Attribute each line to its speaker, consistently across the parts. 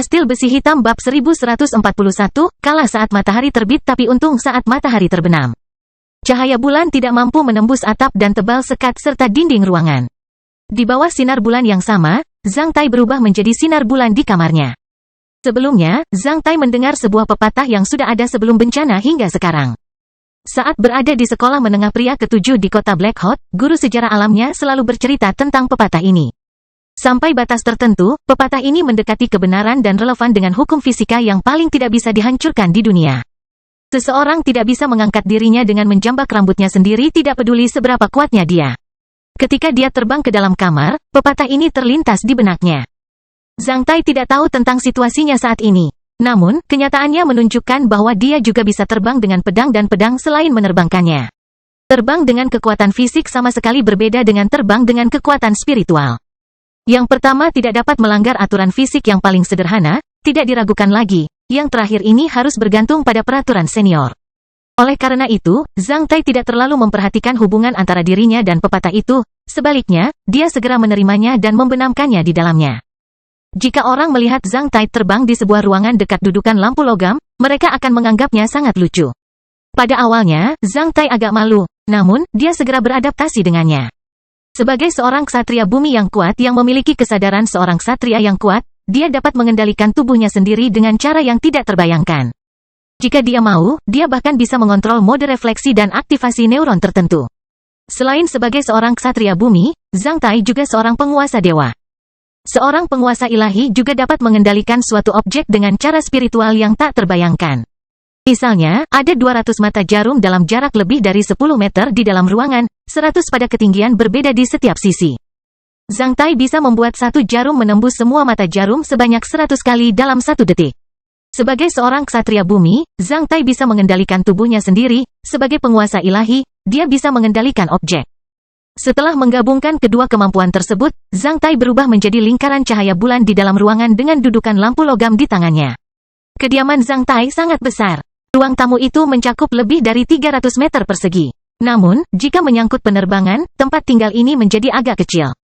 Speaker 1: Kastil Besi Hitam bab 1141, kalah saat matahari terbit tapi untung saat matahari terbenam. Cahaya bulan tidak mampu menembus atap dan tebal sekat serta dinding ruangan. Di bawah sinar bulan yang sama, Zhang Tai berubah menjadi sinar bulan di kamarnya. Sebelumnya, Zhang Tai mendengar sebuah pepatah yang sudah ada sebelum bencana hingga sekarang. Saat berada di sekolah menengah pria ke-7 di kota Black Hot, guru sejarah alamnya selalu bercerita tentang pepatah ini. Sampai batas tertentu, pepatah ini mendekati kebenaran dan relevan dengan hukum fisika yang paling tidak bisa dihancurkan di dunia. Seseorang tidak bisa mengangkat dirinya dengan menjambak rambutnya sendiri, tidak peduli seberapa kuatnya dia. Ketika dia terbang ke dalam kamar, pepatah ini terlintas di benaknya. Zhang Tai tidak tahu tentang situasinya saat ini. Namun, kenyataannya menunjukkan bahwa dia juga bisa terbang dengan pedang dan pedang selain menerbangkannya. Terbang dengan kekuatan fisik sama sekali berbeda dengan terbang dengan kekuatan spiritual. Yang pertama tidak dapat melanggar aturan fisik yang paling sederhana, tidak diragukan lagi. Yang terakhir ini harus bergantung pada peraturan senior. Oleh karena itu, Zhang Tai tidak terlalu memperhatikan hubungan antara dirinya dan pepatah itu, sebaliknya, dia segera menerimanya dan membenamkannya di dalamnya. Jika orang melihat Zhang Tai terbang di sebuah ruangan dekat dudukan lampu logam, mereka akan menganggapnya sangat lucu. Pada awalnya, Zhang Tai agak malu, namun, dia segera beradaptasi dengannya. Sebagai seorang ksatria bumi yang kuat yang memiliki kesadaran seorang ksatria yang kuat, dia dapat mengendalikan tubuhnya sendiri dengan cara yang tidak terbayangkan. Jika dia mau, dia bahkan bisa mengontrol mode refleksi dan aktivasi neuron tertentu. Selain sebagai seorang ksatria bumi, Zhang Tai juga seorang penguasa dewa. Seorang penguasa ilahi juga dapat mengendalikan suatu objek dengan cara spiritual yang tak terbayangkan. Misalnya, ada 200 mata jarum dalam jarak lebih dari 10 meter di dalam ruangan, 100 pada ketinggian berbeda di setiap sisi. Zhang Tai bisa membuat satu jarum menembus semua mata jarum sebanyak 100 kali dalam 1 detik. Sebagai seorang ksatria bumi, Zhang Tai bisa mengendalikan tubuhnya sendiri. Sebagai penguasa ilahi, dia bisa mengendalikan objek. Setelah menggabungkan kedua kemampuan tersebut, Zhang Tai berubah menjadi lingkaran cahaya bulan di dalam ruangan dengan dudukan lampu logam di tangannya. Kediaman Zhang Tai sangat besar. Ruang tamu itu mencakup lebih dari 300 meter persegi. Namun, jika menyangkut penerbangan, tempat tinggal ini menjadi agak kecil.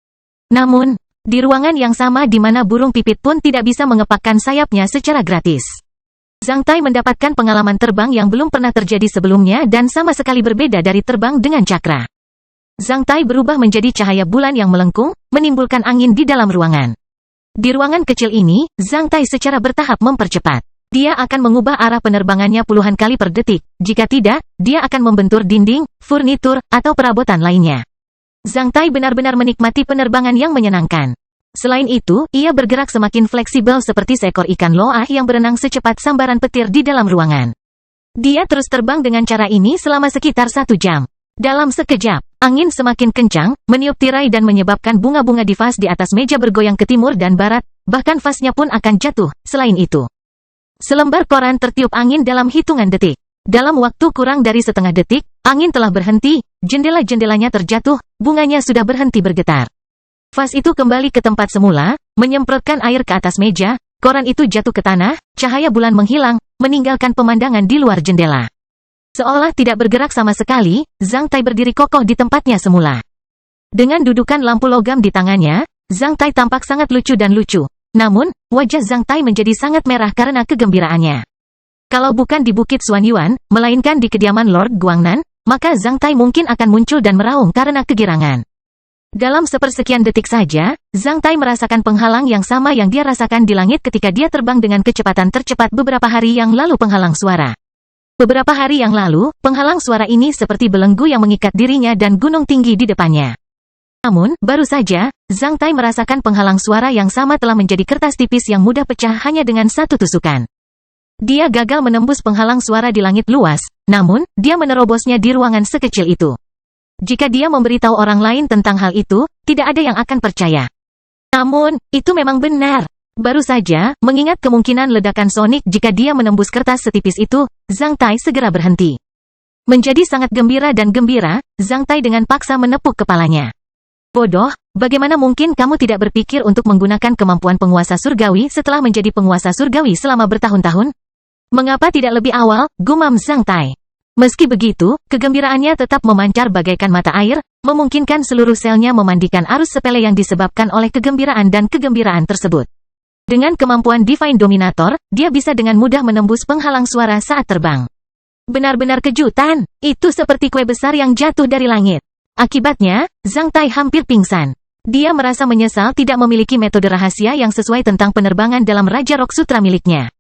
Speaker 1: Namun, di ruangan yang sama di mana burung pipit pun tidak bisa mengepakkan sayapnya secara gratis. Zhang Tai mendapatkan pengalaman terbang yang belum pernah terjadi sebelumnya dan sama sekali berbeda dari terbang dengan cakra. Zhang Tai berubah menjadi cahaya bulan yang melengkung, menimbulkan angin di dalam ruangan. Di ruangan kecil ini, Zhang Tai secara bertahap mempercepat. Dia akan mengubah arah penerbangannya puluhan kali per detik. Jika tidak, dia akan membentur dinding, furnitur, atau perabotan lainnya. Zhang Tai benar-benar menikmati penerbangan yang menyenangkan. Selain itu, ia bergerak semakin fleksibel seperti seekor ikan loah yang berenang secepat sambaran petir di dalam ruangan. Dia terus terbang dengan cara ini selama sekitar 1 jam. Dalam sekejap, angin semakin kencang, meniup tirai dan menyebabkan bunga-bunga di vas di atas meja bergoyang ke timur dan barat, bahkan vasnya pun akan jatuh. Selain itu, selembar koran tertiup angin dalam hitungan detik. Dalam waktu kurang dari setengah detik, angin telah berhenti, jendela-jendelanya terjatuh, bunganya sudah berhenti bergetar. Vas itu kembali ke tempat semula, menyemprotkan air ke atas meja, koran itu jatuh ke tanah, cahaya bulan menghilang, meninggalkan pemandangan di luar jendela. Seolah tidak bergerak sama sekali, Zhang Tai berdiri kokoh di tempatnya semula. Dengan dudukan lampu logam di tangannya, Zhang Tai tampak sangat lucu dan lucu. Namun, wajah Zhang Tai menjadi sangat merah karena kegembiraannya. Kalau bukan di Bukit Xuanyuan, melainkan di kediaman Lord Guangnan, maka Zhang Tai mungkin akan muncul dan meraung karena kegirangan. Dalam sepersekian detik saja, Zhang Tai merasakan penghalang yang sama yang dia rasakan di langit ketika dia terbang dengan kecepatan tercepat beberapa hari yang lalu. Penghalang suara. Beberapa hari yang lalu, penghalang suara ini seperti belenggu yang mengikat dirinya dan gunung tinggi di depannya. Namun, baru saja, Zhang Tai merasakan penghalang suara yang sama telah menjadi kertas tipis yang mudah pecah hanya dengan satu tusukan. Dia gagal menembus penghalang suara di langit luas, namun, dia menerobosnya di ruangan sekecil itu. Jika dia memberitahu orang lain tentang hal itu, tidak ada yang akan percaya. Namun, itu memang benar. Baru saja, mengingat kemungkinan ledakan sonik jika dia menembus kertas setipis itu, Zhang Tai segera berhenti. Menjadi sangat gembira dan gembira, Zhang Tai dengan paksa menepuk kepalanya. Bodoh, bagaimana mungkin kamu tidak berpikir untuk menggunakan kemampuan penguasa surgawi setelah menjadi penguasa surgawi selama bertahun-tahun? Mengapa tidak lebih awal, gumam Zhang Tai. Meski begitu, kegembiraannya tetap memancar bagaikan mata air, memungkinkan seluruh selnya memandikan arus sepele yang disebabkan oleh kegembiraan dan kegembiraan tersebut. Dengan kemampuan Divine Dominator, dia bisa dengan mudah menembus penghalang suara saat terbang. Benar-benar kejutan, itu seperti kue besar yang jatuh dari langit. Akibatnya, Zhang Tai hampir pingsan. Dia merasa menyesal tidak memiliki metode rahasia yang sesuai tentang penerbangan dalam Raja Rock Sutra miliknya.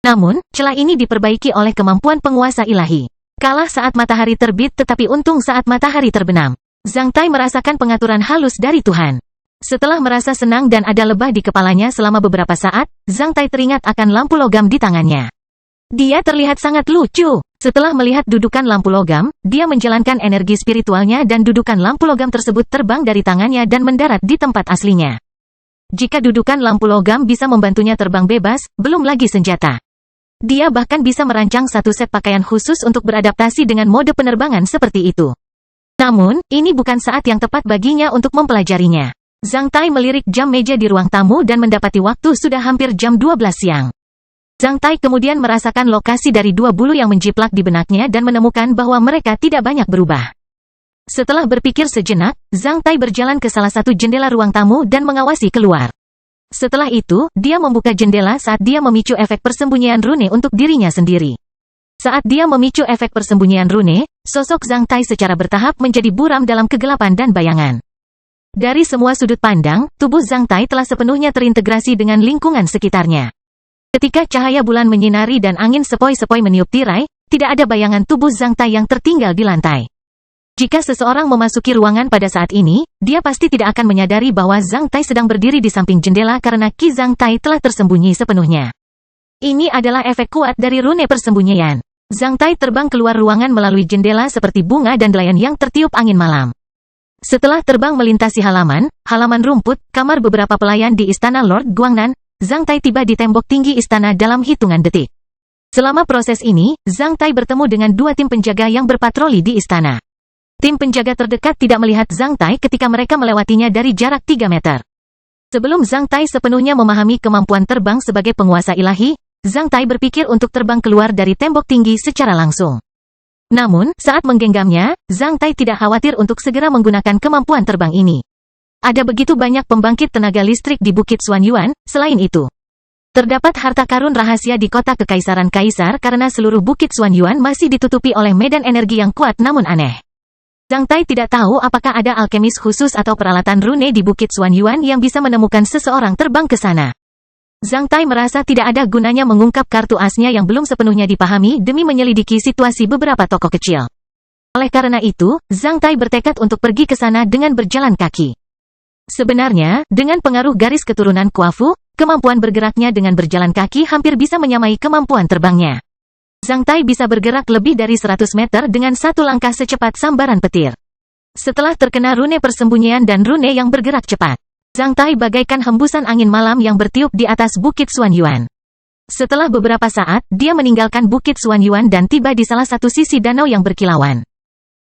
Speaker 1: Namun, celah ini diperbaiki oleh kemampuan penguasa ilahi. Kalah saat matahari terbit tetapi untung saat matahari terbenam. Zhang Tai merasakan pengaturan halus dari Tuhan. Setelah merasa senang dan ada lebah di kepalanya selama beberapa saat, Zhang Tai teringat akan lampu logam di tangannya. Dia terlihat sangat lucu. Setelah melihat dudukan lampu logam, dia menjalankan energi spiritualnya dan dudukan lampu logam tersebut terbang dari tangannya dan mendarat di tempat aslinya. Jika dudukan lampu logam bisa membantunya terbang bebas, belum lagi senjata. Dia bahkan bisa merancang satu set pakaian khusus untuk beradaptasi dengan mode penerbangan seperti itu. Namun, ini bukan saat yang tepat baginya untuk mempelajarinya. Zhang Tai melirik jam meja di ruang tamu dan mendapati waktu sudah hampir jam 12 siang. Zhang Tai kemudian merasakan lokasi dari dua bulu yang menjiplak di benaknya dan menemukan bahwa mereka tidak banyak berubah. Setelah berpikir sejenak, Zhang Tai berjalan ke salah satu jendela ruang tamu dan mengawasi keluar. Setelah itu, dia membuka jendela saat dia memicu efek persembunyian rune untuk dirinya sendiri. Saat dia memicu efek persembunyian rune, sosok Zhang Tai secara bertahap menjadi buram dalam kegelapan dan bayangan. Dari semua sudut pandang, tubuh Zhang Tai telah sepenuhnya terintegrasi dengan lingkungan sekitarnya. Ketika cahaya bulan menyinari dan angin sepoi-sepoi meniup tirai, tidak ada bayangan tubuh Zhang Tai yang tertinggal di lantai. Jika seseorang memasuki ruangan pada saat ini, dia pasti tidak akan menyadari bahwa Zhang Tai sedang berdiri di samping jendela karena Ki Zhang Tai telah tersembunyi sepenuhnya. Ini adalah efek kuat dari rune persembunyian. Zhang Tai terbang keluar ruangan melalui jendela seperti bunga dan dandelion yang tertiup angin malam. Setelah terbang melintasi halaman rumput, kamar beberapa pelayan di istana Lord Guangnan, Zhang Tai tiba di tembok tinggi istana dalam hitungan detik. Selama proses ini, Zhang Tai bertemu dengan dua tim penjaga yang berpatroli di istana. Tim penjaga terdekat tidak melihat Zhang Tai ketika mereka melewatinya dari jarak 3 meter. Sebelum Zhang Tai sepenuhnya memahami kemampuan terbang sebagai penguasa ilahi, Zhang Tai berpikir untuk terbang keluar dari tembok tinggi secara langsung. Namun, saat menggenggamnya, Zhang Tai tidak khawatir untuk segera menggunakan kemampuan terbang ini. Ada begitu banyak pembangkit tenaga listrik di Bukit Xuanyuan. Selain itu, terdapat harta karun rahasia di kota Kekaisaran Kaisar karena seluruh Bukit Xuanyuan masih ditutupi oleh medan energi yang kuat namun aneh. Zhang Tai tidak tahu apakah ada alkemis khusus atau peralatan rune di Bukit Xuanyuan yang bisa menemukan seseorang terbang ke sana. Zhang Tai merasa tidak ada gunanya mengungkap kartu asnya yang belum sepenuhnya dipahami demi menyelidiki situasi beberapa toko kecil. Oleh karena itu, Zhang Tai bertekad untuk pergi ke sana dengan berjalan kaki. Sebenarnya, dengan pengaruh garis keturunan Kuafu, kemampuan bergeraknya dengan berjalan kaki hampir bisa menyamai kemampuan terbangnya. Zhang Tai bisa bergerak lebih dari 100 meter dengan satu langkah secepat sambaran petir. Setelah terkena rune persembunyian dan rune yang bergerak cepat, Zhang Tai bagaikan hembusan angin malam yang bertiup di atas Bukit Xuanyuan. Setelah beberapa saat, dia meninggalkan Bukit Xuanyuan dan tiba di salah satu sisi danau yang berkilauan.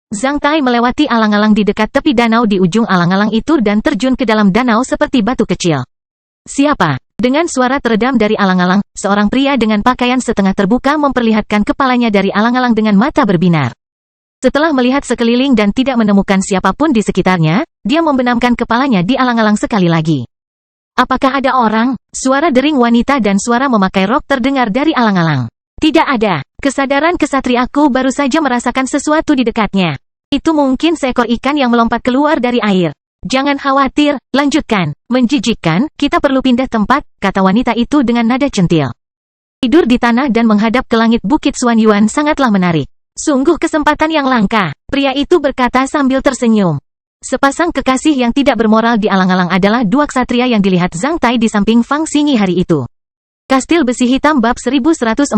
Speaker 1: Zhang Tai melewati alang-alang di dekat tepi danau di ujung alang-alang itu dan terjun ke dalam danau seperti batu kecil. Siapa? Dengan suara teredam dari alang-alang, seorang pria dengan pakaian setengah terbuka memperlihatkan kepalanya dari alang-alang dengan mata berbinar. Setelah melihat sekeliling dan tidak menemukan siapapun di sekitarnya, dia membenamkan kepalanya di alang-alang sekali lagi. Apakah ada orang? Suara dering wanita dan suara memakai rok terdengar dari alang-alang. Tidak ada. Kesadaran kesatriaku baru saja merasakan sesuatu di dekatnya. Itu mungkin seekor ikan yang melompat keluar dari air. Jangan khawatir, lanjutkan. Menjijikkan, kita perlu pindah tempat, kata wanita itu dengan nada centil. Tidur di tanah dan menghadap ke langit Bukit Xuanyuan sangatlah menarik. Sungguh kesempatan yang langka, pria itu berkata sambil tersenyum. Sepasang kekasih yang tidak bermoral di alang-alang adalah dua ksatria yang dilihat Zhang Tai di samping Fang Xingyi hari itu. Kastil Besi Hitam bab 1142,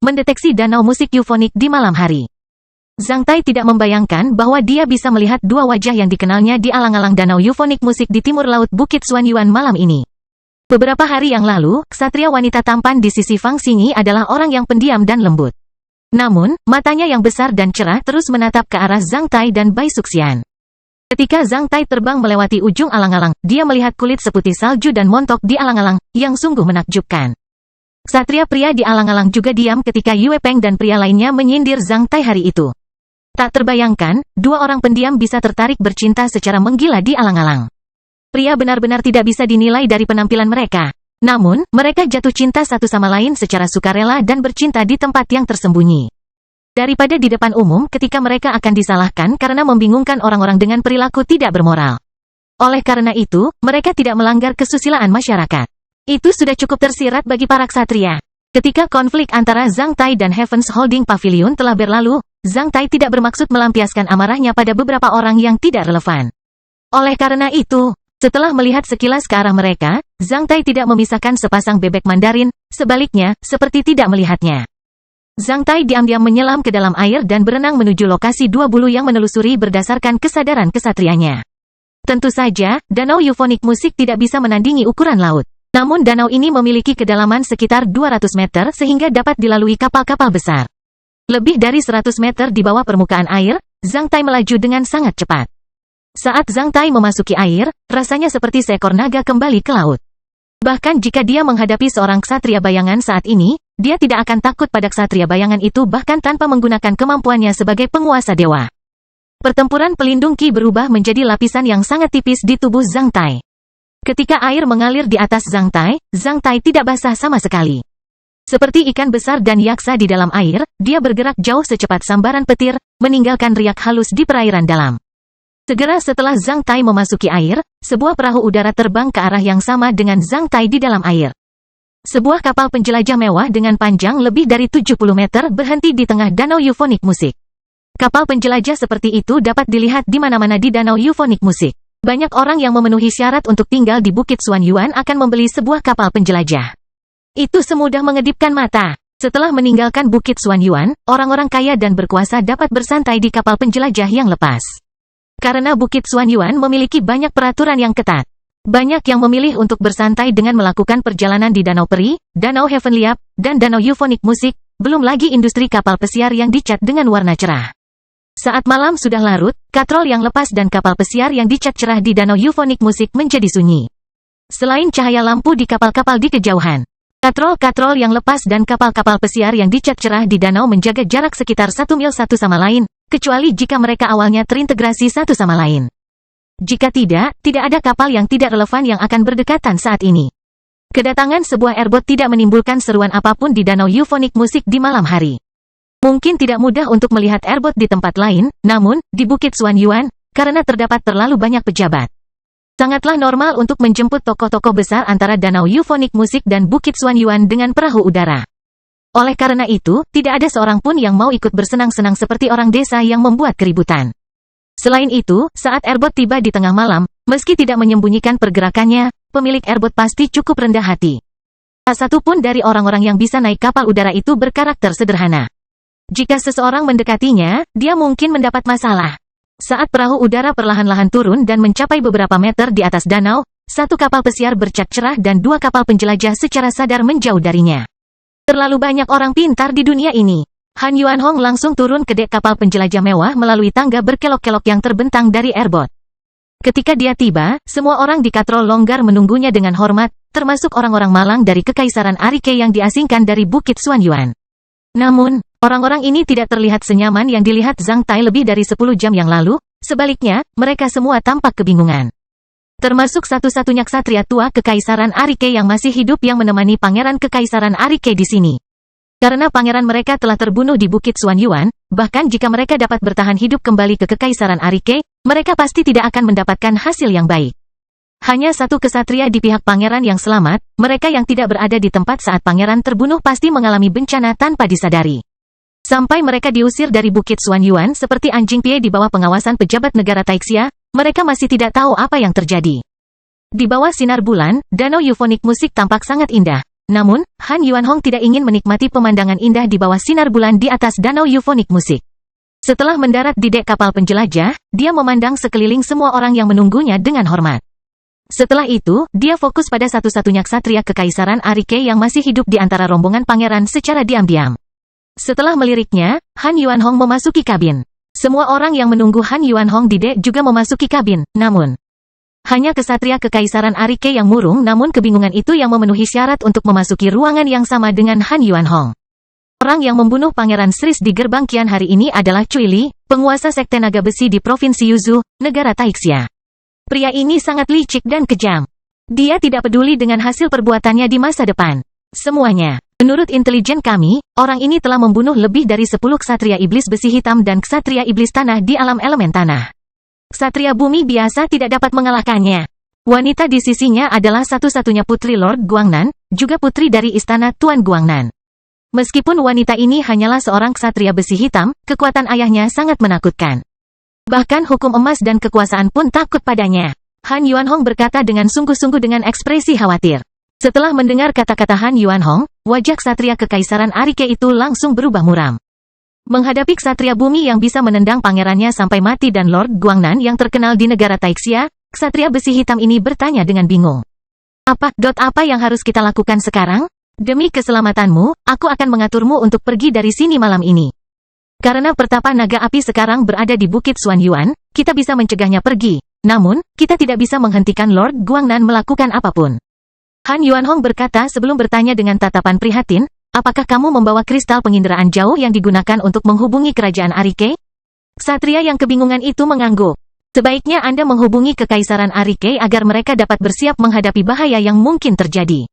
Speaker 1: mendeteksi danau musik eufonik di malam hari. Zhang Tai tidak membayangkan bahwa dia bisa melihat dua wajah yang dikenalnya di alang-alang danau eufonik musik di timur laut Bukit Xuanyuan malam ini. Beberapa hari yang lalu, ksatria wanita tampan di sisi Fang Xingyi adalah orang yang pendiam dan lembut. Namun, matanya yang besar dan cerah terus menatap ke arah Zhang Tai dan Bai Suxian. Ketika Zhang Tai terbang melewati ujung alang-alang, dia melihat kulit seputih salju dan montok di alang-alang, yang sungguh menakjubkan. Ksatria pria di alang-alang juga diam ketika Yue Peng dan pria lainnya menyindir Zhang Tai hari itu. Tak terbayangkan, dua orang pendiam bisa tertarik bercinta secara menggila di alang-alang. Pria benar-benar tidak bisa dinilai dari penampilan mereka. Namun, mereka jatuh cinta satu sama lain secara sukarela dan bercinta di tempat yang tersembunyi. Daripada di depan umum ketika mereka akan disalahkan karena membingungkan orang-orang dengan perilaku tidak bermoral. Oleh karena itu, mereka tidak melanggar kesusilaan masyarakat. Itu sudah cukup tersirat bagi para ksatria. Ketika konflik antara Zhang Tai dan Heavens Holding Pavilion telah berlalu, Zhang Tai tidak bermaksud melampiaskan amarahnya pada beberapa orang yang tidak relevan. Oleh karena itu, setelah melihat sekilas ke arah mereka, Zhang Tai tidak memisahkan sepasang bebek Mandarin, sebaliknya, seperti tidak melihatnya. Zhang Tai diam-diam menyelam ke dalam air dan berenang menuju lokasi dua bulu yang menelusuri berdasarkan kesadaran kesatrianya. Tentu saja, danau eufonik musik tidak bisa menandingi ukuran laut. Namun danau ini memiliki kedalaman sekitar 200 meter sehingga dapat dilalui kapal-kapal besar. Lebih dari 100 meter di bawah permukaan air, Zhang Tai melaju dengan sangat cepat. Saat Zhang Tai memasuki air, rasanya seperti seekor naga kembali ke laut. Bahkan jika dia menghadapi seorang ksatria bayangan saat ini, dia tidak akan takut pada ksatria bayangan itu bahkan tanpa menggunakan kemampuannya sebagai penguasa dewa. Pertempuran pelindung Qi berubah menjadi lapisan yang sangat tipis di tubuh Zhang Tai. Ketika air mengalir di atas Zhang Tai tidak basah sama sekali. Seperti ikan besar dan yaksa di dalam air, dia bergerak jauh secepat sambaran petir, meninggalkan riak halus di perairan dalam. Segera setelah Zhang Tai memasuki air, sebuah perahu udara terbang ke arah yang sama dengan Zhang Tai di dalam air. Sebuah kapal penjelajah mewah dengan panjang lebih dari 70 meter berhenti di tengah danau eufonik musik. Kapal penjelajah seperti itu dapat dilihat di mana-mana di danau eufonik musik. Banyak orang yang memenuhi syarat untuk tinggal di Bukit Xuanyuan akan membeli sebuah kapal penjelajah. Itu semudah mengedipkan mata. Setelah meninggalkan Bukit Xuanyuan, orang-orang kaya dan berkuasa dapat bersantai di kapal penjelajah yang lepas. Karena Bukit Xuanyuan memiliki banyak peraturan yang ketat. Banyak yang memilih untuk bersantai dengan melakukan perjalanan di Danau Peri, Danau Heavenly Up, dan Danau Eufonik Musik, belum lagi industri kapal pesiar yang dicat dengan warna cerah. Saat malam sudah larut, katrol yang lepas dan kapal pesiar yang dicat cerah di Danau Eufonik Musik menjadi sunyi. Selain cahaya lampu di kapal-kapal di kejauhan, katrol-katrol yang lepas dan kapal-kapal pesiar yang dicat cerah di danau menjaga jarak sekitar 1 mil satu sama lain, kecuali jika mereka awalnya terintegrasi satu sama lain. Jika tidak ada kapal yang tidak relevan yang akan berdekatan saat ini. Kedatangan sebuah airboat tidak menimbulkan seruan apapun di Danau Eufonik Musik di malam hari. Mungkin tidak mudah untuk melihat airboat di tempat lain, namun, di Bukit Xuanyuan, karena terdapat terlalu banyak pejabat. Sangatlah normal untuk menjemput tokoh-tokoh besar antara Danau Eufonik Musik dan Bukit Xuanyuan dengan perahu udara. Oleh karena itu, tidak ada seorang pun yang mau ikut bersenang-senang seperti orang desa yang membuat keributan. Selain itu, saat airboat tiba di tengah malam, meski tidak menyembunyikan pergerakannya, pemilik airboat pasti cukup rendah hati. Tak satu pun dari orang-orang yang bisa naik kapal udara itu berkarakter sederhana. Jika seseorang mendekatinya, dia mungkin mendapat masalah. Saat perahu udara perlahan-lahan turun dan mencapai beberapa meter di atas danau, satu kapal pesiar bercat cerah dan dua kapal penjelajah secara sadar menjauh darinya. Terlalu banyak orang pintar di dunia ini. Han Yuanhong langsung turun ke dek kapal penjelajah mewah melalui tangga berkelok-kelok yang terbentang dari airboat. Ketika dia tiba, semua orang di katrol longgar menunggunya dengan hormat, termasuk orang-orang malang dari Kekaisaran Arike yang diasingkan dari Bukit Xuanyuan. Namun, orang-orang ini tidak terlihat senyaman yang dilihat Zhang Tai lebih dari 10 jam yang lalu, sebaliknya, mereka semua tampak kebingungan. Termasuk satu-satunya ksatria tua Kekaisaran Arike yang masih hidup yang menemani Pangeran Kekaisaran Arike di sini. Karena pangeran mereka telah terbunuh di Bukit Xuanyuan, bahkan jika mereka dapat bertahan hidup kembali ke Kekaisaran Arike, mereka pasti tidak akan mendapatkan hasil yang baik. Hanya satu kesatria di pihak pangeran yang selamat, mereka yang tidak berada di tempat saat pangeran terbunuh pasti mengalami bencana tanpa disadari. Sampai mereka diusir dari Bukit Xuanyuan seperti anjing pie di bawah pengawasan pejabat negara Taixia, mereka masih tidak tahu apa yang terjadi. Di bawah sinar bulan, Danau Eufonik Musik tampak sangat indah. Namun, Han Yuanhong tidak ingin menikmati pemandangan indah di bawah sinar bulan di atas Danau Eufonik Musik. Setelah mendarat di dek kapal penjelajah, dia memandang sekeliling semua orang yang menunggunya dengan hormat. Setelah itu, dia fokus pada satu-satunya ksatria Kekaisaran Arike yang masih hidup di antara rombongan pangeran secara diam-diam. Setelah meliriknya, Han Yuanhong memasuki kabin. Semua orang yang menunggu Han Yuanhong di dek juga memasuki kabin, namun hanya kesatria Kekaisaran Arike yang murung, namun kebingungan itu yang memenuhi syarat untuk memasuki ruangan yang sama dengan Han Yuanhong. Orang yang membunuh Pangeran Sris di gerbang Qian hari ini adalah Cui Li, penguasa sekte naga besi di Provinsi Yuzhou, negara Taixia. Pria ini sangat licik dan kejam. Dia tidak peduli dengan hasil perbuatannya di masa depan. Semuanya. Menurut intelijen kami, orang ini telah membunuh lebih dari 10 ksatria iblis besi hitam dan ksatria iblis tanah di alam elemen tanah. Ksatria bumi biasa tidak dapat mengalahkannya. Wanita di sisinya adalah satu-satunya putri Lord Guangnan, juga putri dari istana Tuan Guangnan. Meskipun wanita ini hanyalah seorang ksatria besi hitam, kekuatan ayahnya sangat menakutkan. Bahkan hukum emas dan kekuasaan pun takut padanya. Han Yuanhong berkata dengan sungguh-sungguh dengan ekspresi khawatir. Setelah mendengar kata-kata Han Yuanhong, wajah ksatria kekaisaran Arike itu langsung berubah muram. Menghadapi ksatria bumi yang bisa menendang pangerannya sampai mati dan Lord Guangnan yang terkenal di negara Taixia, ksatria besi hitam ini bertanya dengan bingung. Apa yang harus kita lakukan sekarang? Demi keselamatanmu, aku akan mengaturmu untuk pergi dari sini malam ini. Karena pertapa naga api sekarang berada di Bukit Xuanyuan, kita bisa mencegahnya pergi. Namun, kita tidak bisa menghentikan Lord Guangnan melakukan apapun. Han Yuanhong berkata sebelum bertanya dengan tatapan prihatin, apakah kamu membawa kristal penginderaan jauh yang digunakan untuk menghubungi kerajaan Arike? Ksatria yang kebingungan itu mengangguk. Sebaiknya Anda menghubungi kekaisaran Arike agar mereka dapat bersiap menghadapi bahaya yang mungkin terjadi.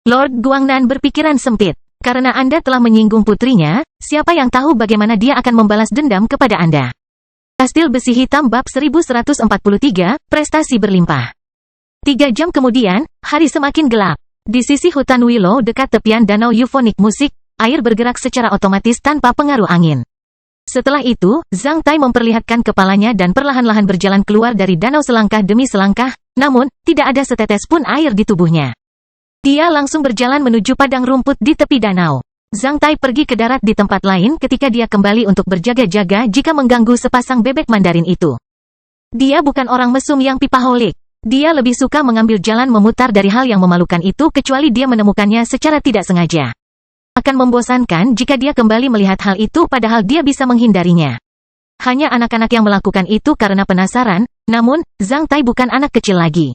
Speaker 1: Lord Guangnan berpikiran sempit. Karena Anda telah menyinggung putrinya, siapa yang tahu bagaimana dia akan membalas dendam kepada Anda. Kastil Besi Hitam Bab 1143, Prestasi Berlimpah. 3 jam kemudian, hari semakin gelap. Di sisi hutan Willow dekat tepian danau eufonik musik, air bergerak secara otomatis tanpa pengaruh angin. Setelah itu, Zhang Tai memperlihatkan kepalanya dan perlahan-lahan berjalan keluar dari danau selangkah demi selangkah, namun, tidak ada setetes pun air di tubuhnya. Dia langsung berjalan menuju padang rumput di tepi danau. Zhang Tai pergi ke darat di tempat lain ketika dia kembali untuk berjaga-jaga jika mengganggu sepasang bebek Mandarin itu. Dia bukan orang mesum yang pipaholik. Dia lebih suka mengambil jalan memutar dari hal yang memalukan itu kecuali dia menemukannya secara tidak sengaja. Akan membosankan jika dia kembali melihat hal itu padahal dia bisa menghindarinya. Hanya anak-anak yang melakukan itu karena penasaran, namun, Zhang Tai bukan anak kecil lagi.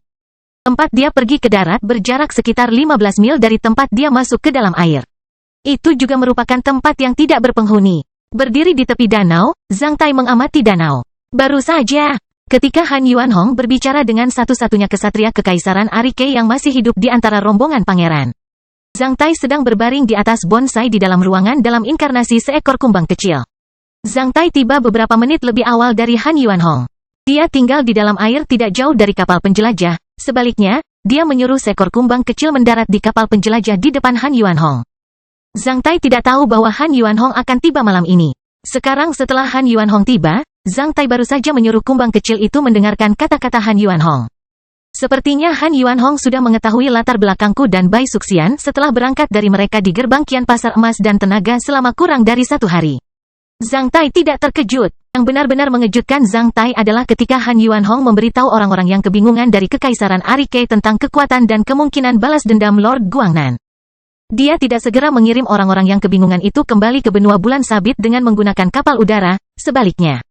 Speaker 1: Tempat dia pergi ke darat berjarak sekitar 15 mil dari tempat dia masuk ke dalam air. Itu juga merupakan tempat yang tidak berpenghuni. Berdiri di tepi danau, Zhang Tai mengamati danau. Baru saja, ketika Han Yuanhong berbicara dengan satu-satunya kesatria kekaisaran Arike yang masih hidup di antara rombongan pangeran. Zhang Tai sedang berbaring di atas bonsai di dalam ruangan dalam inkarnasi seekor kumbang kecil. Zhang Tai tiba beberapa menit lebih awal dari Han Yuanhong. Dia tinggal di dalam air tidak jauh dari kapal penjelajah. Sebaliknya, dia menyuruh seekor kumbang kecil mendarat di kapal penjelajah di depan Han Yuanhong. Zhang Tai tidak tahu bahwa Han Yuanhong akan tiba malam ini. Sekarang setelah Han Yuanhong tiba, Zhang Tai baru saja menyuruh kumbang kecil itu mendengarkan kata-kata Han Yuanhong. Sepertinya Han Yuanhong sudah mengetahui latar belakangku dan Bai Suxian setelah berangkat dari mereka di gerbang Kian Pasar Emas dan Tenaga selama kurang dari 1 hari. Zhang Tai tidak terkejut. Yang benar-benar mengejutkan Zhang Tai adalah ketika Han Yuanhong memberitahu orang-orang yang kebingungan dari Kekaisaran Arike tentang kekuatan dan kemungkinan balas dendam Lord Guangnan. Dia tidak segera mengirim orang-orang yang kebingungan itu kembali ke benua bulan sabit dengan menggunakan kapal udara, sebaliknya.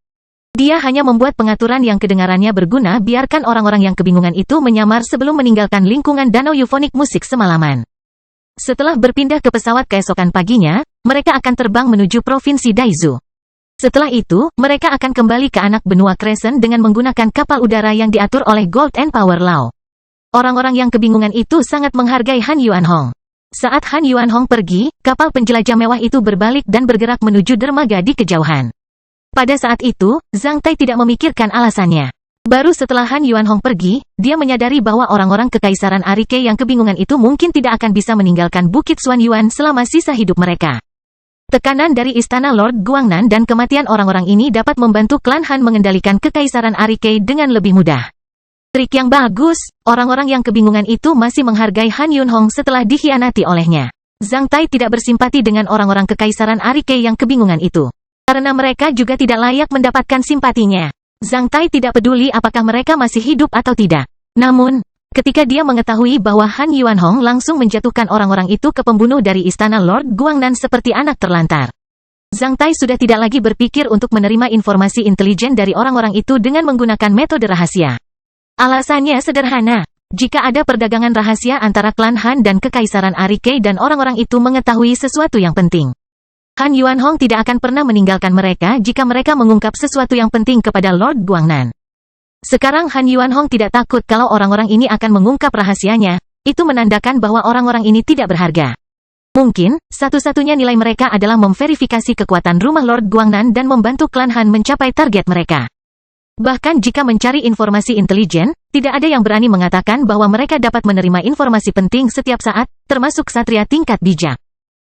Speaker 1: Dia hanya membuat pengaturan yang kedengarannya berguna biarkan orang-orang yang kebingungan itu menyamar sebelum meninggalkan lingkungan danau eufonik musik semalaman. Setelah berpindah ke pesawat keesokan paginya, mereka akan terbang menuju Provinsi Daizu. Setelah itu, mereka akan kembali ke anak benua Crescent dengan menggunakan kapal udara yang diatur oleh Gold and Power Law. Orang-orang yang kebingungan itu sangat menghargai Han Yuanhong. Saat Han Yuanhong pergi, kapal penjelajah mewah itu berbalik dan bergerak menuju dermaga di kejauhan. Pada saat itu, Zhang Tai tidak memikirkan alasannya. Baru setelah Han Yuanhong pergi, dia menyadari bahwa orang-orang Kekaisaran Arike yang kebingungan itu mungkin tidak akan bisa meninggalkan Bukit Xuanyuan selama sisa hidup mereka. Tekanan dari istana Lord Guangnan dan kematian orang-orang ini dapat membantu klan Han mengendalikan Kekaisaran Arike dengan lebih mudah. Trik yang bagus, orang-orang yang kebingungan itu masih menghargai Han Yuanhong setelah dikhianati olehnya. Zhang Tai tidak bersimpati dengan orang-orang Kekaisaran Arike yang kebingungan itu. Karena mereka juga tidak layak mendapatkan simpatinya. Zhang Tai tidak peduli apakah mereka masih hidup atau tidak. Namun, ketika dia mengetahui bahwa Han Yuanhong langsung menjatuhkan orang-orang itu ke pembunuh dari istana Lord Guangnan seperti anak terlantar. Zhang Tai sudah tidak lagi berpikir untuk menerima informasi intelijen dari orang-orang itu dengan menggunakan metode rahasia. Alasannya sederhana. Jika ada perdagangan rahasia antara klan Han dan Kekaisaran Arike dan orang-orang itu mengetahui sesuatu yang penting, Han Yuanhong tidak akan pernah meninggalkan mereka jika mereka mengungkap sesuatu yang penting kepada Lord Guangnan. Sekarang Han Yuanhong tidak takut kalau orang-orang ini akan mengungkap rahasianya, itu menandakan bahwa orang-orang ini tidak berharga. Mungkin, satu-satunya nilai mereka adalah memverifikasi kekuatan rumah Lord Guangnan dan membantu klan Han mencapai target mereka. Bahkan jika mencari informasi intelijen, tidak ada yang berani mengatakan bahwa mereka dapat menerima informasi penting setiap saat, termasuk satria tingkat bijak.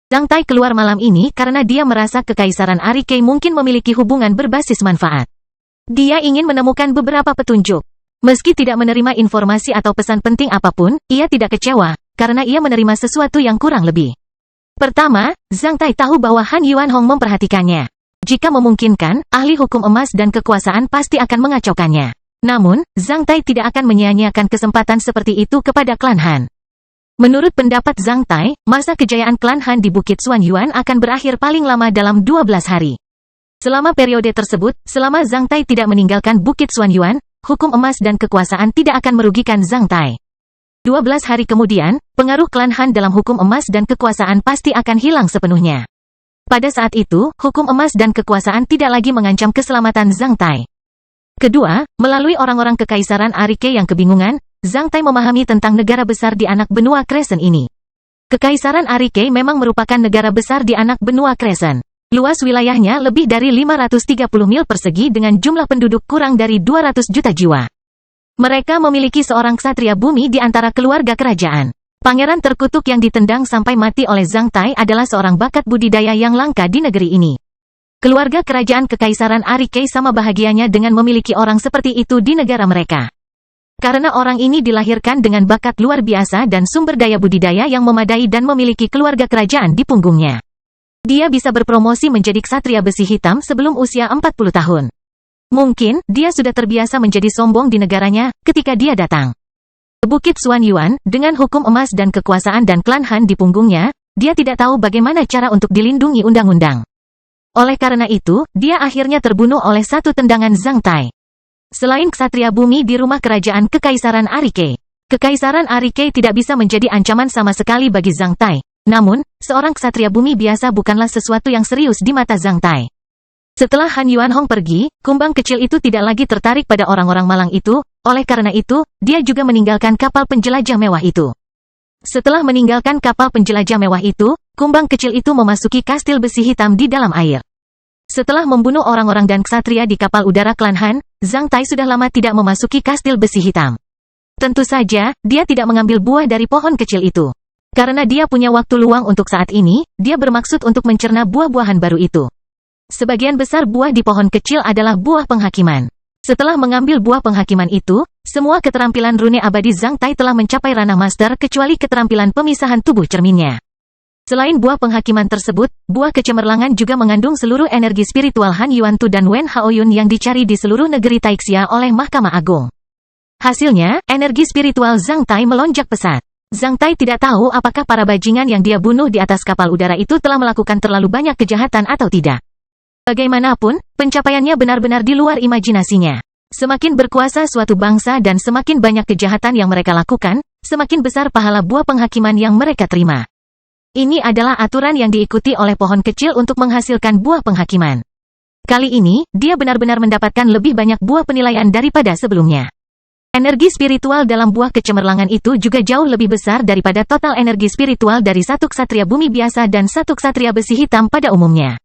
Speaker 1: Zhang Tai keluar malam ini karena dia merasa Kekaisaran Arikei mungkin memiliki hubungan berbasis manfaat. Dia ingin menemukan beberapa petunjuk. Meski tidak menerima informasi atau pesan penting apapun, ia tidak kecewa, karena ia menerima sesuatu yang kurang lebih. Pertama, Zhang Tai tahu bahwa Han Yuanhong memperhatikannya. Jika memungkinkan, ahli hukum emas dan kekuasaan pasti akan mengacaukannya. Namun, Zhang Tai tidak akan menyia-nyiakan kesempatan seperti itu kepada klan Han. Menurut pendapat Zhang Tai, masa kejayaan klan Han di Bukit Xuanyuan akan berakhir paling lama dalam 12 hari. Selama periode tersebut, selama Zhang Tai tidak meninggalkan Bukit Xuanyuan, hukum emas dan kekuasaan tidak akan merugikan Zhang Tai. 12 hari kemudian, pengaruh klan Han dalam hukum emas dan kekuasaan pasti akan hilang sepenuhnya. Pada saat itu, hukum emas dan kekuasaan tidak lagi mengancam keselamatan Zhang Tai. Kedua, melalui orang-orang Kekaisaran Arikei yang kebingungan, Zhang Tai memahami tentang negara besar di anak benua Crescent ini. Kekaisaran Arikei memang merupakan negara besar di anak benua Crescent. Luas wilayahnya lebih dari 530 mil persegi dengan jumlah penduduk kurang dari 200 juta jiwa. Mereka memiliki seorang ksatria bumi di antara keluarga kerajaan. Pangeran terkutuk yang ditendang sampai mati oleh Zhang Tai adalah seorang bakat budidaya yang langka di negeri ini. Keluarga kerajaan Kekaisaran Arikei sama bahagianya dengan memiliki orang seperti itu di negara mereka. Karena orang ini dilahirkan dengan bakat luar biasa dan sumber daya budidaya yang memadai dan memiliki keluarga kerajaan di punggungnya. Dia bisa berpromosi menjadi ksatria besi hitam sebelum usia 40 tahun. Mungkin, dia sudah terbiasa menjadi sombong di negaranya ketika dia datang. Bukit Xuanyuan, dengan hukum emas dan kekuasaan dan klan Han di punggungnya, dia tidak tahu bagaimana cara untuk dilindungi undang-undang. Oleh karena itu, dia akhirnya terbunuh oleh satu tendangan Zhang Tai. Selain ksatria bumi di rumah kerajaan Kekaisaran Arikei, Kekaisaran Arikei tidak bisa menjadi ancaman sama sekali bagi Zhang Tai. Namun, seorang ksatria bumi biasa bukanlah sesuatu yang serius di mata Zhang Tai. Setelah Han Yuanhong pergi, kumbang kecil itu tidak lagi tertarik pada orang-orang malang itu, oleh karena itu, dia juga meninggalkan kapal penjelajah mewah itu. Setelah meninggalkan kapal penjelajah mewah itu, kumbang kecil itu memasuki kastil besi hitam di dalam air. Setelah membunuh orang-orang dan ksatria di kapal udara klan Han, Zhang Tai sudah lama tidak memasuki kastil besi hitam. Tentu saja, dia tidak mengambil buah dari pohon kecil itu. Karena dia punya waktu luang untuk saat ini, dia bermaksud untuk mencerna buah-buahan baru itu. Sebagian besar buah di pohon kecil adalah buah penghakiman. Setelah mengambil buah penghakiman itu, semua keterampilan rune abadi Zhang Tai telah mencapai ranah master kecuali keterampilan pemisahan tubuh cerminnya. Selain buah penghakiman tersebut, buah kecemerlangan juga mengandung seluruh energi spiritual Han Yuantu dan Wen Haoyun yang dicari di seluruh negeri Taixia oleh Mahkamah Agung. Hasilnya, energi spiritual Zhang Tai melonjak pesat. Zhang Tai tidak tahu apakah para bajingan yang dia bunuh di atas kapal udara itu telah melakukan terlalu banyak kejahatan atau tidak. Bagaimanapun, pencapaiannya benar-benar di luar imajinasinya. Semakin berkuasa suatu bangsa dan semakin banyak kejahatan yang mereka lakukan, semakin besar pahala buah penghakiman yang mereka terima. Ini adalah aturan yang diikuti oleh pohon kecil untuk menghasilkan buah penghakiman. Kali ini, dia benar-benar mendapatkan lebih banyak buah penilaian daripada sebelumnya. Energi spiritual dalam buah kecemerlangan itu juga jauh lebih besar daripada total energi spiritual dari satu ksatria bumi biasa dan satu ksatria besi hitam pada umumnya.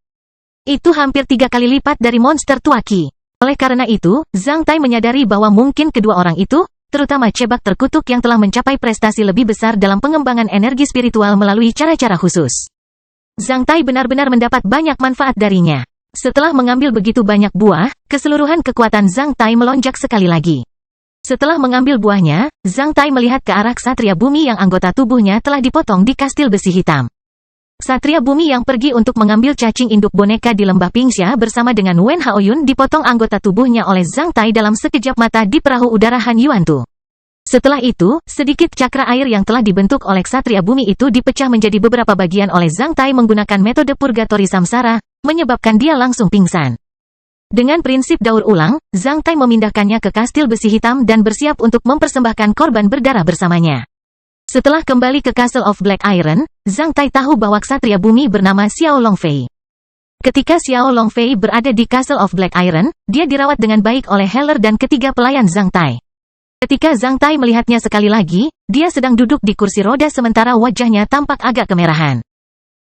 Speaker 1: Itu hampir 3 kali lipat dari monster Tuaki. Oleh karena itu, Zhang Tai menyadari bahwa mungkin kedua orang itu, terutama Cebak terkutuk yang telah mencapai prestasi lebih besar dalam pengembangan energi spiritual melalui cara-cara khusus. Zhang Tai benar-benar mendapat banyak manfaat darinya. Setelah mengambil begitu banyak buah, keseluruhan kekuatan Zhang Tai melonjak sekali lagi. Setelah mengambil buahnya, Zhang Tai melihat ke arah ksatria bumi yang anggota tubuhnya telah dipotong di kastil besi hitam. Ksatria bumi yang pergi untuk mengambil cacing induk boneka di lembah Pingxia bersama dengan Wen Haoyun dipotong anggota tubuhnya oleh Zhang Tai dalam sekejap mata di perahu udara Han Yuantu. Setelah itu, sedikit cakra air yang telah dibentuk oleh ksatria bumi itu dipecah menjadi beberapa bagian oleh Zhang Tai menggunakan metode purgatori samsara, menyebabkan dia langsung pingsan. Dengan prinsip daur ulang, Zhang Tai memindahkannya ke kastil besi hitam dan bersiap untuk mempersembahkan korban berdarah bersamanya. Setelah kembali ke Castle of Black Iron, Zhang Tai tahu bahwa ksatria bumi bernama Xiao Longfei. Ketika Xiao Longfei berada di Castle of Black Iron, dia dirawat dengan baik oleh Heller dan ketiga pelayan Zhang Tai. Ketika Zhang Tai melihatnya sekali lagi, dia sedang duduk di kursi roda sementara wajahnya tampak agak kemerahan.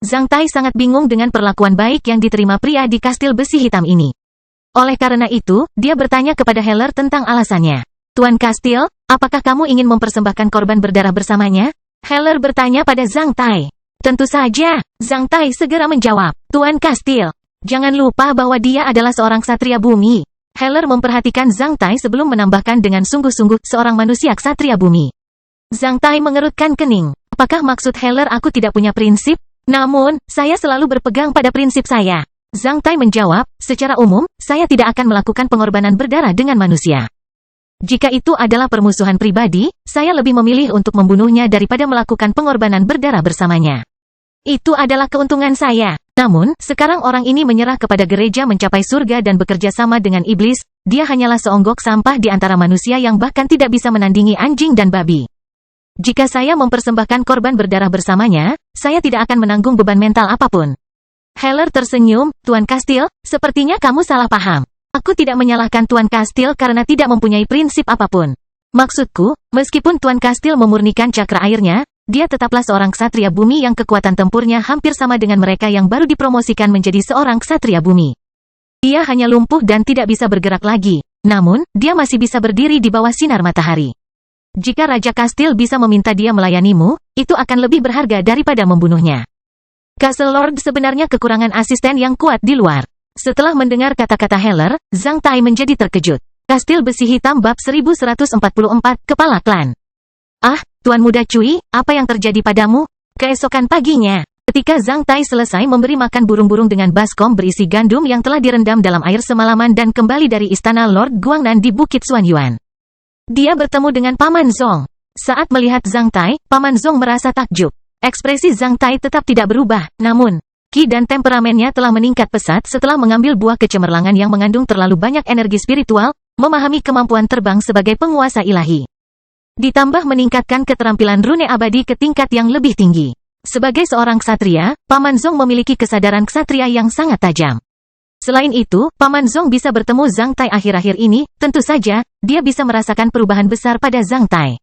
Speaker 1: Zhang Tai sangat bingung dengan perlakuan baik yang diterima pria di kastil besi hitam ini. Oleh karena itu, dia bertanya kepada Heller tentang alasannya. Tuan Kastil, apakah kamu ingin mempersembahkan korban berdarah bersamanya? Heller bertanya pada Zhang Tai. Tentu saja, Zhang Tai segera menjawab. Tuan Kastil, jangan lupa bahwa dia adalah seorang ksatria bumi. Heller memperhatikan Zhang Tai sebelum menambahkan dengan sungguh-sungguh seorang manusia ksatria bumi. Zhang Tai mengerutkan kening. Apakah maksud Heller aku tidak punya prinsip? Namun, saya selalu berpegang pada prinsip saya. Zhang Tai menjawab, secara umum, saya tidak akan melakukan pengorbanan berdarah dengan manusia. Jika itu adalah permusuhan pribadi, saya lebih memilih untuk membunuhnya daripada melakukan pengorbanan berdarah bersamanya. Itu adalah keuntungan saya. Namun, sekarang orang ini menyerah kepada gereja mencapai surga dan bekerja sama dengan iblis, dia hanyalah seonggok sampah di antara manusia yang bahkan tidak bisa menandingi anjing dan babi. Jika saya mempersembahkan korban berdarah bersamanya, saya tidak akan menanggung beban mental apapun. Heller tersenyum, Tuan Kastil, sepertinya kamu salah paham. Aku tidak menyalahkan Tuan Kastil karena tidak mempunyai prinsip apapun. Maksudku, meskipun Tuan Kastil memurnikan cakra airnya, dia tetaplah seorang ksatria bumi yang kekuatan tempurnya hampir sama dengan mereka yang baru dipromosikan menjadi seorang ksatria bumi. Dia hanya lumpuh dan tidak bisa bergerak lagi. Namun, dia masih bisa berdiri di bawah sinar matahari. Jika Raja Kastil bisa meminta dia melayanimu, itu akan lebih berharga daripada membunuhnya. Castle Lord sebenarnya kekurangan asisten yang kuat di luar. Setelah mendengar kata-kata Heller, Zhang Tai menjadi terkejut. Kastil Besi Hitam bab 1144, Kepala Klan. Ah, Tuan Muda Cui, apa yang terjadi padamu? Keesokan paginya, ketika Zhang Tai selesai memberi makan burung-burung dengan baskom berisi gandum yang telah direndam dalam air semalaman dan kembali dari istana Lord Guangnan di Bukit Xuanyuan. Dia bertemu dengan Paman Zong. Saat melihat Zhang Tai, Paman Zong merasa takjub. Ekspresi Zhang Tai tetap tidak berubah, namun ki dan temperamennya telah meningkat pesat setelah mengambil buah kecemerlangan yang mengandung terlalu banyak energi spiritual, memahami kemampuan terbang sebagai penguasa ilahi. Ditambah meningkatkan keterampilan rune abadi ke tingkat yang lebih tinggi. Sebagai seorang ksatria, Paman Zong memiliki kesadaran ksatria yang sangat tajam. Selain itu, Paman Zong bisa bertemu Zhang Tai akhir-akhir ini, tentu saja, dia bisa merasakan perubahan besar pada Zhang Tai.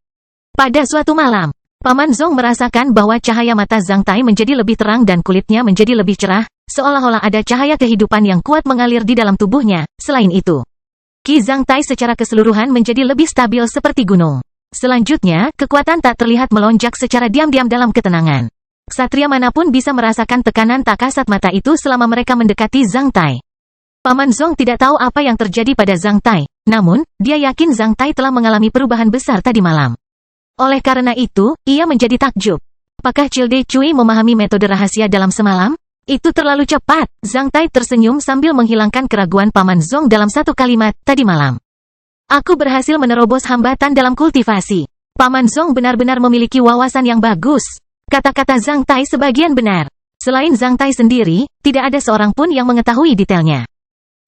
Speaker 1: Pada suatu malam, Paman Zong merasakan bahwa cahaya mata Zhang Tai menjadi lebih terang dan kulitnya menjadi lebih cerah, seolah-olah ada cahaya kehidupan yang kuat mengalir di dalam tubuhnya. Selain itu, ki Zhang Tai secara keseluruhan menjadi lebih stabil seperti gunung. Selanjutnya, kekuatan tak terlihat melonjak secara diam-diam dalam ketenangan. Ksatria manapun bisa merasakan tekanan tak kasat mata itu selama mereka mendekati Zhang Tai. Paman Zong tidak tahu apa yang terjadi pada Zhang Tai, namun, dia yakin Zhang Tai telah mengalami perubahan besar tadi malam. Oleh karena itu, ia menjadi takjub. Apakah Childe Cui memahami metode rahasia dalam semalam? Itu terlalu cepat. Zhang Tai tersenyum sambil menghilangkan keraguan Paman Zong dalam satu kalimat, tadi malam. Aku berhasil menerobos hambatan dalam kultivasi. Paman Zong benar-benar memiliki wawasan yang bagus. Kata-kata Zhang Tai sebagian benar. Selain Zhang Tai sendiri, tidak ada seorang pun yang mengetahui detailnya.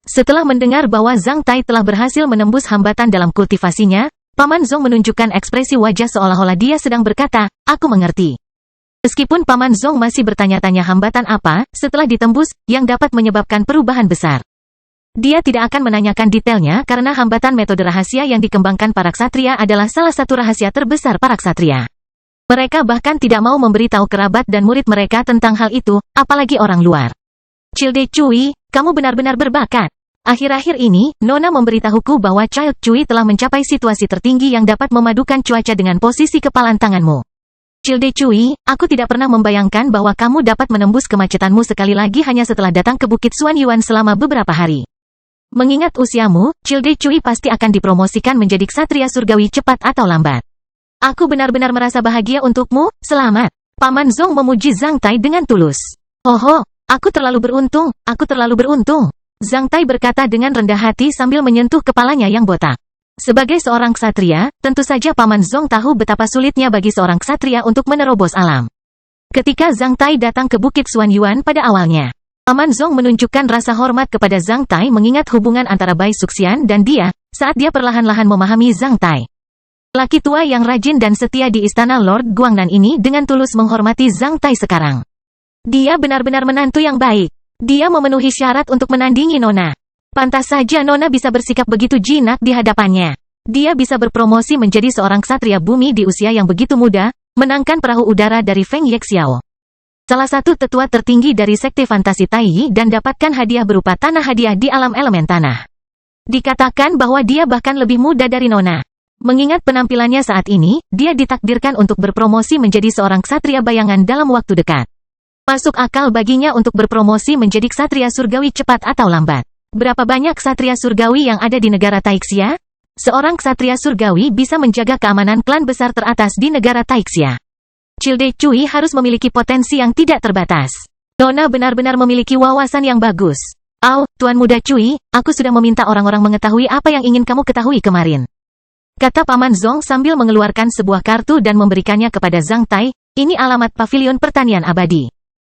Speaker 1: Setelah mendengar bahwa Zhang Tai telah berhasil menembus hambatan dalam kultivasinya, Paman Zong menunjukkan ekspresi wajah seolah-olah dia sedang berkata, aku mengerti. Meskipun Paman Zong masih bertanya-tanya hambatan apa, setelah ditembus, yang dapat menyebabkan perubahan besar. Dia tidak akan menanyakan detailnya karena hambatan metode rahasia yang dikembangkan para ksatria adalah salah satu rahasia terbesar para ksatria. Mereka bahkan tidak mau memberitahu kerabat dan murid mereka tentang hal itu, apalagi orang luar. Childe Cui, kamu benar-benar berbakat. Akhir-akhir ini, Nona memberitahuku bahwa Child Cui telah mencapai situasi tertinggi yang dapat memadukan cuaca dengan posisi kepalan tanganmu. Childe Cui, aku tidak pernah membayangkan bahwa kamu dapat menembus kemacetanmu sekali lagi hanya setelah datang ke Bukit Xuanyuan selama beberapa hari. Mengingat usiamu, Childe Cui pasti akan dipromosikan menjadi ksatria surgawi cepat atau lambat. Aku benar-benar merasa bahagia untukmu, selamat. Paman Zong memuji Zhang Tai dengan tulus. Oh, aku terlalu beruntung, aku terlalu beruntung. Zhang Tai berkata dengan rendah hati sambil menyentuh kepalanya yang botak. Sebagai seorang ksatria, tentu saja Paman Zong tahu betapa sulitnya bagi seorang ksatria untuk menerobos alam. Ketika Zhang Tai datang ke Bukit Xuanyuan pada awalnya, Paman Zong menunjukkan rasa hormat kepada Zhang Tai mengingat hubungan antara Bai Suxian dan dia, saat dia perlahan-lahan memahami Zhang Tai. Laki tua yang rajin dan setia di istana Lord Guangnan ini dengan tulus menghormati Zhang Tai sekarang. Dia benar-benar menantu yang baik. Dia memenuhi syarat untuk menandingi Nona. Pantas saja Nona bisa bersikap begitu jinak di hadapannya. Dia bisa berpromosi menjadi seorang ksatria bumi di usia yang begitu muda, menangkan perahu udara dari Feng Yexiao, salah satu tetua tertinggi dari sekte fantasi Taiyi, dan dapatkan hadiah berupa tanah hadiah di alam elemen tanah. Dikatakan bahwa dia bahkan lebih muda dari Nona. Mengingat penampilannya saat ini, dia ditakdirkan untuk berpromosi menjadi seorang ksatria bayangan dalam waktu dekat. Masuk akal baginya untuk berpromosi menjadi ksatria surgawi cepat atau lambat. Berapa banyak ksatria surgawi yang ada di negara Taixia? Seorang ksatria surgawi bisa menjaga keamanan klan besar teratas di negara Taixia. Childe Cui harus memiliki potensi yang tidak terbatas. Nona benar-benar memiliki wawasan yang bagus. Tuan muda Cui, aku sudah meminta orang-orang mengetahui apa yang ingin kamu ketahui kemarin, kata Paman Zong sambil mengeluarkan sebuah kartu dan memberikannya kepada Zhang Tai. Ini alamat pavilion pertanian abadi.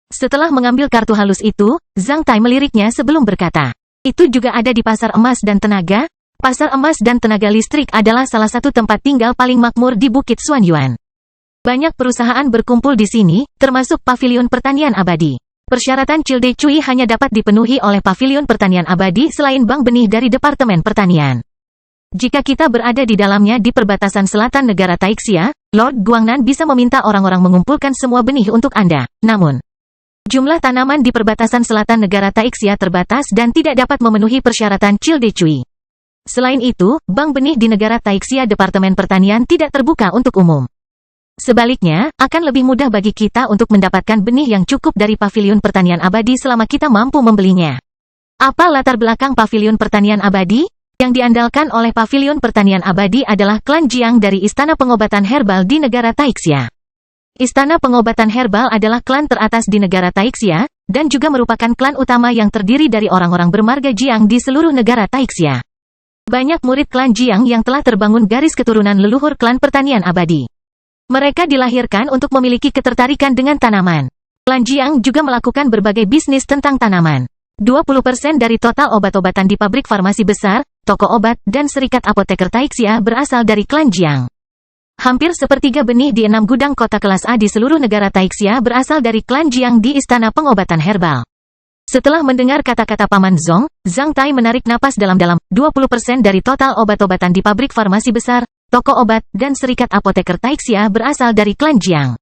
Speaker 1: Setelah mengambil kartu halus itu, Zhang Tai meliriknya sebelum berkata, itu juga ada di pasar emas dan tenaga. Pasar emas dan tenaga listrik adalah salah satu tempat tinggal paling makmur di Bukit Xuanyuan. Banyak perusahaan berkumpul di sini, termasuk pavilion pertanian abadi. Persyaratan Childe Cui hanya dapat dipenuhi oleh pavilion pertanian abadi selain bank benih dari Departemen Pertanian. Jika kita berada di dalamnya di perbatasan selatan negara Taixia, Lord Guangnan bisa meminta orang-orang mengumpulkan semua benih untuk Anda. Namun, jumlah tanaman di perbatasan selatan negara Taixia terbatas dan tidak dapat memenuhi persyaratan Childe Cui. Selain itu, bank benih di negara Taixia Departemen Pertanian tidak terbuka untuk umum. Sebaliknya, akan lebih mudah bagi kita untuk mendapatkan benih yang cukup dari pavilion pertanian abadi selama kita mampu membelinya. Apa latar belakang pavilion pertanian abadi? Yang diandalkan oleh pavilion pertanian abadi adalah klan Jiang dari Istana Pengobatan Herbal di negara Taixia. Istana Pengobatan Herbal adalah klan teratas di negara Taixia, dan juga merupakan klan utama yang terdiri dari orang-orang bermarga Jiang di seluruh negara Taixia. Banyak murid klan Jiang yang telah terbangun garis keturunan leluhur klan pertanian abadi. Mereka dilahirkan untuk memiliki ketertarikan dengan tanaman. Klan Jiang juga melakukan berbagai bisnis tentang tanaman. 20% dari total obat-obatan di pabrik farmasi besar, toko obat, dan serikat apoteker Taixia berasal dari klan Jiang. Hampir sepertiga benih di 6 gudang kota kelas A di seluruh negara Taixia berasal dari klan Jiang di Istana Pengobatan Herbal. Setelah mendengar kata-kata Paman Zong, Zhang Tai menarik napas dalam-dalam. 20% dari total obat-obatan di pabrik farmasi besar, toko obat, dan serikat apoteker Taixia berasal dari klan Jiang.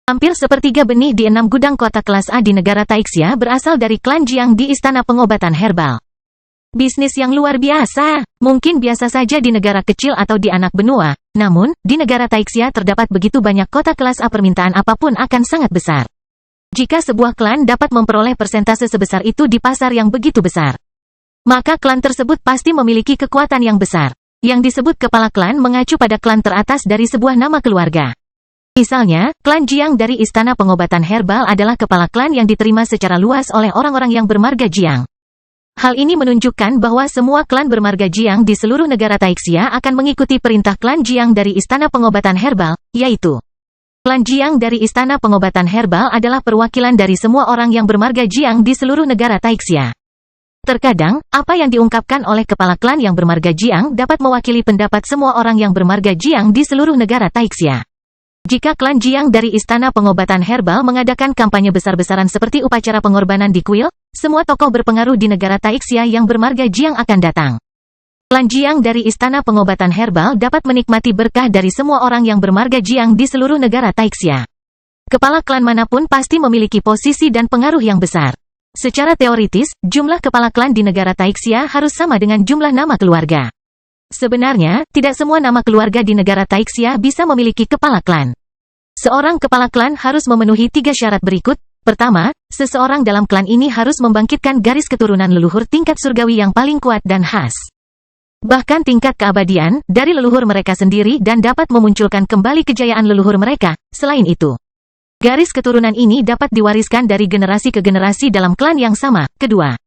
Speaker 1: Hampir sepertiga benih di 6 gudang kota kelas A di negara Taixia berasal dari klan Jiang di Istana Pengobatan Herbal. Bisnis yang luar biasa. Mungkin biasa saja di negara kecil atau di anak benua, namun, di negara Taixia terdapat begitu banyak kota kelas A, permintaan apapun akan sangat besar. Jika sebuah klan dapat memperoleh persentase sebesar itu di pasar yang begitu besar, maka klan tersebut pasti memiliki kekuatan yang besar. Yang disebut kepala klan mengacu pada klan teratas dari sebuah nama keluarga. Misalnya, klan Jiang dari Istana Pengobatan Herbal adalah kepala klan yang diterima secara luas oleh orang-orang yang bermarga Jiang. Hal ini menunjukkan bahwa semua klan bermarga Jiang di seluruh negara Taixia akan mengikuti perintah klan Jiang dari Istana Pengobatan Herbal, yaitu klan Jiang dari Istana Pengobatan Herbal adalah perwakilan dari semua orang yang bermarga Jiang di seluruh negara Taixia. Terkadang, apa yang diungkapkan oleh kepala klan yang bermarga Jiang dapat mewakili pendapat semua orang yang bermarga Jiang di seluruh negara Taixia. Jika klan Jiang dari Istana Pengobatan Herbal mengadakan kampanye besar-besaran seperti upacara pengorbanan di kuil, semua tokoh berpengaruh di negara Taixia yang bermarga Jiang akan datang. Klan Jiang dari Istana Pengobatan Herbal dapat menikmati berkah dari semua orang yang bermarga Jiang di seluruh negara Taixia. Kepala klan manapun pasti memiliki posisi dan pengaruh yang besar. Secara teoritis, jumlah kepala klan di negara Taixia harus sama dengan jumlah nama keluarga. Sebenarnya, tidak semua nama keluarga di negara Taixia bisa memiliki kepala klan. Seorang kepala klan harus memenuhi 3 syarat berikut. Pertama, seseorang dalam klan ini harus membangkitkan garis keturunan leluhur tingkat surgawi yang paling kuat dan khas. Bahkan tingkat keabadian, dari leluhur mereka sendiri dan dapat memunculkan kembali kejayaan leluhur mereka. Selain itu, garis keturunan ini dapat diwariskan dari generasi ke generasi dalam klan yang sama. Kedua,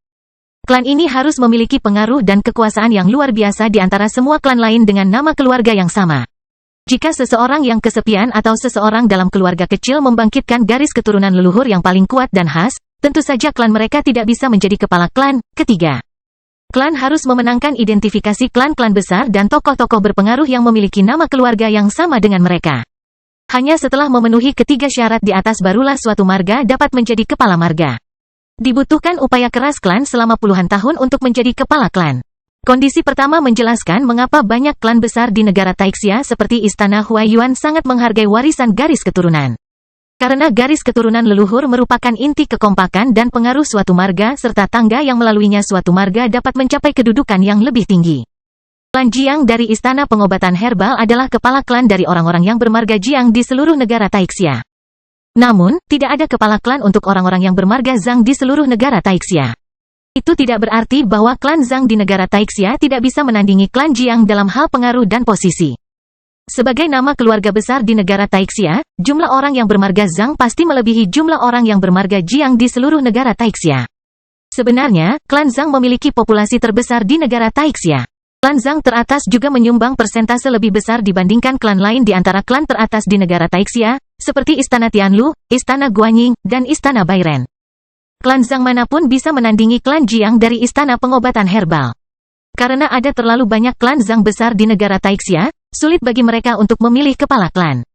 Speaker 1: klan ini harus memiliki pengaruh dan kekuasaan yang luar biasa di antara semua klan lain dengan nama keluarga yang sama. Jika seseorang yang kesepian atau seseorang dalam keluarga kecil membangkitkan garis keturunan leluhur yang paling kuat dan khas, tentu saja klan mereka tidak bisa menjadi kepala klan. Ketiga, klan harus memenangkan identifikasi klan-klan besar dan tokoh-tokoh berpengaruh yang memiliki nama keluarga yang sama dengan mereka. Hanya setelah memenuhi ketiga syarat di atas barulah suatu marga dapat menjadi kepala marga. Dibutuhkan upaya keras klan selama puluhan tahun untuk menjadi kepala klan. Kondisi pertama menjelaskan mengapa banyak klan besar di negara Taixia seperti Istana Huaiyuan sangat menghargai warisan garis keturunan. Karena garis keturunan leluhur merupakan inti kekompakan dan pengaruh suatu marga serta tangga yang melaluinya suatu marga dapat mencapai kedudukan yang lebih tinggi. Klan Jiang dari Istana Pengobatan Herbal adalah kepala klan dari orang-orang yang bermarga Jiang di seluruh negara Taixia. Namun, tidak ada kepala klan untuk orang-orang yang bermarga Zhang di seluruh negara Taixia. Itu tidak berarti bahwa klan Zhang di negara Taixia tidak bisa menandingi klan Jiang dalam hal pengaruh dan posisi. Sebagai nama keluarga besar di negara Taixia, jumlah orang yang bermarga Zhang pasti melebihi jumlah orang yang bermarga Jiang di seluruh negara Taixia. Sebenarnya, klan Zhang memiliki populasi terbesar di negara Taixia. Klan Zhang teratas juga menyumbang persentase lebih besar dibandingkan klan lain di antara klan teratas di negara Taixia, seperti Istana Tianlu, Istana Guanyin, dan Istana Bairen. Klan Zhang manapun bisa menandingi klan Jiang dari Istana Pengobatan Herbal. Karena ada terlalu banyak klan Zhang besar di negara Taixia, sulit bagi mereka untuk memilih kepala klan.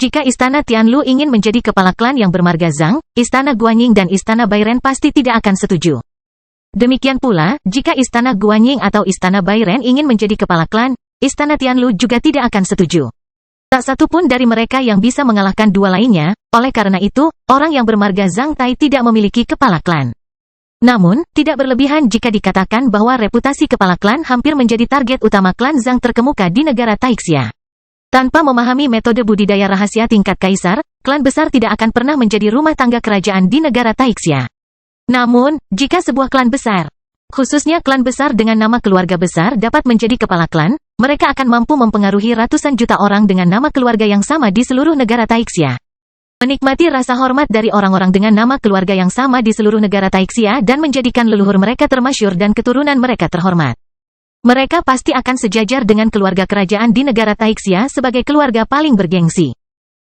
Speaker 1: Jika Istana Tianlu ingin menjadi kepala klan yang bermarga Zhang, Istana Guanyin dan Istana Bairen pasti tidak akan setuju. Demikian pula, jika Istana Guanyin atau Istana Bairen ingin menjadi kepala klan, Istana Tianlu juga tidak akan setuju. Tak satu pun dari mereka yang bisa mengalahkan dua lainnya, oleh karena itu, orang yang bermarga Zhang Tai tidak memiliki kepala klan. Namun, tidak berlebihan jika dikatakan bahwa reputasi kepala klan hampir menjadi target utama klan Zhang terkemuka di negara Taixia. Tanpa memahami metode budidaya rahasia tingkat kaisar, klan besar tidak akan pernah menjadi rumah tangga kerajaan di negara Taixia. Namun, jika sebuah klan besar, khususnya klan besar dengan nama keluarga besar dapat menjadi kepala klan, mereka akan mampu mempengaruhi ratusan juta orang dengan nama keluarga yang sama di seluruh negara Taixia. Menikmati rasa hormat dari orang-orang dengan nama keluarga yang sama di seluruh negara Taixia dan menjadikan leluhur mereka termasyhur dan keturunan mereka terhormat. Mereka pasti akan sejajar dengan keluarga kerajaan di negara Taixia sebagai keluarga paling bergengsi.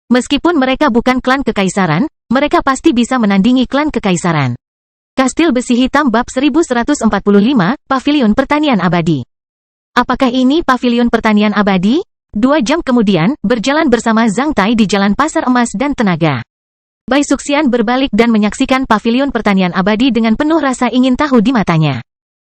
Speaker 1: Meskipun mereka bukan klan kekaisaran, mereka pasti bisa menandingi klan kekaisaran. Kastil Besi Hitam Bab 1145, Paviliun Pertanian Abadi. Apakah ini Paviliun Pertanian Abadi? 2 jam kemudian, berjalan bersama Zhang Tai di Jalan Pasar Emas dan Tenaga. Bai Suxian berbalik dan menyaksikan Paviliun Pertanian Abadi dengan penuh rasa ingin tahu di matanya.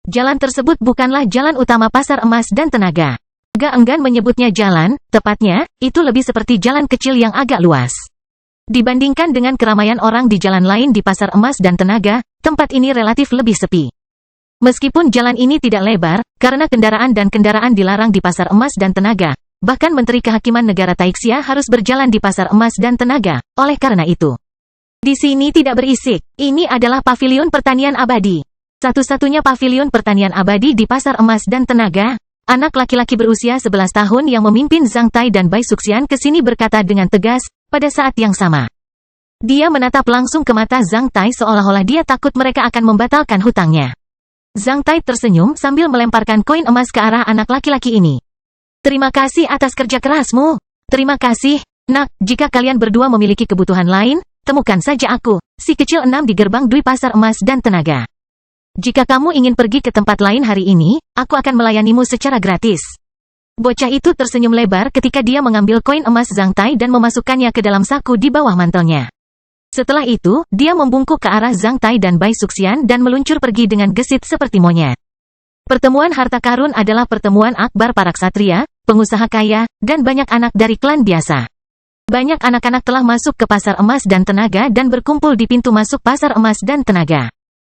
Speaker 1: Jalan tersebut bukanlah jalan utama Pasar Emas dan Tenaga. Agak enggan menyebutnya jalan, tepatnya, itu lebih seperti jalan kecil yang agak luas. Dibandingkan dengan keramaian orang di jalan lain di Pasar Emas dan Tenaga, tempat ini relatif lebih sepi. Meskipun jalan ini tidak lebar, karena kendaraan dan kendaraan dilarang di Pasar Emas dan Tenaga, bahkan Menteri Kehakiman Negara Taixia harus berjalan di Pasar Emas dan Tenaga, oleh karena itu. Di sini tidak berisik, ini adalah Paviliun Pertanian Abadi. Satu-satunya Paviliun Pertanian Abadi di Pasar Emas dan Tenaga. Anak laki-laki berusia 11 tahun yang memimpin Zhang Tai dan Bai Suxian ke sini berkata dengan tegas, pada saat yang sama. Dia menatap langsung ke mata Zhang Tai seolah-olah dia takut mereka akan membatalkan hutangnya. Zhang Tai tersenyum sambil melemparkan koin emas ke arah anak laki-laki ini. Terima kasih atas kerja kerasmu. Terima kasih, nak, jika kalian berdua memiliki kebutuhan lain, temukan saja aku, si kecil 6 di gerbang Dwi Pasar Emas dan Tenaga. Jika kamu ingin pergi ke tempat lain hari ini, aku akan melayanimu secara gratis. Bocah itu tersenyum lebar ketika dia mengambil koin emas Zhang Tai dan memasukkannya ke dalam saku di bawah mantelnya. Setelah itu, dia membungkuk ke arah Zhang Tai dan Bai Suxian dan meluncur pergi dengan gesit seperti monyet. Pertemuan harta karun adalah pertemuan akbar para ksatria, pengusaha kaya, dan banyak anak dari klan biasa. Banyak anak-anak telah masuk ke Pasar Emas dan Tenaga dan berkumpul di pintu masuk Pasar Emas dan Tenaga.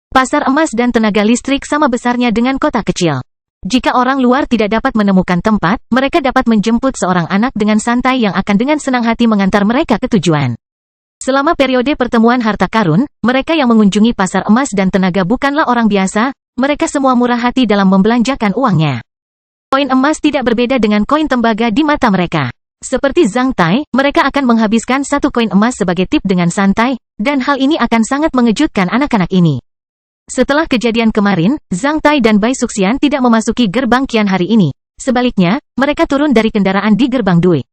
Speaker 1: Pasar Emas dan Tenaga listrik sama besarnya dengan kota kecil. Jika orang luar tidak dapat menemukan tempat, mereka dapat menjemput seorang anak dengan santai yang akan dengan senang hati mengantar mereka ke tujuan. Selama periode pertemuan harta karun, mereka yang mengunjungi Pasar Emas dan Tenaga bukanlah orang biasa, mereka semua murah hati dalam membelanjakan uangnya. Koin emas tidak berbeda dengan koin tembaga di mata mereka. Seperti Zhang Tai, mereka akan menghabiskan 1 koin emas sebagai tip dengan santai, dan hal ini akan sangat mengejutkan anak-anak ini. Setelah kejadian kemarin, Zhang Tai dan Bai Suxian tidak memasuki gerbang Qian hari ini. Sebaliknya, mereka turun dari kendaraan di gerbang Dui.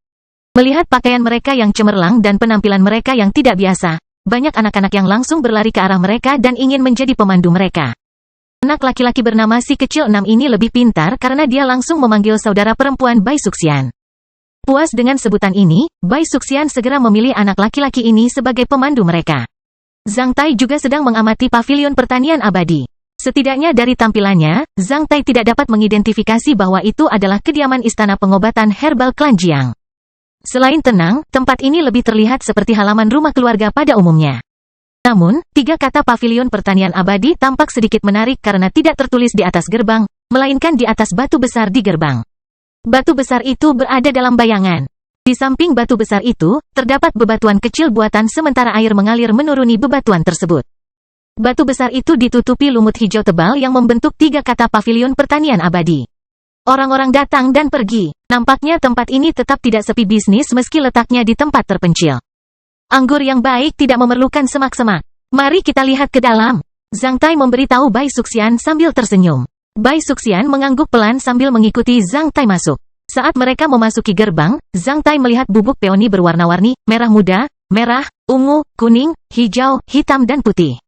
Speaker 1: Melihat pakaian mereka yang cemerlang dan penampilan mereka yang tidak biasa, banyak anak-anak yang langsung berlari ke arah mereka dan ingin menjadi pemandu mereka. Anak laki-laki bernama si kecil 6 ini lebih pintar karena dia langsung memanggil saudara perempuan Bai Suxian. Puas dengan sebutan ini, Bai Suxian segera memilih anak laki-laki ini sebagai pemandu mereka. Zhang Tai juga sedang mengamati pavilion pertanian abadi. Setidaknya dari tampilannya, Zhang Tai tidak dapat mengidentifikasi bahwa itu adalah kediaman istana pengobatan herbal klan Jiang. Selain tenang, tempat ini lebih terlihat seperti halaman rumah keluarga pada umumnya. Namun, 3 kata pavilion pertanian abadi tampak sedikit menarik karena tidak tertulis di atas gerbang, melainkan di atas batu besar di gerbang. Batu besar itu berada dalam bayangan. Di samping batu besar itu, terdapat bebatuan kecil buatan sementara air mengalir menuruni bebatuan tersebut. Batu besar itu ditutupi lumut hijau tebal yang membentuk 3 kata pavilion pertanian abadi. Orang-orang datang dan pergi. Nampaknya tempat ini tetap tidak sepi bisnis meski letaknya di tempat terpencil. Anggur yang baik tidak memerlukan semak-semak. Mari kita lihat ke dalam. Zhang Tai memberitahu Bai Suxian sambil tersenyum. Bai Suxian mengangguk pelan sambil mengikuti Zhang Tai masuk. Saat mereka memasuki gerbang, Zhang Tai melihat bubuk peoni berwarna-warni, merah muda, merah, ungu, kuning, hijau, hitam dan putih.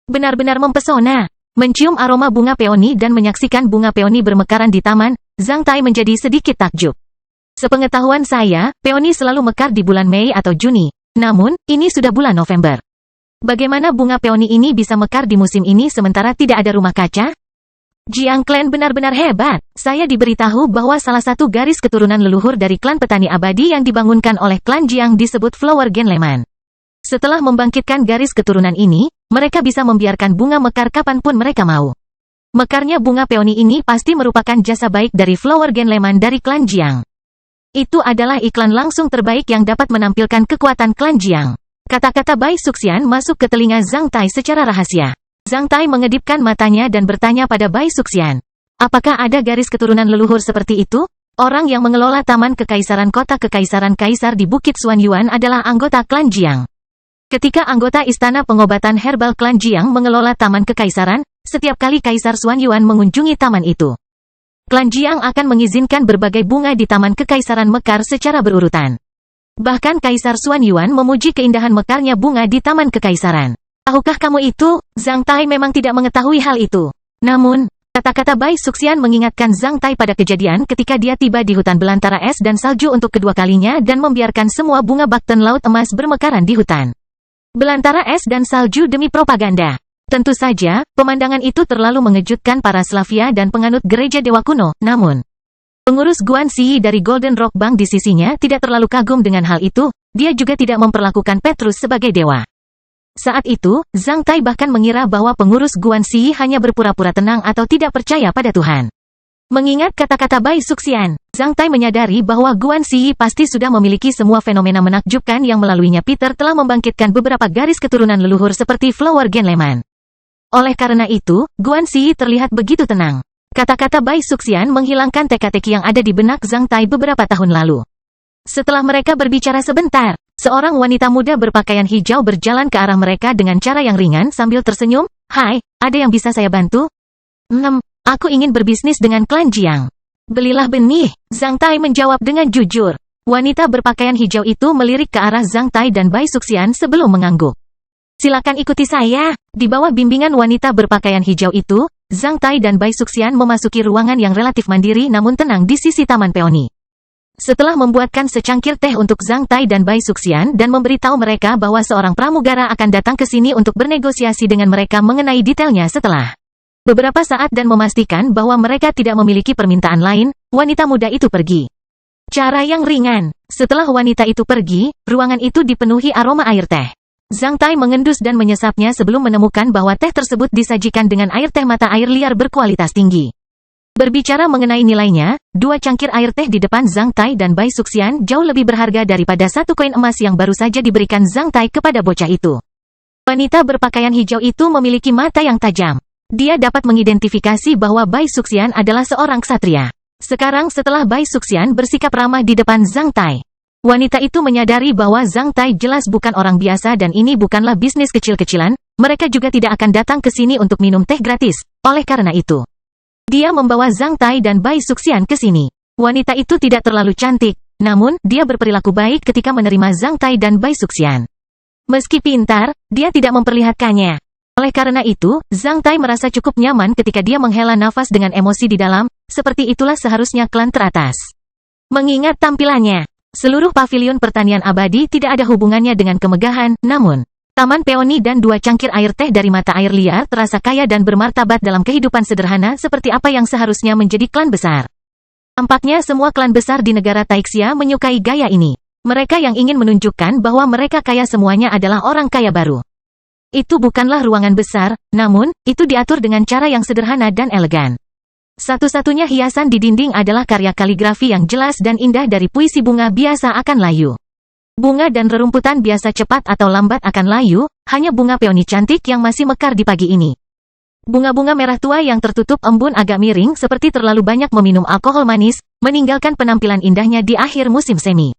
Speaker 1: Benar-benar mempesona. Mencium aroma bunga peoni dan menyaksikan bunga peoni bermekaran di taman, Zhang Tai menjadi sedikit takjub. Sepengetahuan saya, peoni selalu mekar di bulan Mei atau Juni. Namun, ini sudah bulan November. Bagaimana bunga peoni ini bisa mekar di musim ini sementara tidak ada rumah kaca? Jiang Clan benar-benar hebat. Saya diberitahu bahwa salah satu garis keturunan leluhur dari klan petani abadi yang dibangunkan oleh klan Jiang disebut Flower Genleman. Setelah membangkitkan garis keturunan ini, mereka bisa membiarkan bunga mekar kapanpun mereka mau. Mekarnya bunga peoni ini pasti merupakan jasa baik dari Flower Genleman dari klan Jiang. Itu adalah iklan langsung terbaik yang dapat menampilkan kekuatan klan Jiang. Kata-kata Bai Suxian masuk ke telinga Zhang Tai secara rahasia. Zhang Tai mengedipkan matanya dan bertanya pada Bai Suxian. Apakah ada garis keturunan leluhur seperti itu? Orang yang mengelola Taman Kekaisaran Kota Kekaisaran Kaisar di Bukit Xuanyuan adalah anggota klan Jiang. Ketika anggota Istana Pengobatan Herbal klan Jiang mengelola Taman Kekaisaran, setiap kali Kaisar Xuanyuan mengunjungi taman itu, klan Jiang akan mengizinkan berbagai bunga di Taman Kekaisaran mekar secara berurutan. Bahkan Kaisar Xuanyuan memuji keindahan mekarnya bunga di Taman Kekaisaran. Tahukah kamu itu? Zhang Tai memang tidak mengetahui hal itu. Namun, kata-kata Bai Suxian mengingatkan Zhang Tai pada kejadian ketika dia tiba di hutan belantara es dan salju untuk kedua kalinya dan membiarkan semua bunga bakten laut emas bermekaran di hutan belantara es dan salju demi propaganda. Tentu saja, pemandangan itu terlalu mengejutkan para Slavia dan penganut gereja dewa kuno. Namun, pengurus Guan Xi dari Golden Rock Bank di sisinya tidak terlalu kagum dengan hal itu. Dia juga tidak memperlakukan Petrus sebagai dewa. Saat itu, Zhang Tai bahkan mengira bahwa pengurus Guan Xi hanya berpura-pura tenang atau tidak percaya pada Tuhan. Mengingat kata-kata Bai Suxian, Zhang Tai menyadari bahwa Guan Xi pasti sudah memiliki semua fenomena menakjubkan yang melaluinya. Peter telah membangkitkan beberapa garis keturunan leluhur seperti Flower Genleman. Oleh karena itu, Guan Xi terlihat begitu tenang. Kata-kata Bai Suxian menghilangkan teka-teki yang ada di benak Zhang Tai beberapa tahun lalu. Setelah mereka berbicara sebentar, seorang wanita muda berpakaian hijau berjalan ke arah mereka dengan cara yang ringan sambil tersenyum. Hai, ada yang bisa saya bantu? Aku ingin berbisnis dengan klan Jiang. Belilah benih, Zhang Tai menjawab dengan jujur. Wanita berpakaian hijau itu melirik ke arah Zhang Tai dan Bai Suxian sebelum mengangguk. Silakan ikuti saya. Di bawah bimbingan wanita berpakaian hijau itu, Zhang Tai dan Bai Suxian memasuki ruangan yang relatif mandiri namun tenang di sisi Taman Peoni. Setelah membuatkan secangkir teh untuk Zhang Tai dan Bai Suxian dan memberitahu mereka bahwa seorang pramugara akan datang ke sini untuk bernegosiasi dengan mereka mengenai detailnya setelah beberapa saat dan memastikan bahwa mereka tidak memiliki permintaan lain, wanita muda itu pergi. Cara yang ringan. Setelah wanita itu pergi, ruangan itu dipenuhi aroma air teh. Zhang Tai mengendus dan menyesapnya sebelum menemukan bahwa teh tersebut disajikan dengan air teh mata air liar berkualitas tinggi. Berbicara mengenai nilainya, 2 cangkir air teh di depan Zhang Tai dan Bai Suxian jauh lebih berharga daripada 1 koin emas yang baru saja diberikan Zhang Tai kepada bocah itu. Wanita berpakaian hijau itu memiliki mata yang tajam. Dia dapat mengidentifikasi bahwa Bai Suxian adalah seorang ksatria. Sekarang setelah Bai Suxian bersikap ramah di depan Zhang Tai, wanita itu menyadari bahwa Zhang Tai jelas bukan orang biasa dan ini bukanlah bisnis kecil-kecilan. Mereka juga tidak akan datang ke sini untuk minum teh gratis. Oleh karena itu, dia membawa Zhang Tai dan Bai Suxian ke sini. Wanita itu tidak terlalu cantik, namun dia berperilaku baik ketika menerima Zhang Tai dan Bai Suxian. Meski pintar, dia tidak memperlihatkannya. Oleh karena itu, Zhang Tai merasa cukup nyaman ketika dia menghela nafas dengan emosi di dalam. Seperti itulah seharusnya klan teratas. Mengingat tampilannya, seluruh pavilion pertanian abadi tidak ada hubungannya dengan kemegahan, namun Taman peoni dan 2 cangkir air teh dari mata air liar terasa kaya dan bermartabat dalam kehidupan sederhana seperti apa yang seharusnya menjadi klan besar. Tampaknya semua klan besar di negara Taixia menyukai gaya ini. Mereka yang ingin menunjukkan bahwa mereka kaya semuanya adalah orang kaya baru. Itu bukanlah ruangan besar, namun, itu diatur dengan cara yang sederhana dan elegan. Satu-satunya hiasan di dinding adalah karya kaligrafi yang jelas dan indah dari puisi bunga biasa akan layu. Bunga dan rerumputan biasa cepat atau lambat akan layu, hanya bunga peoni cantik yang masih mekar di pagi ini. Bunga-bunga merah tua yang tertutup embun agak miring seperti terlalu banyak meminum alkohol manis, meninggalkan penampilan indahnya di akhir musim semi.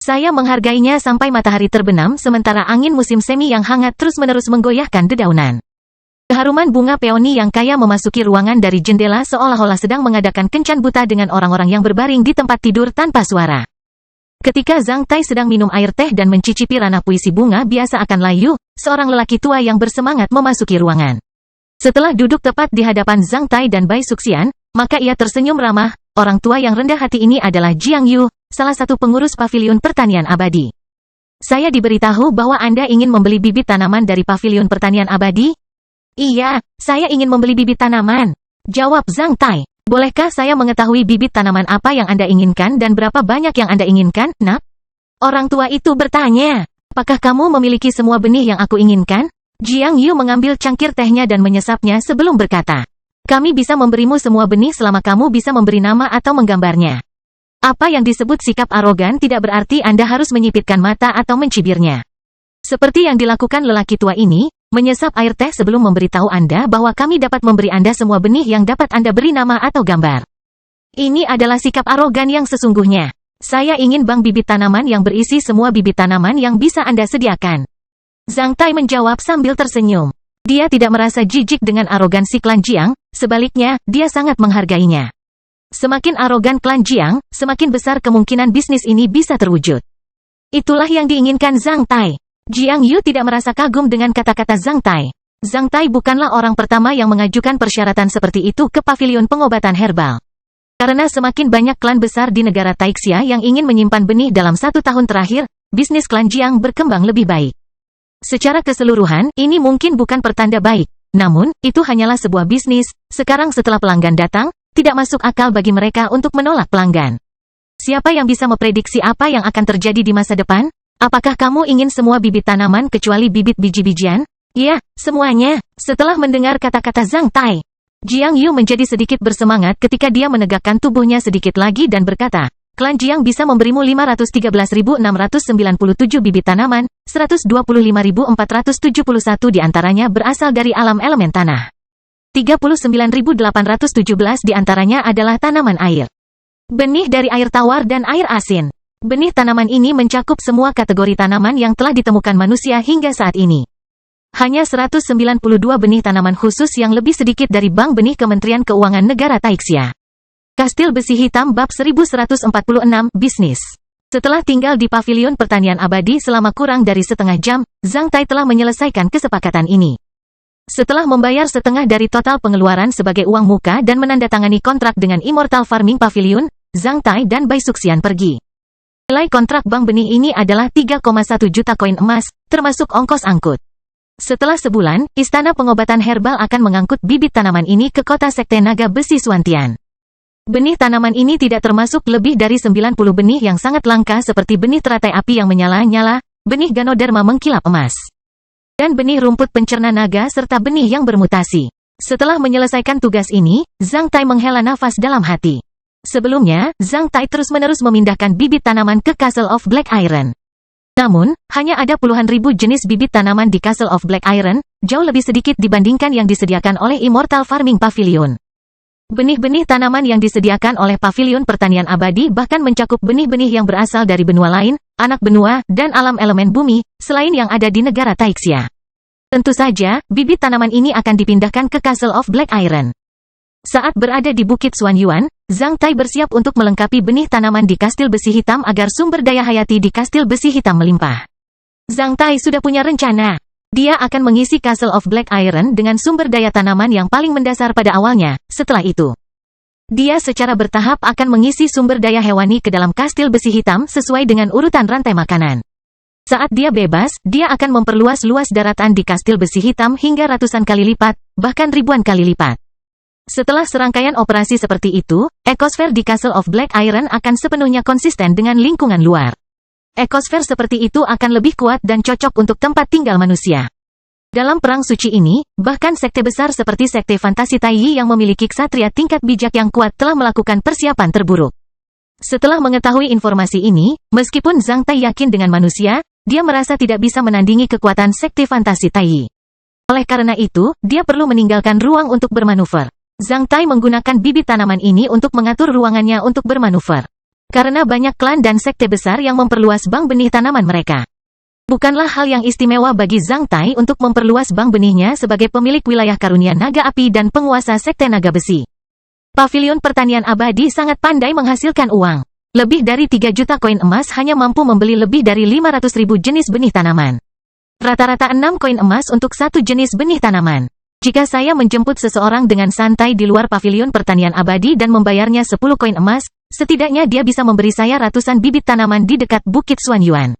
Speaker 1: Saya menghargainya sampai matahari terbenam sementara angin musim semi yang hangat terus-menerus menggoyahkan dedaunan. Keharuman bunga peoni yang kaya memasuki ruangan dari jendela seolah-olah sedang mengadakan kencan buta dengan orang-orang yang berbaring di tempat tidur tanpa suara. Ketika Zhang Tai sedang minum air teh dan mencicipi ranah puisi bunga biasa akan layu, seorang lelaki tua yang bersemangat memasuki ruangan. Setelah duduk tepat di hadapan Zhang Tai dan Bai Suxian, maka ia tersenyum ramah. Orang tua yang rendah hati ini adalah Jiang Yu, salah satu pengurus paviliun pertanian abadi. Saya diberitahu bahwa Anda ingin membeli bibit tanaman dari paviliun pertanian abadi? Iya, saya ingin membeli bibit tanaman, jawab Zhang Tai. Bolehkah saya mengetahui bibit tanaman apa yang Anda inginkan dan berapa banyak yang Anda inginkan, nak? Orang tua itu bertanya. Apakah kamu memiliki semua benih yang aku inginkan? Jiang Yu mengambil cangkir tehnya dan menyesapnya sebelum berkata. Kami bisa memberimu semua benih selama kamu bisa memberi nama atau menggambarnya. Apa yang disebut sikap arogan tidak berarti Anda harus menyipitkan mata atau mencibirnya. Seperti yang dilakukan lelaki tua ini, menyesap air teh sebelum memberitahu Anda bahwa kami dapat memberi Anda semua benih yang dapat Anda beri nama atau gambar. Ini adalah sikap arogan yang sesungguhnya. Saya ingin bank bibit tanaman yang berisi semua bibit tanaman yang bisa Anda sediakan. Zhang Tai menjawab sambil tersenyum. Dia tidak merasa jijik dengan arogansi klan Jiang, sebaliknya, dia sangat menghargainya. Semakin arogan klan Jiang, semakin besar kemungkinan bisnis ini bisa terwujud. Itulah yang diinginkan Zhang Tai. Jiang Yu tidak merasa kagum dengan kata-kata Zhang Tai. Zhang Tai bukanlah orang pertama yang mengajukan persyaratan seperti itu ke paviliun pengobatan herbal. Karena semakin banyak klan besar di negara Taixia yang ingin menyimpan benih dalam 1 tahun terakhir, bisnis klan Jiang berkembang lebih baik. Secara keseluruhan, ini mungkin bukan pertanda baik. Namun, itu hanyalah sebuah bisnis. Sekarang setelah pelanggan datang, tidak masuk akal bagi mereka untuk menolak pelanggan. Siapa yang bisa memprediksi apa yang akan terjadi di masa depan? Apakah kamu ingin semua bibit tanaman kecuali bibit biji-bijian? Ya, semuanya. Setelah mendengar kata-kata Zhang Tai, Jiang Yu menjadi sedikit bersemangat ketika dia menegakkan tubuhnya sedikit lagi dan berkata, Klan Jiang bisa memberimu 513.697 bibit tanaman, 125.471 diantaranya berasal dari alam elemen tanah. 39.817 diantaranya adalah tanaman air. Benih dari air tawar dan air asin. Benih tanaman ini mencakup semua kategori tanaman yang telah ditemukan manusia hingga saat ini. Hanya 192 benih tanaman khusus yang lebih sedikit dari Bank Benih Kementerian Keuangan Negara Taixia. Kastil Besi Hitam Bab 1146 Bisnis. Setelah tinggal di paviliun pertanian abadi selama kurang dari setengah jam, Zhang Tai telah menyelesaikan kesepakatan ini. Setelah membayar setengah dari total pengeluaran sebagai uang muka dan menandatangani kontrak dengan Immortal Farming Pavilion, Zhang Tai dan Bai Suxian pergi. Nilai kontrak bank benih ini adalah 3,1 juta koin emas, termasuk ongkos angkut. Setelah sebulan, Istana Pengobatan Herbal akan mengangkut bibit tanaman ini ke kota Sekte Naga Besi Suantian. Benih tanaman ini tidak termasuk lebih dari 90 benih yang sangat langka seperti benih teratai api yang menyala-nyala, benih Ganoderma mengkilap emas, dan benih rumput pencerna naga serta benih yang bermutasi. Setelah menyelesaikan tugas ini, Zhang Tai menghela nafas dalam hati. Sebelumnya, Zhang Tai terus-menerus memindahkan bibit tanaman ke Castle of Black Iron. Namun, hanya ada puluhan ribu jenis bibit tanaman di Castle of Black Iron, jauh lebih sedikit dibandingkan yang disediakan oleh Immortal Farming Pavilion. Benih-benih tanaman yang disediakan oleh Pavilion Pertanian Abadi bahkan mencakup benih-benih yang berasal dari benua lain, anak benua, dan alam elemen bumi, selain yang ada di negara Taixia. Tentu saja, bibit tanaman ini akan dipindahkan ke Castle of Black Iron. Saat berada di Bukit Xuanyuan, Zhang Tai bersiap untuk melengkapi benih tanaman di Kastil Besi Hitam agar sumber daya hayati di Kastil Besi Hitam melimpah. Zhang Tai sudah punya rencana. Dia akan mengisi Castle of Black Iron dengan sumber daya tanaman yang paling mendasar pada awalnya. Setelah itu, dia secara bertahap akan mengisi sumber daya hewani ke dalam Kastil Besi Hitam sesuai dengan urutan rantai makanan. Saat dia bebas, dia akan memperluas luas daratan di kastil besi hitam hingga ratusan kali lipat, bahkan ribuan kali lipat. Setelah serangkaian operasi seperti itu, ekosfer di Castle of Black Iron akan sepenuhnya konsisten dengan lingkungan luar. Ekosfer seperti itu akan lebih kuat dan cocok untuk tempat tinggal manusia. Dalam perang suci ini, bahkan sekte besar seperti sekte fantasi Taiyi yang memiliki ksatria tingkat bijak yang kuat telah melakukan persiapan terburuk. Setelah mengetahui informasi ini, meskipun Zhang Tai yakin dengan manusia, dia merasa tidak bisa menandingi kekuatan sekte fantasi Taiyi. Oleh karena itu, dia perlu meninggalkan ruang untuk bermanuver. Zhang Tai menggunakan bibit tanaman ini untuk mengatur ruangannya untuk bermanuver. Karena banyak klan dan sekte besar yang memperluas bank benih tanaman mereka. Bukanlah hal yang istimewa bagi Zhang Tai untuk memperluas bank benihnya sebagai pemilik wilayah karunia naga api dan penguasa sekte naga besi. Pavilion pertanian abadi sangat pandai menghasilkan uang. Lebih dari 3 juta koin emas hanya mampu membeli lebih dari 500.000 jenis benih tanaman. Rata-rata 6 koin emas untuk satu jenis benih tanaman. Jika saya menjemput seseorang dengan santai di luar pavilion pertanian abadi dan membayarnya 10 koin emas, setidaknya dia bisa memberi saya ratusan bibit tanaman di dekat Bukit Xuanyuan.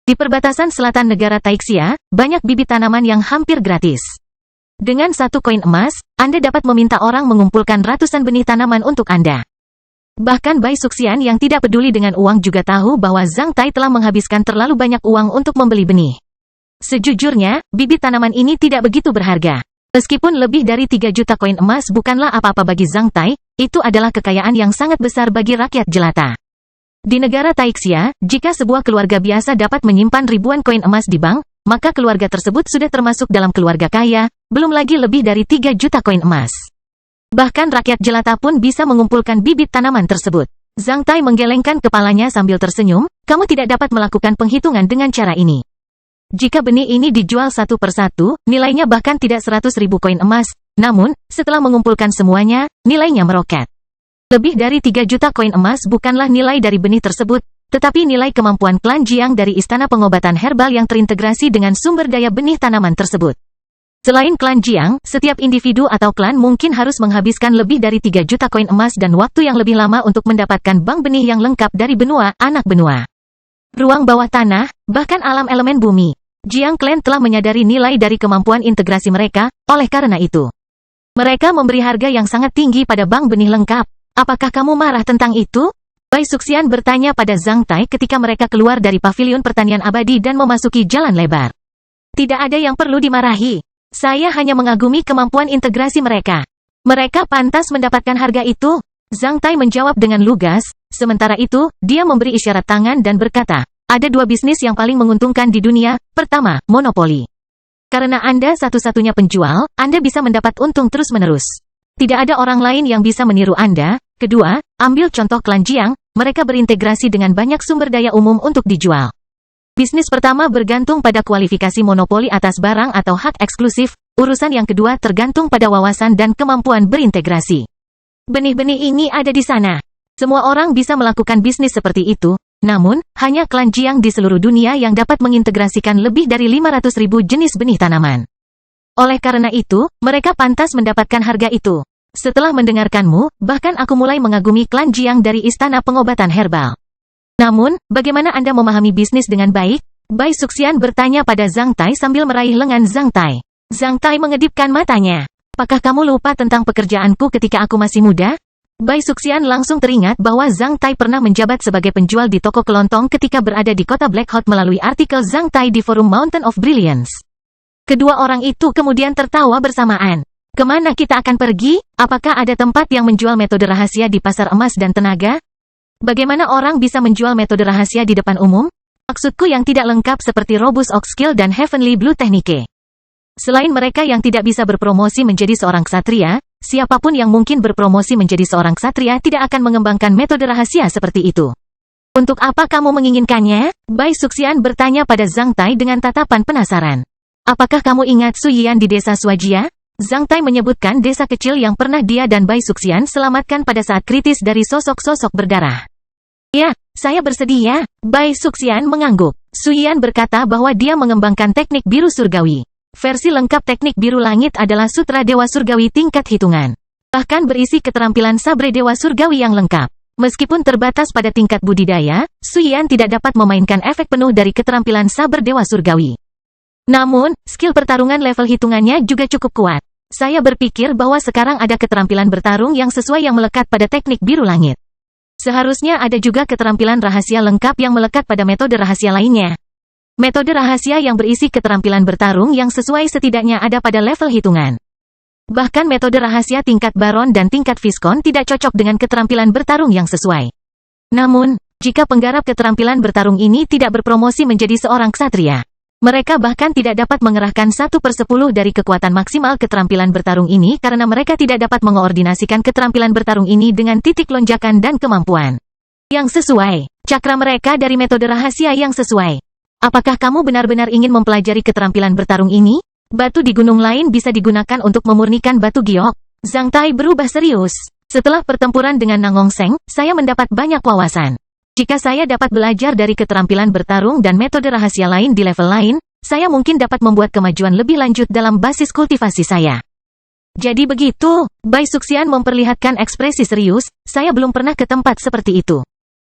Speaker 1: Di perbatasan selatan negara Taixia, banyak bibit tanaman yang hampir gratis. Dengan 1 koin emas, Anda dapat meminta orang mengumpulkan ratusan benih tanaman untuk Anda. Bahkan Bai Suxian yang tidak peduli dengan uang juga tahu bahwa Zhang Tai telah menghabiskan terlalu banyak uang untuk membeli benih. Sejujurnya, bibit tanaman ini tidak begitu berharga. Meskipun lebih dari 3 juta koin emas bukanlah apa-apa bagi Zhang Tai, itu adalah kekayaan yang sangat besar bagi rakyat jelata. Di negara Taixia, jika sebuah keluarga biasa dapat menyimpan ribuan koin emas di bank, maka keluarga tersebut sudah termasuk dalam keluarga kaya, belum lagi lebih dari 3 juta koin emas. Bahkan rakyat jelata pun bisa mengumpulkan bibit tanaman tersebut. Zhang Tai menggelengkan kepalanya sambil tersenyum, kamu tidak dapat melakukan penghitungan dengan cara ini. Jika benih ini dijual satu persatu, nilainya bahkan tidak 100.000 koin emas, namun, setelah mengumpulkan semuanya, nilainya meroket. Lebih dari 3 juta koin emas bukanlah nilai dari benih tersebut, tetapi nilai kemampuan klan Jiang dari istana pengobatan herbal yang terintegrasi dengan sumber daya benih tanaman tersebut. Selain klan Jiang, setiap individu atau klan mungkin harus menghabiskan lebih dari 3 juta koin emas dan waktu yang lebih lama untuk mendapatkan bank benih yang lengkap dari benua, anak benua, ruang bawah tanah, bahkan alam elemen bumi. Jiang Clan telah menyadari nilai dari kemampuan integrasi mereka, oleh karena itu, mereka memberi harga yang sangat tinggi pada bank benih lengkap. Apakah kamu marah tentang itu? Bai Suxian bertanya pada Zhang Tai ketika mereka keluar dari pavilion pertanian abadi dan memasuki jalan lebar. Tidak ada yang perlu dimarahi. Saya hanya mengagumi kemampuan integrasi mereka. Mereka pantas mendapatkan harga itu. Zhang Tai menjawab dengan lugas, sementara itu, dia memberi isyarat tangan dan berkata, ada 2 bisnis yang paling menguntungkan di dunia. Pertama, monopoli. Karena Anda satu-satunya penjual, Anda bisa mendapat untung terus-menerus. Tidak ada orang lain yang bisa meniru Anda. Kedua, ambil contoh klan Jiang, mereka berintegrasi dengan banyak sumber daya umum untuk dijual. Bisnis pertama bergantung pada kualifikasi monopoli atas barang atau hak eksklusif, urusan yang kedua tergantung pada wawasan dan kemampuan berintegrasi. Benih-benih ini ada di sana. Semua orang bisa melakukan bisnis seperti itu. Namun, hanya klan Jiang di seluruh dunia yang dapat mengintegrasikan lebih dari 500.000 jenis benih tanaman. Oleh karena itu, mereka pantas mendapatkan harga itu. Setelah mendengarkanmu, bahkan aku mulai mengagumi klan Jiang dari istana pengobatan herbal. Namun, bagaimana Anda memahami bisnis dengan baik? Bai Suxian bertanya pada Zhang Tai sambil meraih lengan Zhang Tai. Zhang Tai mengedipkan matanya. Apakah kamu lupa tentang pekerjaanku ketika aku masih muda? Bai Suxian langsung teringat bahwa Zhang Tai pernah menjabat sebagai penjual di toko kelontong ketika berada di kota Black Hot melalui artikel Zhang Tai di forum Mountain of Brilliance. Kedua orang itu kemudian tertawa bersamaan. Kemana kita akan pergi? Apakah ada tempat yang menjual metode rahasia di pasar emas dan tenaga? Bagaimana orang bisa menjual metode rahasia di depan umum? Maksudku yang tidak lengkap seperti Robust Oak Skill dan Heavenly Blue Technique. Selain mereka yang tidak bisa berpromosi menjadi seorang ksatria, siapapun yang mungkin berpromosi menjadi seorang ksatria tidak akan mengembangkan metode rahasia seperti itu. Untuk apa kamu menginginkannya? Bai Suxian bertanya pada Zhang Tai dengan tatapan penasaran. Apakah kamu ingat Su Yian di desa Suajia? Zhang Tai menyebutkan desa kecil yang pernah dia dan Bai Suxian selamatkan pada saat kritis dari sosok-sosok berdarah. Ya, saya bersedia. Bai Suxian mengangguk. Su Yian berkata bahwa dia mengembangkan teknik biru surgawi. Versi lengkap teknik biru langit adalah Sutra Dewa Surgawi tingkat hitungan. Bahkan berisi keterampilan sabre Dewa Surgawi yang lengkap. Meskipun terbatas pada tingkat budidaya, Suyan tidak dapat memainkan efek penuh dari keterampilan saber dewa surgawi. Namun, skill pertarungan level hitungannya juga cukup kuat. Saya berpikir bahwa sekarang ada keterampilan bertarung yang sesuai yang melekat pada teknik biru langit. Seharusnya ada juga keterampilan rahasia lengkap yang melekat pada metode rahasia lainnya. Metode rahasia yang berisi keterampilan bertarung yang sesuai setidaknya ada pada level hitungan. Bahkan metode rahasia tingkat Baron dan tingkat Viscount tidak cocok dengan keterampilan bertarung yang sesuai. Namun, jika penggarap keterampilan bertarung ini tidak berpromosi menjadi seorang ksatria, mereka bahkan tidak dapat mengerahkan 1/10 dari kekuatan maksimal keterampilan bertarung ini karena mereka tidak dapat mengoordinasikan keterampilan bertarung ini dengan titik lonjakan dan kemampuan yang sesuai. Cakra mereka dari metode rahasia yang sesuai. Apakah kamu benar-benar ingin mempelajari keterampilan bertarung ini? Batu di gunung lain bisa digunakan untuk memurnikan batu giok. Zhang Tai berubah serius. Setelah pertempuran dengan Nangong Seng, saya mendapat banyak wawasan. Jika saya dapat belajar dari keterampilan bertarung dan metode rahasia lain di level lain, saya mungkin dapat membuat kemajuan lebih lanjut dalam basis kultivasi saya. Jadi begitu, Bai Suxian memperlihatkan ekspresi serius, saya belum pernah ke tempat seperti itu.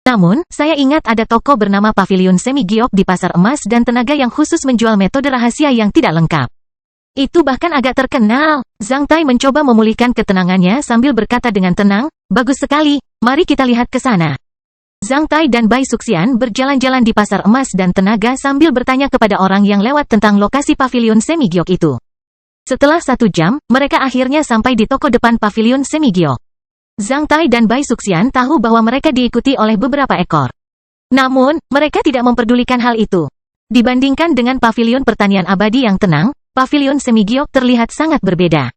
Speaker 1: Namun, saya ingat ada toko bernama Pavilion Semi Giok di Pasar Emas dan Tenaga yang khusus menjual metode rahasia yang tidak lengkap. Itu bahkan agak terkenal. Zhang Tai mencoba memulihkan ketenangannya sambil berkata dengan tenang, bagus sekali, mari kita lihat ke sana. Zhang Tai dan Bai Suxian berjalan-jalan di Pasar Emas dan Tenaga sambil bertanya kepada orang yang lewat tentang lokasi Pavilion Semi Giok itu. Setelah 1 jam, mereka akhirnya sampai di toko depan Pavilion Semi Giok. Zhang Tai dan Bai Suxian tahu bahwa mereka diikuti oleh beberapa ekor. Namun, mereka tidak memperdulikan hal itu. Dibandingkan dengan Pavilion Pertanian Abadi yang tenang, Pavilion Semi Giok terlihat sangat berbeda.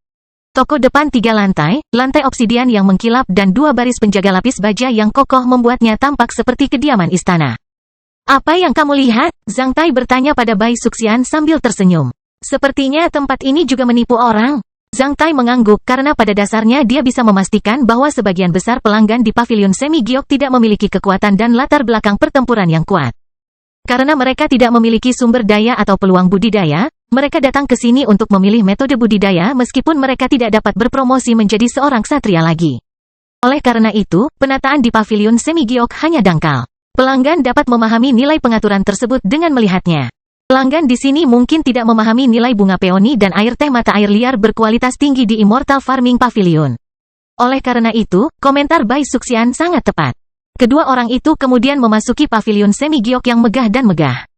Speaker 1: Toko depan 3 lantai, lantai obsidian yang mengkilap dan 2 baris penjaga lapis baja yang kokoh membuatnya tampak seperti kediaman istana. Apa yang kamu lihat? Zhang Tai bertanya pada Bai Suxian sambil tersenyum. Sepertinya tempat ini juga menipu orang. Zhang Tai mengangguk karena pada dasarnya dia bisa memastikan bahwa sebagian besar pelanggan di Pavilion Semi Giok tidak memiliki kekuatan dan latar belakang pertempuran yang kuat. Karena mereka tidak memiliki sumber daya atau peluang budidaya, mereka datang ke sini untuk memilih metode budidaya meskipun mereka tidak dapat berpromosi menjadi seorang ksatria lagi. Oleh karena itu, penataan di Pavilion Semi Giok hanya dangkal. Pelanggan dapat memahami nilai pengaturan tersebut dengan melihatnya. Pelanggan di sini mungkin tidak memahami nilai bunga peoni dan air teh mata air liar berkualitas tinggi di Immortal Farming Pavilion. Oleh karena itu, komentar Bai Suxian sangat tepat. Kedua orang itu kemudian memasuki Pavilion Semi Giok yang megah dan megah.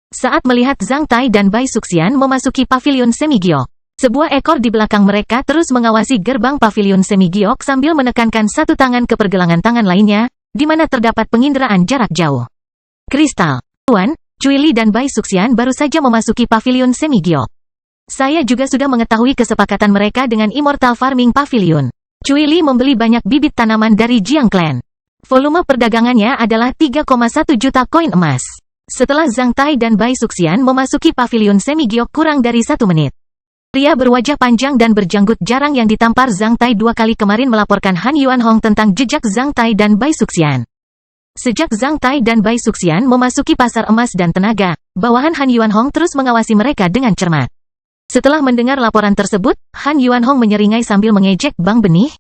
Speaker 1: Saat melihat Zhang Tai dan Bai Suxian memasuki Pavilion Semi Giok, sebuah ekor di belakang mereka terus mengawasi gerbang Pavilion Semi Giok sambil menekankan satu tangan ke pergelangan tangan lainnya, di mana terdapat penginderaan jarak jauh. Kristal. Tuan, Cui Li dan Bai Suxian baru saja memasuki Pavilion Semi Giok. Saya juga sudah mengetahui kesepakatan mereka dengan Immortal Farming Pavilion. Cui Li membeli banyak bibit tanaman dari Jiang Clan. Volume perdagangannya adalah 3,1 juta koin emas. Setelah Zhang Tai dan Bai Suxian memasuki Pavilion Semi Giok kurang dari 1 menit. Pria berwajah panjang dan berjanggut jarang yang ditampar Zhang Tai 2 kali kemarin melaporkan Han Yuanhong tentang jejak Zhang Tai dan Bai Suxian. Sejak Zhang Tai dan Bai Suxian memasuki Pasar Emas dan Tenaga, bawahan Han Yuanhong terus mengawasi mereka dengan cermat. Setelah mendengar laporan tersebut, Han Yuanhong menyeringai sambil mengejek Bang Benih.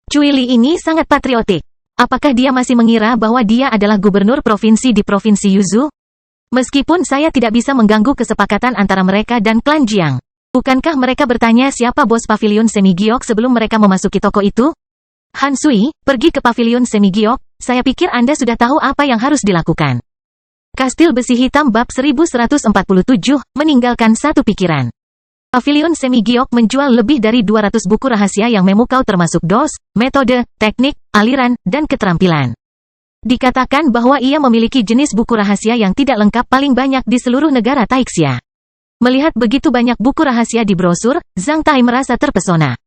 Speaker 1: Cui Li ini sangat patriotik. Apakah dia masih mengira bahwa dia adalah gubernur provinsi di Provinsi Yuzhou? Meskipun saya tidak bisa mengganggu kesepakatan antara mereka dan klan Jiang. Bukankah mereka bertanya siapa bos Pavilion Semi Giok sebelum mereka memasuki toko itu? Han Sui, pergi ke Pavilion Semi Giok, saya pikir Anda sudah tahu apa yang harus dilakukan. Kastil Besi Hitam bab 1147, meninggalkan satu pikiran. Pavilion Semi Giok menjual lebih dari 200 buku rahasia yang memukau termasuk dos, metode, teknik, aliran, dan keterampilan. Dikatakan bahwa ia memiliki jenis buku rahasia yang tidak lengkap paling banyak di seluruh negara Taixia. Melihat begitu banyak buku rahasia di brosur, Zhang Tai merasa terpesona.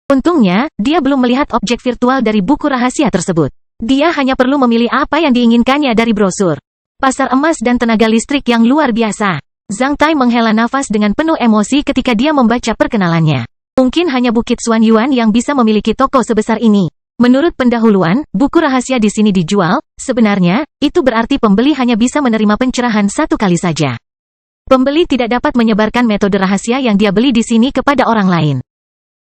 Speaker 1: Untungnya, dia belum melihat objek virtual dari buku rahasia tersebut. Dia hanya perlu memilih apa yang diinginkannya dari brosur. Pasar emas dan tenaga listrik yang luar biasa. Zhang Tai menghela nafas dengan penuh emosi ketika dia membaca perkenalannya. Mungkin hanya Bukit Xuan Yuan yang bisa memiliki toko sebesar ini. Menurut pendahuluan, buku rahasia di sini dijual, sebenarnya, itu berarti pembeli hanya bisa menerima pencerahan 1 kali saja. Pembeli tidak dapat menyebarkan metode rahasia yang dia beli di sini kepada orang lain.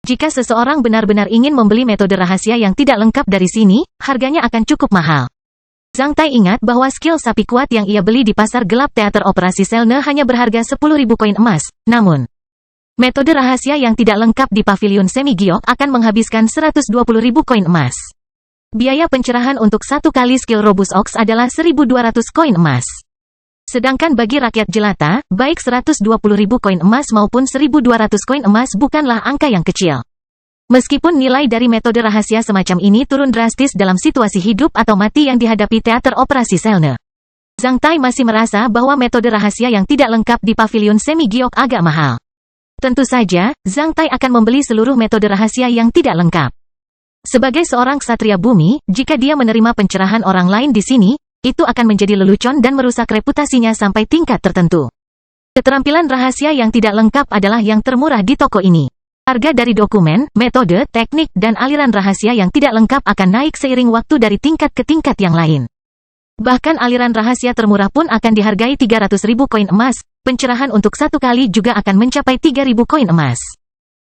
Speaker 1: Jika seseorang benar-benar ingin membeli metode rahasia yang tidak lengkap dari sini, harganya akan cukup mahal. Zhang Tai ingat bahwa skill sapi kuat yang ia beli di pasar gelap teater operasi Selne hanya berharga 10.000 koin emas, namun metode rahasia yang tidak lengkap di pavilion semi giok akan menghabiskan 120.000 koin emas. Biaya pencerahan untuk satu kali skill Robust Ox adalah 1.200 koin emas. Sedangkan bagi rakyat jelata, baik 120.000 koin emas maupun 1.200 koin emas bukanlah angka yang kecil. Meskipun nilai dari metode rahasia semacam ini turun drastis dalam situasi hidup atau mati yang dihadapi teater operasi Selne, Zhang Tai masih merasa bahwa metode rahasia yang tidak lengkap di pavilion semi giok agak mahal. Tentu saja, Zhang Tai akan membeli seluruh metode rahasia yang tidak lengkap. Sebagai seorang ksatria bumi, jika dia menerima pencerahan orang lain di sini, itu akan menjadi lelucon dan merusak reputasinya sampai tingkat tertentu. Keterampilan rahasia yang tidak lengkap adalah yang termurah di toko ini. Harga dari dokumen, metode, teknik, dan aliran rahasia yang tidak lengkap akan naik seiring waktu dari tingkat ke tingkat yang lain. Bahkan aliran rahasia termurah pun akan dihargai 300.000 koin emas, pencerahan untuk satu kali juga akan mencapai 3.000 koin emas.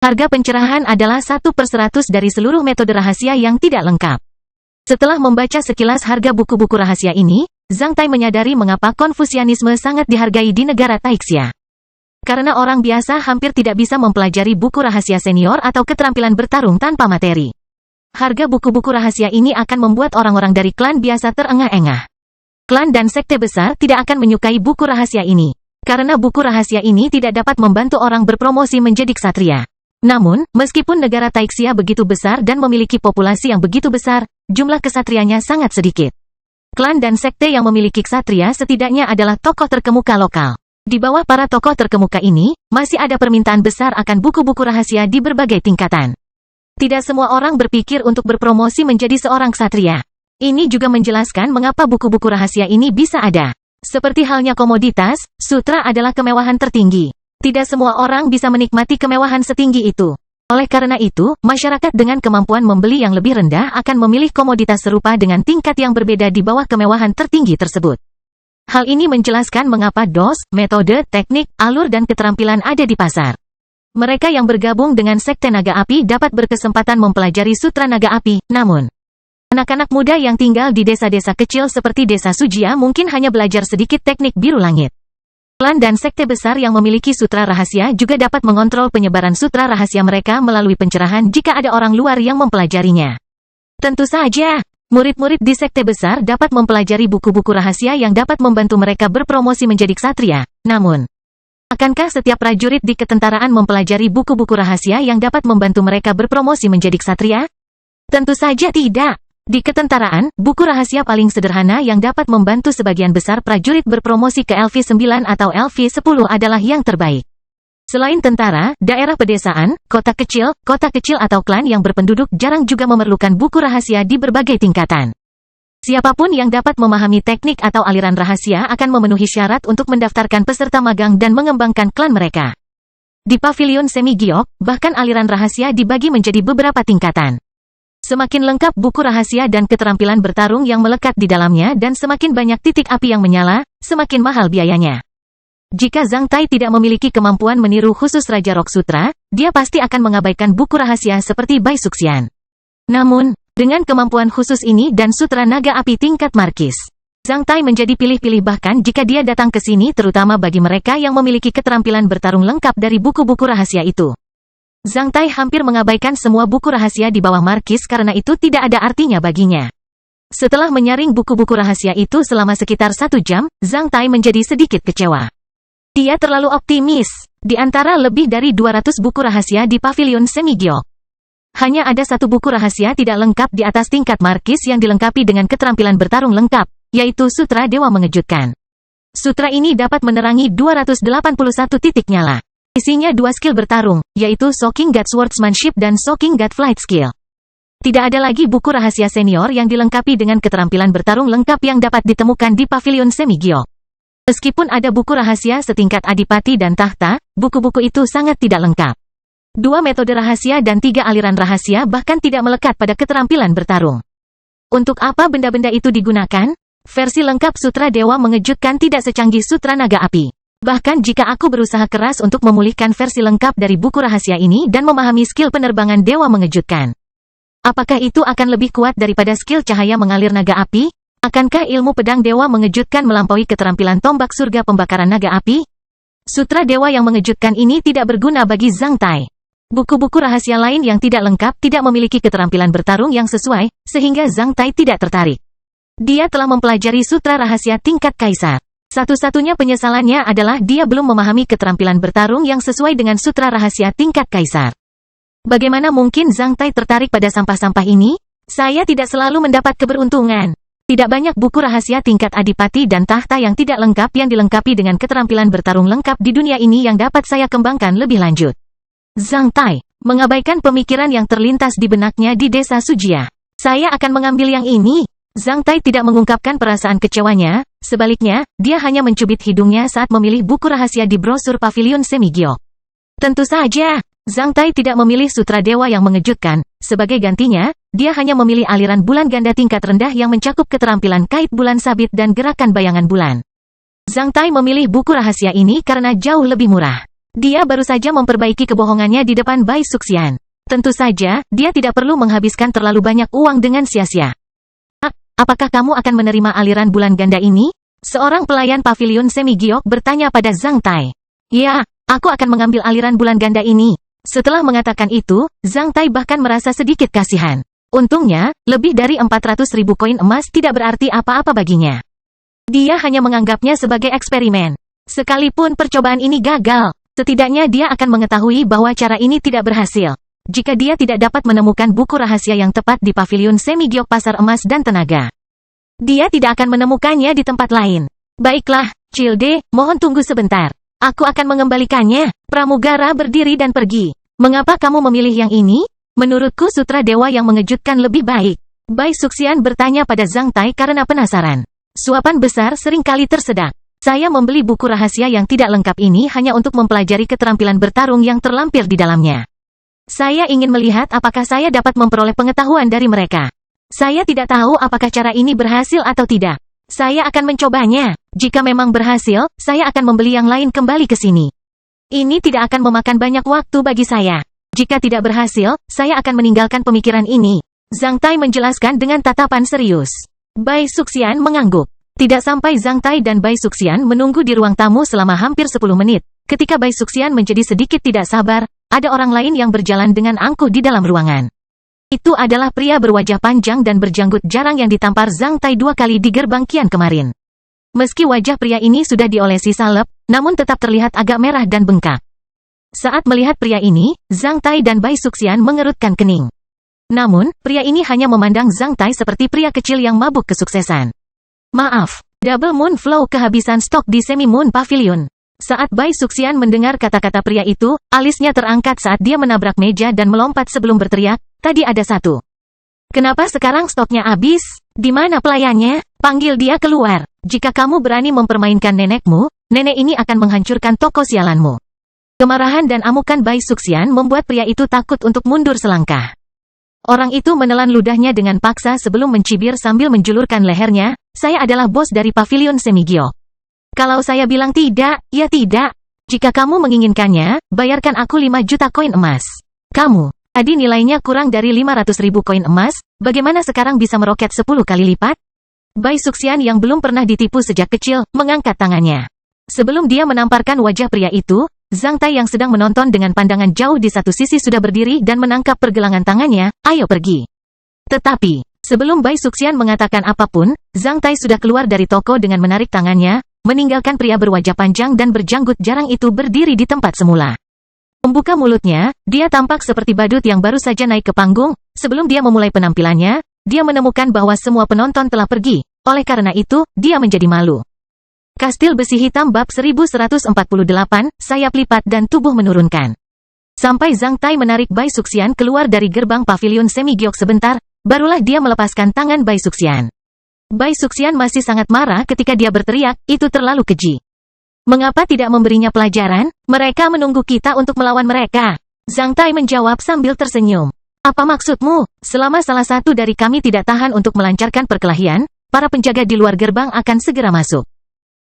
Speaker 1: Harga pencerahan adalah 1/100 dari seluruh metode rahasia yang tidak lengkap. Setelah membaca sekilas harga buku-buku rahasia ini, Zhang Tai menyadari mengapa Konfusianisme sangat dihargai di negara Taixia. Karena orang biasa hampir tidak bisa mempelajari buku rahasia senior atau keterampilan bertarung tanpa materi. Harga buku-buku rahasia ini akan membuat orang-orang dari klan biasa terengah-engah. Klan dan sekte besar tidak akan menyukai buku rahasia ini, karena buku rahasia ini tidak dapat membantu orang berpromosi menjadi ksatria. Namun, meskipun negara Taixia begitu besar dan memiliki populasi yang begitu besar, jumlah kesatrianya sangat sedikit. Klan dan sekte yang memiliki ksatria setidaknya adalah tokoh terkemuka lokal. Di bawah para tokoh terkemuka ini, masih ada permintaan besar akan buku-buku rahasia di berbagai tingkatan. Tidak semua orang berpikir untuk berpromosi menjadi seorang ksatria. Ini juga menjelaskan mengapa buku-buku rahasia ini bisa ada. Seperti halnya komoditas, sutra adalah kemewahan tertinggi. Tidak semua orang bisa menikmati kemewahan setinggi itu. Oleh karena itu, masyarakat dengan kemampuan membeli yang lebih rendah akan memilih komoditas serupa dengan tingkat yang berbeda di bawah kemewahan tertinggi tersebut. Hal ini menjelaskan mengapa dos, metode, teknik, alur dan keterampilan ada di pasar. Mereka yang bergabung dengan sekte naga api dapat berkesempatan mempelajari sutra naga api, namun anak-anak muda yang tinggal di desa-desa kecil seperti desa Sujia mungkin hanya belajar sedikit teknik biru langit. Klan dan sekte besar yang memiliki sutra rahasia juga dapat mengontrol penyebaran sutra rahasia mereka melalui pencerahan jika ada orang luar yang mempelajarinya. Tentu saja, murid-murid di sekte besar dapat mempelajari buku-buku rahasia yang dapat membantu mereka berpromosi menjadi ksatria. Namun, akankah setiap prajurit di ketentaraan mempelajari buku-buku rahasia yang dapat membantu mereka berpromosi menjadi ksatria? Tentu saja tidak. Di ketentaraan, buku rahasia paling sederhana yang dapat membantu sebagian besar prajurit berpromosi ke LV9 atau LV10 adalah yang terbaik. Selain tentara, daerah pedesaan, kota kecil atau klan yang berpenduduk jarang juga memerlukan buku rahasia di berbagai tingkatan. Siapapun yang dapat memahami teknik atau aliran rahasia akan memenuhi syarat untuk mendaftarkan peserta magang dan mengembangkan klan mereka. Di pavilion semi giok, bahkan aliran rahasia dibagi menjadi beberapa tingkatan. Semakin lengkap buku rahasia dan keterampilan bertarung yang melekat di dalamnya dan semakin banyak titik api yang menyala, semakin mahal biayanya. Jika Zhang Tai tidak memiliki kemampuan meniru khusus Raja Rock Sutra, dia pasti akan mengabaikan buku rahasia seperti Bai Suxian. Namun, dengan kemampuan khusus ini dan sutra naga api tingkat markis, Zhang Tai menjadi pilih-pilih bahkan jika dia datang ke sini terutama bagi mereka yang memiliki keterampilan bertarung lengkap dari buku-buku rahasia itu. Zhang Tai hampir mengabaikan semua buku rahasia di bawah markis karena itu tidak ada artinya baginya. Setelah menyaring buku-buku rahasia itu selama sekitar 1 jam, Zhang Tai menjadi sedikit kecewa. Dia terlalu optimis. Di antara lebih dari 200 buku rahasia di pavilion semi giok, hanya ada satu buku rahasia tidak lengkap di atas tingkat markis yang dilengkapi dengan keterampilan bertarung lengkap, yaitu Sutra Dewa Mengejutkan. Sutra ini dapat menerangi 281 titik nyala. Isinya 2 skill bertarung, yaitu Shocking God Swordsmanship dan Shocking God Flight Skill. Tidak ada lagi buku rahasia senior yang dilengkapi dengan keterampilan bertarung lengkap yang dapat ditemukan di pavilion semi giok. Meskipun ada buku rahasia setingkat Adipati dan Tahta, buku-buku itu sangat tidak lengkap. 2 metode rahasia dan 3 aliran rahasia bahkan tidak melekat pada keterampilan bertarung. Untuk apa benda-benda itu digunakan? Versi lengkap Sutra Dewa Mengejutkan tidak secanggih Sutra Naga Api. Bahkan jika aku berusaha keras untuk memulihkan versi lengkap dari buku rahasia ini dan memahami skill penerbangan dewa mengejutkan. Apakah itu akan lebih kuat daripada skill cahaya mengalir naga api? Akankah ilmu pedang dewa mengejutkan melampaui keterampilan tombak surga pembakaran naga api? Sutra dewa yang mengejutkan ini tidak berguna bagi Zhang Tai. Buku-buku rahasia lain yang tidak lengkap tidak memiliki keterampilan bertarung yang sesuai, sehingga Zhang Tai tidak tertarik. Dia telah mempelajari sutra rahasia tingkat kaisar. Satu-satunya penyesalannya adalah dia belum memahami keterampilan bertarung yang sesuai dengan sutra rahasia tingkat kaisar. Bagaimana mungkin Zhang Tai tertarik pada sampah-sampah ini? Saya tidak selalu mendapat keberuntungan. Tidak banyak buku rahasia tingkat adipati dan tahta yang tidak lengkap yang dilengkapi dengan keterampilan bertarung lengkap di dunia ini yang dapat saya kembangkan lebih lanjut. Zhang Tai mengabaikan pemikiran yang terlintas di benaknya di desa Sujia. Saya akan mengambil yang ini. Zhang Tai tidak mengungkapkan perasaan kecewanya, sebaliknya, dia hanya mencubit hidungnya saat memilih buku rahasia di brosur Pavilion Semigyok. Tentu saja, Zhang Tai tidak memilih sutra dewa yang mengejutkan, sebagai gantinya, dia hanya memilih aliran bulan ganda tingkat rendah yang mencakup keterampilan kait bulan sabit dan gerakan bayangan bulan. Zhang Tai memilih buku rahasia ini karena jauh lebih murah. Dia baru saja memperbaiki kebohongannya di depan Bai Suxian. Tentu saja, dia tidak perlu menghabiskan terlalu banyak uang dengan sia-sia. Apakah kamu akan menerima aliran bulan ganda ini? Seorang pelayan Pavilion Semigyok bertanya pada Zhang Tai. Ya, aku akan mengambil aliran bulan ganda ini. Setelah mengatakan itu, Zhang Tai bahkan merasa sedikit kasihan. Untungnya, lebih dari 400.000 koin emas tidak berarti apa-apa baginya. Dia hanya menganggapnya sebagai eksperimen. Sekalipun percobaan ini gagal, setidaknya dia akan mengetahui bahwa cara ini tidak berhasil. Jika dia tidak dapat menemukan buku rahasia yang tepat di Pavilion Semigyok Pasar Emas dan Tenaga, dia tidak akan menemukannya di tempat lain. Baiklah, Childe, mohon tunggu sebentar. Aku akan mengembalikannya. Pramugara berdiri dan pergi. Mengapa kamu memilih yang ini? Menurutku sutra dewa yang mengejutkan lebih baik. Bai Suxian bertanya pada Zhang Tai karena penasaran. Suapan besar seringkali tersedak. Saya membeli buku rahasia yang tidak lengkap ini hanya untuk mempelajari keterampilan bertarung yang terlampir di dalamnya. Saya ingin melihat apakah saya dapat memperoleh pengetahuan dari mereka. Saya tidak tahu apakah cara ini berhasil atau tidak. Saya akan mencobanya. Jika memang berhasil, saya akan membeli yang lain kembali ke sini. Ini tidak akan memakan banyak waktu bagi saya. Jika tidak berhasil, saya akan meninggalkan pemikiran ini. Zhang Tai menjelaskan dengan tatapan serius. Bai Suxian mengangguk. Tidak sampai Zhang Tai dan Bai Suxian menunggu di ruang tamu selama hampir 10 menit. Ketika Bai Suxian menjadi sedikit tidak sabar, ada orang lain yang berjalan dengan angkuh di dalam ruangan. Itu adalah pria berwajah panjang dan berjanggut jarang yang ditampar Zhang Tai 2 kali di gerbang Qian kemarin. Meski wajah pria ini sudah diolesi salep, namun tetap terlihat agak merah dan bengkak. Saat melihat pria ini, Zhang Tai dan Bai Suxian mengerutkan kening. Namun, pria ini hanya memandang Zhang Tai seperti pria kecil yang mabuk kesuksesan. Maaf, Double Moon Flow kehabisan stok di Semi Moon Pavilion. Saat Bai Suxian mendengar kata-kata pria itu, alisnya terangkat saat dia menabrak meja dan melompat sebelum berteriak, tadi ada satu. Kenapa sekarang stoknya habis? Di mana pelayannya? Panggil dia keluar. Jika kamu berani mempermainkan nenekmu, nenek ini akan menghancurkan toko sialanmu. Kemarahan dan amukan Bai Suxian membuat pria itu takut untuk mundur selangkah. Orang itu menelan ludahnya dengan paksa sebelum mencibir sambil menjulurkan lehernya, saya adalah bos dari Pavilion Semigyok. Kalau saya bilang tidak, ya tidak. Jika kamu menginginkannya, bayarkan aku 5 juta koin emas. Kamu, tadi nilainya kurang dari 500.000 koin emas, bagaimana sekarang bisa meroket 10 kali lipat? Bai Suxian yang belum pernah ditipu sejak kecil, mengangkat tangannya. Sebelum dia menamparkan wajah pria itu, Zhang Tai yang sedang menonton dengan pandangan jauh di satu sisi sudah berdiri dan menangkap pergelangan tangannya, ayo pergi. Tetapi, sebelum Bai Suxian mengatakan apapun, Zhang Tai sudah keluar dari toko dengan menarik tangannya, meninggalkan pria berwajah panjang dan berjanggut jarang itu berdiri di tempat semula. Membuka mulutnya, dia tampak seperti badut yang baru saja naik ke panggung. Sebelum dia memulai penampilannya, dia menemukan bahwa semua penonton telah pergi. Oleh karena itu, dia menjadi malu. Kastil Besi Hitam bab 1148, sayap lipat dan tubuh menurunkan. Sampai Zhang Tai menarik Bai Suxian keluar dari gerbang Pavilion Semigyok sebentar, barulah dia melepaskan tangan Bai Suxian. Bai Suxian masih sangat marah ketika dia berteriak, itu terlalu keji. Mengapa tidak memberinya pelajaran? Mereka menunggu kita untuk melawan mereka. Zhang Tai menjawab sambil tersenyum. Apa maksudmu? Selama salah satu dari kami tidak tahan untuk melancarkan perkelahian, para penjaga di luar gerbang akan segera masuk.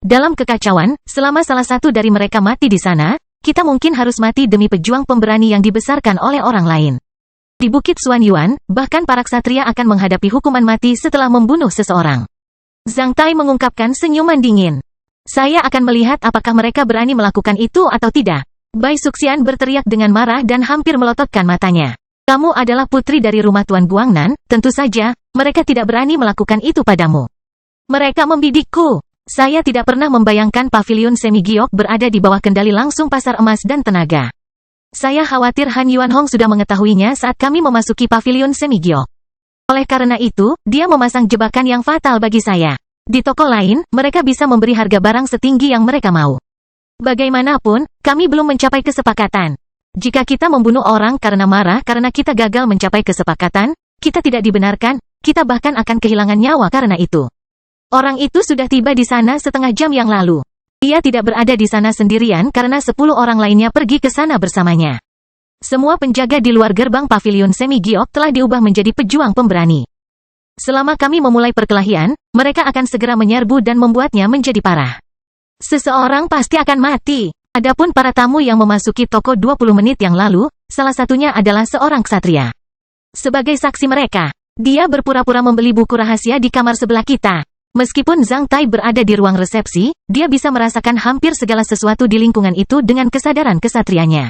Speaker 1: Dalam kekacauan, selama salah satu dari mereka mati di sana, kita mungkin harus mati demi pejuang pemberani yang dibesarkan oleh orang lain. Di Bukit Xuanyuan, bahkan para ksatria akan menghadapi hukuman mati setelah membunuh seseorang. Zhang Tai mengungkapkan senyuman dingin. Saya akan melihat apakah mereka berani melakukan itu atau tidak. Bai Suxian berteriak dengan marah dan hampir melototkan matanya. Kamu adalah putri dari rumah Tuan Guangnan, tentu saja, mereka tidak berani melakukan itu padamu. Mereka membidikku. Saya tidak pernah membayangkan pavilion semi giok berada di bawah kendali langsung pasar emas dan tenaga. Saya khawatir Han Yuanhong sudah mengetahuinya saat kami memasuki pavilion semi giok. Oleh karena itu, dia memasang jebakan yang fatal bagi saya. Di toko lain, mereka bisa memberi harga barang setinggi yang mereka mau. Bagaimanapun, kami belum mencapai kesepakatan. Jika kita membunuh orang karena marah karena kita gagal mencapai kesepakatan, kita tidak dibenarkan, kita bahkan akan kehilangan nyawa karena itu. Orang itu sudah tiba di sana setengah jam yang lalu. Dia tidak berada di sana sendirian karena 10 orang lainnya pergi ke sana bersamanya. Semua penjaga di luar gerbang pavilion semi giok telah diubah menjadi pejuang pemberani. Selama kami memulai perkelahian, mereka akan segera menyerbu dan membuatnya menjadi parah. Seseorang pasti akan mati. Adapun para tamu yang memasuki toko 20 menit yang lalu, salah satunya adalah seorang ksatria. Sebagai saksi mereka, dia berpura-pura membeli buku rahasia di kamar sebelah kita. Meskipun Zhang Tai berada di ruang resepsi, dia bisa merasakan hampir segala sesuatu di lingkungan itu dengan kesadaran kesatrianya.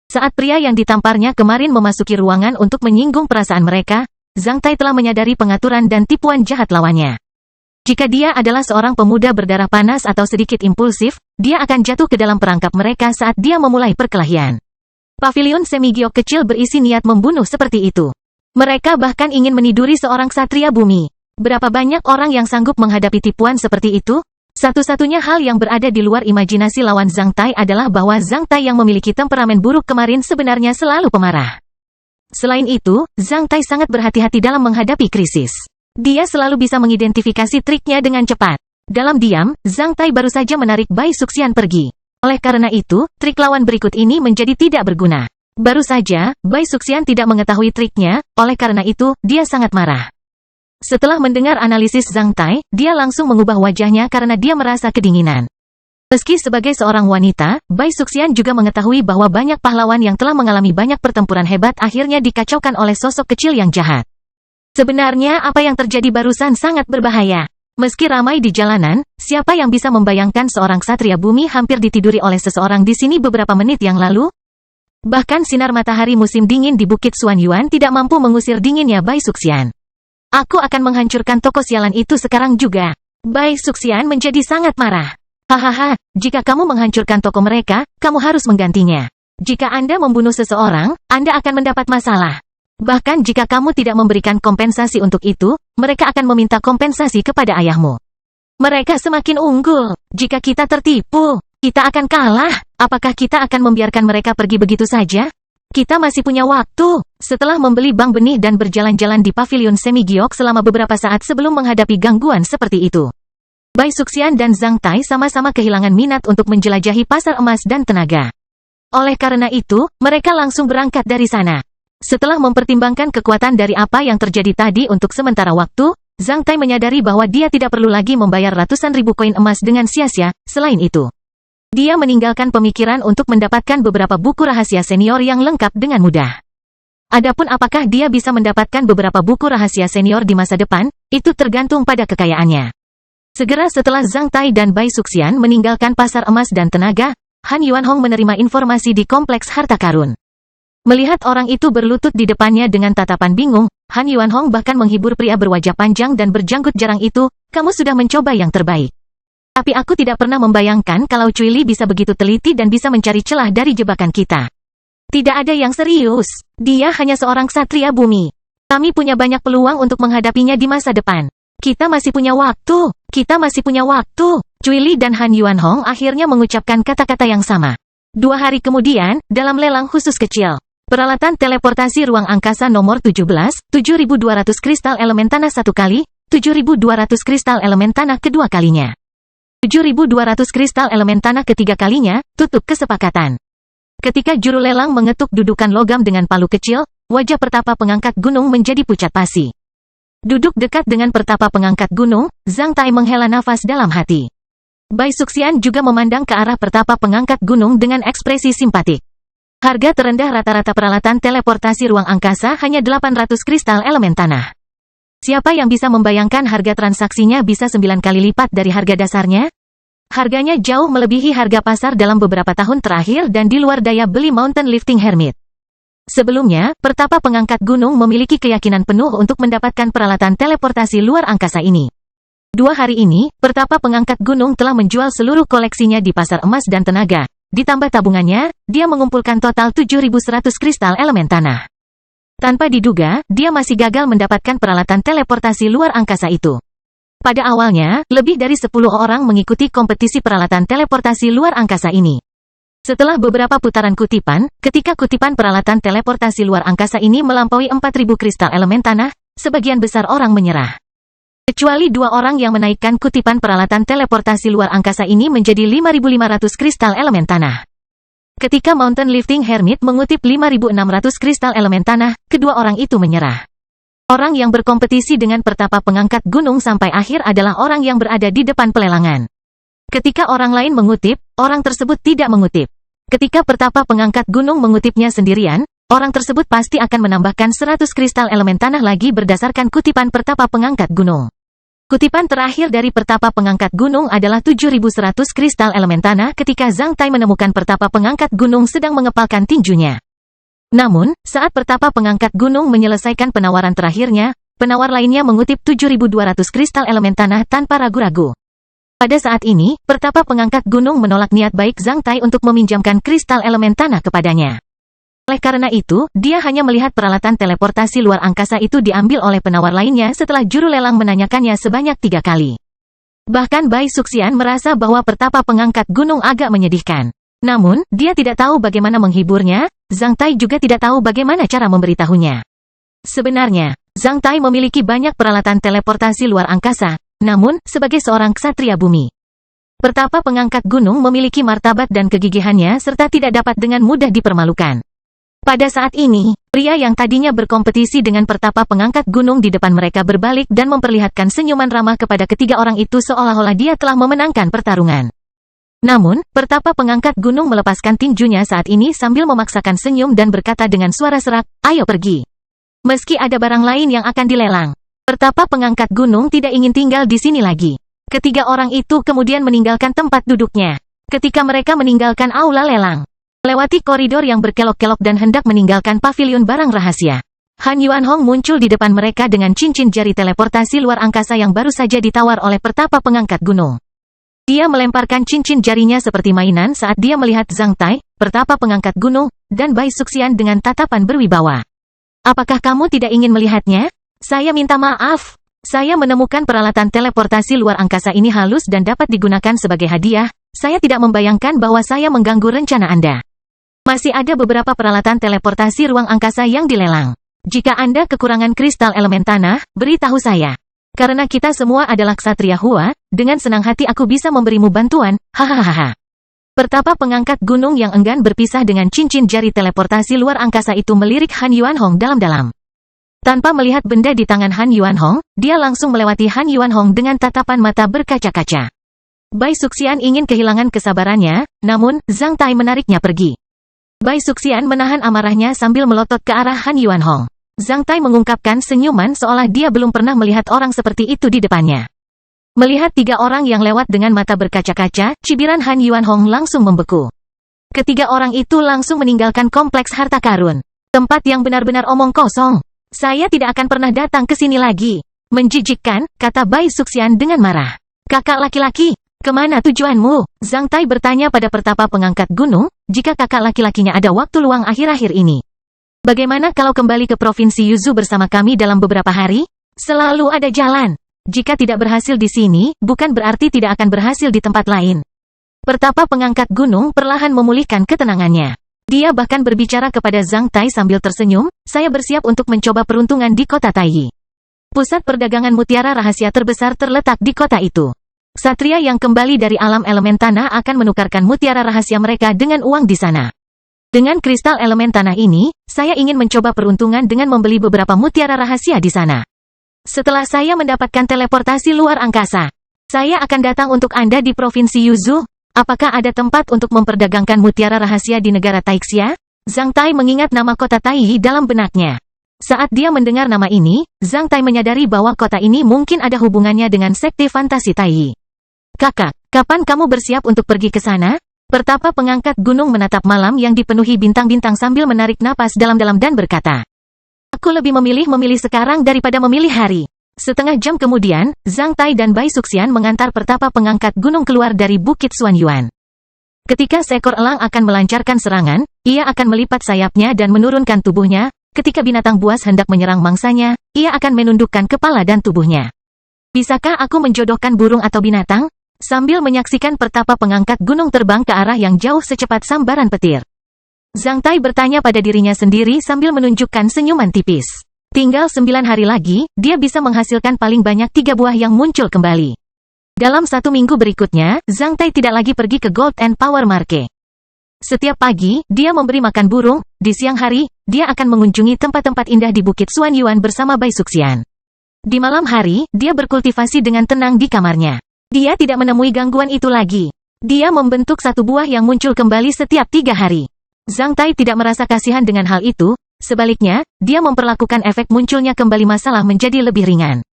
Speaker 1: Saat pria yang ditamparnya kemarin memasuki ruangan untuk menyinggung perasaan mereka, Zhang Tai telah menyadari pengaturan dan tipuan jahat lawannya. Jika dia adalah seorang pemuda berdarah panas atau sedikit impulsif, dia akan jatuh ke dalam perangkap mereka saat dia memulai perkelahian. Pavilion semi giok kecil berisi niat membunuh seperti itu. Mereka bahkan ingin meniduri seorang ksatria bumi. Berapa banyak orang yang sanggup menghadapi tipuan seperti itu? Satu-satunya hal yang berada di luar imajinasi lawan Zhang Tai adalah bahwa Zhang Tai yang memiliki temperamen buruk kemarin sebenarnya selalu pemarah. Selain itu, Zhang Tai sangat berhati-hati dalam menghadapi krisis. Dia selalu bisa mengidentifikasi triknya dengan cepat. Dalam diam, Zhang Tai baru saja menarik Bai Suxian pergi. Oleh karena itu, trik lawan berikut ini menjadi tidak berguna. Baru saja, Bai Suxian tidak mengetahui triknya, oleh karena itu, dia sangat marah. Setelah mendengar analisis Zhang Tai, dia langsung mengubah wajahnya karena dia merasa kedinginan. Meski sebagai seorang wanita, Bai Suxian juga mengetahui bahwa banyak pahlawan yang telah mengalami banyak pertempuran hebat akhirnya dikacaukan oleh sosok kecil yang jahat. Sebenarnya apa yang terjadi barusan sangat berbahaya. Meski ramai di jalanan, siapa yang bisa membayangkan seorang ksatria bumi hampir ditiduri oleh seseorang di sini beberapa menit yang lalu? Bahkan sinar matahari musim dingin di Bukit Xuanyuan tidak mampu mengusir dinginnya Bai Suxian. Aku akan menghancurkan toko sialan itu sekarang juga. Bai Suxian menjadi sangat marah. Hahaha, jika kamu menghancurkan toko mereka, kamu harus menggantinya. Jika Anda membunuh seseorang, Anda akan mendapat masalah. Bahkan jika kamu tidak memberikan kompensasi untuk itu, mereka akan meminta kompensasi kepada ayahmu. Mereka semakin unggul. Jika kita tertipu, kita akan kalah. Apakah kita akan membiarkan mereka pergi begitu saja? Kita masih punya waktu. Setelah membeli bank benih dan berjalan-jalan di pavilion semi giok selama beberapa saat sebelum menghadapi gangguan seperti itu, Bai Suxian dan Zhang Tai sama-sama kehilangan minat untuk menjelajahi pasar emas dan tenaga. Oleh karena itu, mereka langsung berangkat dari sana. Setelah mempertimbangkan kekuatan dari apa yang terjadi tadi untuk sementara waktu, Zhang Tai menyadari bahwa dia tidak perlu lagi membayar ratusan ribu koin emas dengan sia-sia. Selain itu, dia meninggalkan pemikiran untuk mendapatkan beberapa buku rahasia senior yang lengkap dengan mudah. Adapun apakah dia bisa mendapatkan beberapa buku rahasia senior di masa depan, itu tergantung pada kekayaannya. Segera setelah Zhang Tai dan Bai Suxian meninggalkan pasar emas dan tenaga, Han Yuanhong menerima informasi di kompleks harta karun. Melihat orang itu berlutut di depannya dengan tatapan bingung, Han Yuanhong bahkan menghibur pria berwajah panjang dan berjanggut jarang itu, "Kamu sudah mencoba yang terbaik. Tapi aku tidak pernah membayangkan kalau Cui Li bisa begitu teliti dan bisa mencari celah dari jebakan kita. Tidak ada yang serius. Dia hanya seorang ksatria bumi. Kami punya banyak peluang untuk menghadapinya di masa depan. Kita masih punya waktu. Kita masih punya waktu." Cui Li dan Han Yuanhong akhirnya mengucapkan kata-kata yang sama. 2 hari kemudian, dalam lelang khusus kecil, peralatan teleportasi ruang angkasa nomor 17, 7.200 kristal elemen tanah 1 kali, 7.200 kristal elemen tanah kedua kalinya. 7.200 kristal elemen tanah ketiga kalinya, tutup kesepakatan. Ketika juru lelang mengetuk dudukan logam dengan palu kecil, wajah pertapa pengangkat gunung menjadi pucat pasi. Duduk dekat dengan pertapa pengangkat gunung, Zhang Tai menghela nafas dalam hati. Bai Suxian juga memandang ke arah pertapa pengangkat gunung dengan ekspresi simpatik. Harga terendah rata-rata peralatan teleportasi ruang angkasa hanya 800 kristal elemen tanah. Siapa yang bisa membayangkan harga transaksinya bisa 9 kali lipat dari harga dasarnya? Harganya jauh melebihi harga pasar dalam beberapa tahun terakhir dan di luar daya beli Mountain Lifting Hermit. Sebelumnya, pertapa pengangkat gunung memiliki keyakinan penuh untuk mendapatkan peralatan teleportasi luar angkasa ini. 2 hari ini, pertapa pengangkat gunung telah menjual seluruh koleksinya di pasar emas dan tenaga. Ditambah tabungannya, dia mengumpulkan total 7.100 kristal elemen tanah. Tanpa diduga, dia masih gagal mendapatkan peralatan teleportasi luar angkasa itu. Pada awalnya, lebih dari 10 orang mengikuti kompetisi peralatan teleportasi luar angkasa ini. Setelah beberapa putaran kutipan, ketika kutipan peralatan teleportasi luar angkasa ini melampaui 4.000 kristal elemen tanah, sebagian besar orang menyerah. Kecuali 2 orang yang menaikkan kutipan peralatan teleportasi luar angkasa ini menjadi 5.500 kristal elemen tanah. Ketika Mountain Lifting Hermit mengutip 5.600 kristal elemen tanah, kedua orang itu menyerah. Orang yang berkompetisi dengan pertapa pengangkat gunung sampai akhir adalah orang yang berada di depan pelelangan. Ketika orang lain mengutip, orang tersebut tidak mengutip. Ketika pertapa pengangkat gunung mengutipnya sendirian, orang tersebut pasti akan menambahkan 100 kristal elemen tanah lagi berdasarkan kutipan pertapa pengangkat gunung. Kutipan terakhir dari pertapa pengangkat gunung adalah 7.100 kristal elemen tanah ketika Zhang Tai menemukan pertapa pengangkat gunung sedang mengepalkan tinjunya. Namun, saat pertapa pengangkat gunung menyelesaikan penawaran terakhirnya, penawar lainnya mengutip 7.200 kristal elemen tanah tanpa ragu-ragu. Pada saat ini, pertapa pengangkat gunung menolak niat baik Zhang Tai untuk meminjamkan kristal elemen tanah kepadanya. Oleh karena itu, dia hanya melihat peralatan teleportasi luar angkasa itu diambil oleh penawar lainnya setelah juru lelang menanyakannya sebanyak 3 kali. Bahkan Bai Suxian merasa bahwa pertapa pengangkat gunung agak menyedihkan. Namun, dia tidak tahu bagaimana menghiburnya, Zhang Tai juga tidak tahu bagaimana cara memberitahunya. Sebenarnya, Zhang Tai memiliki banyak peralatan teleportasi luar angkasa, namun, sebagai seorang ksatria bumi, pertapa pengangkat gunung memiliki martabat dan kegigihannya serta tidak dapat dengan mudah dipermalukan. Pada saat ini, pria yang tadinya berkompetisi dengan pertapa pengangkat gunung di depan mereka berbalik dan memperlihatkan senyuman ramah kepada ketiga orang itu seolah-olah dia telah memenangkan pertarungan. Namun, pertapa pengangkat gunung melepaskan tinjunya saat ini sambil memaksakan senyum dan berkata dengan suara serak, "Ayo pergi. Meski ada barang lain yang akan dilelang." Pertapa pengangkat gunung tidak ingin tinggal di sini lagi. Ketiga orang itu kemudian meninggalkan tempat duduknya. Ketika mereka meninggalkan aula lelang, melewati koridor yang berkelok-kelok dan hendak meninggalkan pavilion barang rahasia, Han Yuanhong muncul di depan mereka dengan cincin jari teleportasi luar angkasa yang baru saja ditawar oleh pertapa pengangkat gunung. Dia melemparkan cincin jarinya seperti mainan saat dia melihat Zhang Tai, pertapa pengangkat gunung, dan Bai Suxian dengan tatapan berwibawa. "Apakah kamu tidak ingin melihatnya? Saya minta maaf. Saya menemukan peralatan teleportasi luar angkasa ini halus dan dapat digunakan sebagai hadiah. Saya tidak membayangkan bahwa saya mengganggu rencana Anda. Masih ada beberapa peralatan teleportasi ruang angkasa yang dilelang. Jika Anda kekurangan kristal elemen tanah, beritahu saya. Karena kita semua adalah ksatria Hua, dengan senang hati aku bisa memberimu bantuan, hahaha." Pertapa pengangkat gunung yang enggan berpisah dengan cincin jari teleportasi luar angkasa itu melirik Han Yuanhong dalam-dalam. Tanpa melihat benda di tangan Han Yuanhong, dia langsung melewati Han Yuanhong dengan tatapan mata berkaca-kaca. Bai Suxian ingin kehilangan kesabarannya, namun, Zhang Tai menariknya pergi. Bai Suxian menahan amarahnya sambil melotot ke arah Han Yuanhong. Zhang Tai mengungkapkan senyuman seolah dia belum pernah melihat orang seperti itu di depannya. Melihat 3 orang yang lewat dengan mata berkaca-kaca, cibiran Han Yuanhong langsung membeku. Ketiga orang itu langsung meninggalkan kompleks harta karun. Tempat yang benar-benar omong kosong. "Saya tidak akan pernah datang ke sini lagi." "Menjijikkan," kata Bai Suxian dengan marah. "Kakak laki-laki, kemana tujuanmu?" Zhang Tai bertanya pada pertapa pengangkat gunung, jika kakak laki-lakinya ada waktu luang akhir-akhir ini. "Bagaimana kalau kembali ke Provinsi Yuzu bersama kami dalam beberapa hari? Selalu ada jalan. Jika tidak berhasil di sini, bukan berarti tidak akan berhasil di tempat lain." Pertapa pengangkat gunung perlahan memulihkan ketenangannya. Dia bahkan berbicara kepada Zhang Tai sambil tersenyum, "Saya bersiap untuk mencoba peruntungan di kota Taiyi. Pusat perdagangan mutiara rahasia terbesar terletak di kota itu. Ksatria yang kembali dari alam elemen tanah akan menukarkan mutiara rahasia mereka dengan uang di sana. Dengan kristal elemen tanah ini, saya ingin mencoba peruntungan dengan membeli beberapa mutiara rahasia di sana. Setelah saya mendapatkan teleportasi luar angkasa, Saya akan datang untuk Anda di Provinsi Yuzhou. Apakah ada tempat untuk memperdagangkan mutiara rahasia di negara Taixia? Zhang Tai mengingat nama kota Taiyi dalam benaknya. Saat dia mendengar nama ini, Zhang Tai menyadari bahwa kota ini mungkin ada hubungannya dengan sekte fantasi Taiyi. Kakak, kapan kamu bersiap untuk pergi ke sana? Pertapa pengangkat gunung menatap malam yang dipenuhi bintang-bintang sambil menarik napas dalam-dalam dan berkata, "Aku lebih memilih sekarang daripada memilih hari." Setengah jam kemudian, Zhang Tai dan Bai Suxian mengantar pertapa pengangkat gunung keluar dari Bukit Xuanyuan. Ketika seekor elang akan melancarkan serangan, ia akan melipat sayapnya dan menurunkan tubuhnya. Ketika binatang buas hendak menyerang mangsanya, ia akan menundukkan kepala dan tubuhnya. Bisakah aku menjodohkan burung atau binatang? Sambil menyaksikan pertapa pengangkat gunung terbang ke arah yang jauh secepat sambaran petir, Zhang Tai bertanya pada dirinya sendiri sambil menunjukkan senyuman tipis. Tinggal 9 hari lagi, dia bisa menghasilkan paling banyak 3 buah yang muncul kembali. Dalam 1 minggu berikutnya, Zhang Tai tidak lagi pergi ke Gold and Power Market. Setiap pagi, dia memberi makan burung. Di siang hari, dia akan mengunjungi tempat-tempat indah di Bukit Xuanyuan bersama Bai Suxian. Di malam hari, dia berkultivasi dengan tenang di kamarnya. Dia tidak menemui gangguan itu lagi. Dia membentuk 1 buah yang muncul kembali setiap 3 hari. Zhang Tai tidak merasa kasihan dengan hal itu, sebaliknya, dia memperlakukan efek munculnya kembali masalah menjadi lebih ringan.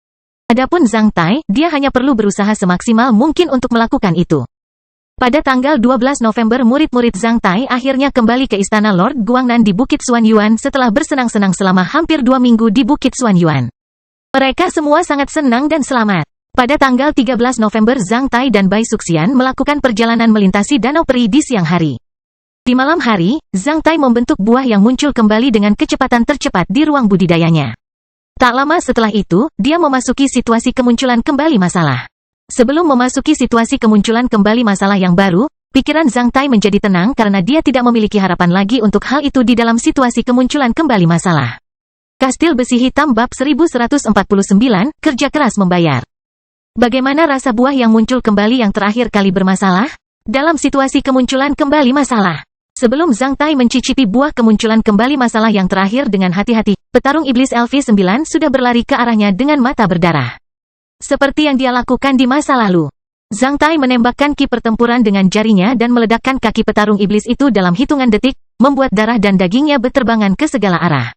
Speaker 1: Adapun Zhang Tai, dia hanya perlu berusaha semaksimal mungkin untuk melakukan itu. Pada tanggal 12 November murid-murid Zhang Tai akhirnya kembali ke istana Lord Guangnan di Bukit Xuanyuan setelah bersenang-senang selama hampir 2 minggu di Bukit Xuanyuan. Mereka semua sangat senang dan selamat. Pada tanggal 13 November Zhang Tai dan Bai Suxian melakukan perjalanan melintasi Danau Peri di siang hari. Di malam hari, Zhang Tai membentuk buah yang muncul kembali dengan kecepatan tercepat di ruang budidayanya. Tak lama setelah itu, dia memasuki situasi kemunculan kembali masalah. Sebelum memasuki situasi kemunculan kembali masalah yang baru, pikiran Zhang Tai menjadi tenang karena dia tidak memiliki harapan lagi untuk hal itu di dalam situasi kemunculan kembali masalah. Kastil Besi Hitam Bab 1149, Kerja Keras Membayar. Bagaimana rasa buah yang muncul kembali yang terakhir kali bermasalah? Dalam situasi kemunculan kembali masalah. Sebelum Zhang Tai mencicipi buah kemunculan kembali masalah yang terakhir dengan hati-hati, petarung iblis LV9 sudah berlari ke arahnya dengan mata berdarah. Seperti yang dia lakukan di masa lalu. Zhang Tai menembakkan ki pertempuran dengan jarinya dan meledakkan kaki petarung iblis itu dalam hitungan detik, membuat darah dan dagingnya berterbangan ke segala arah.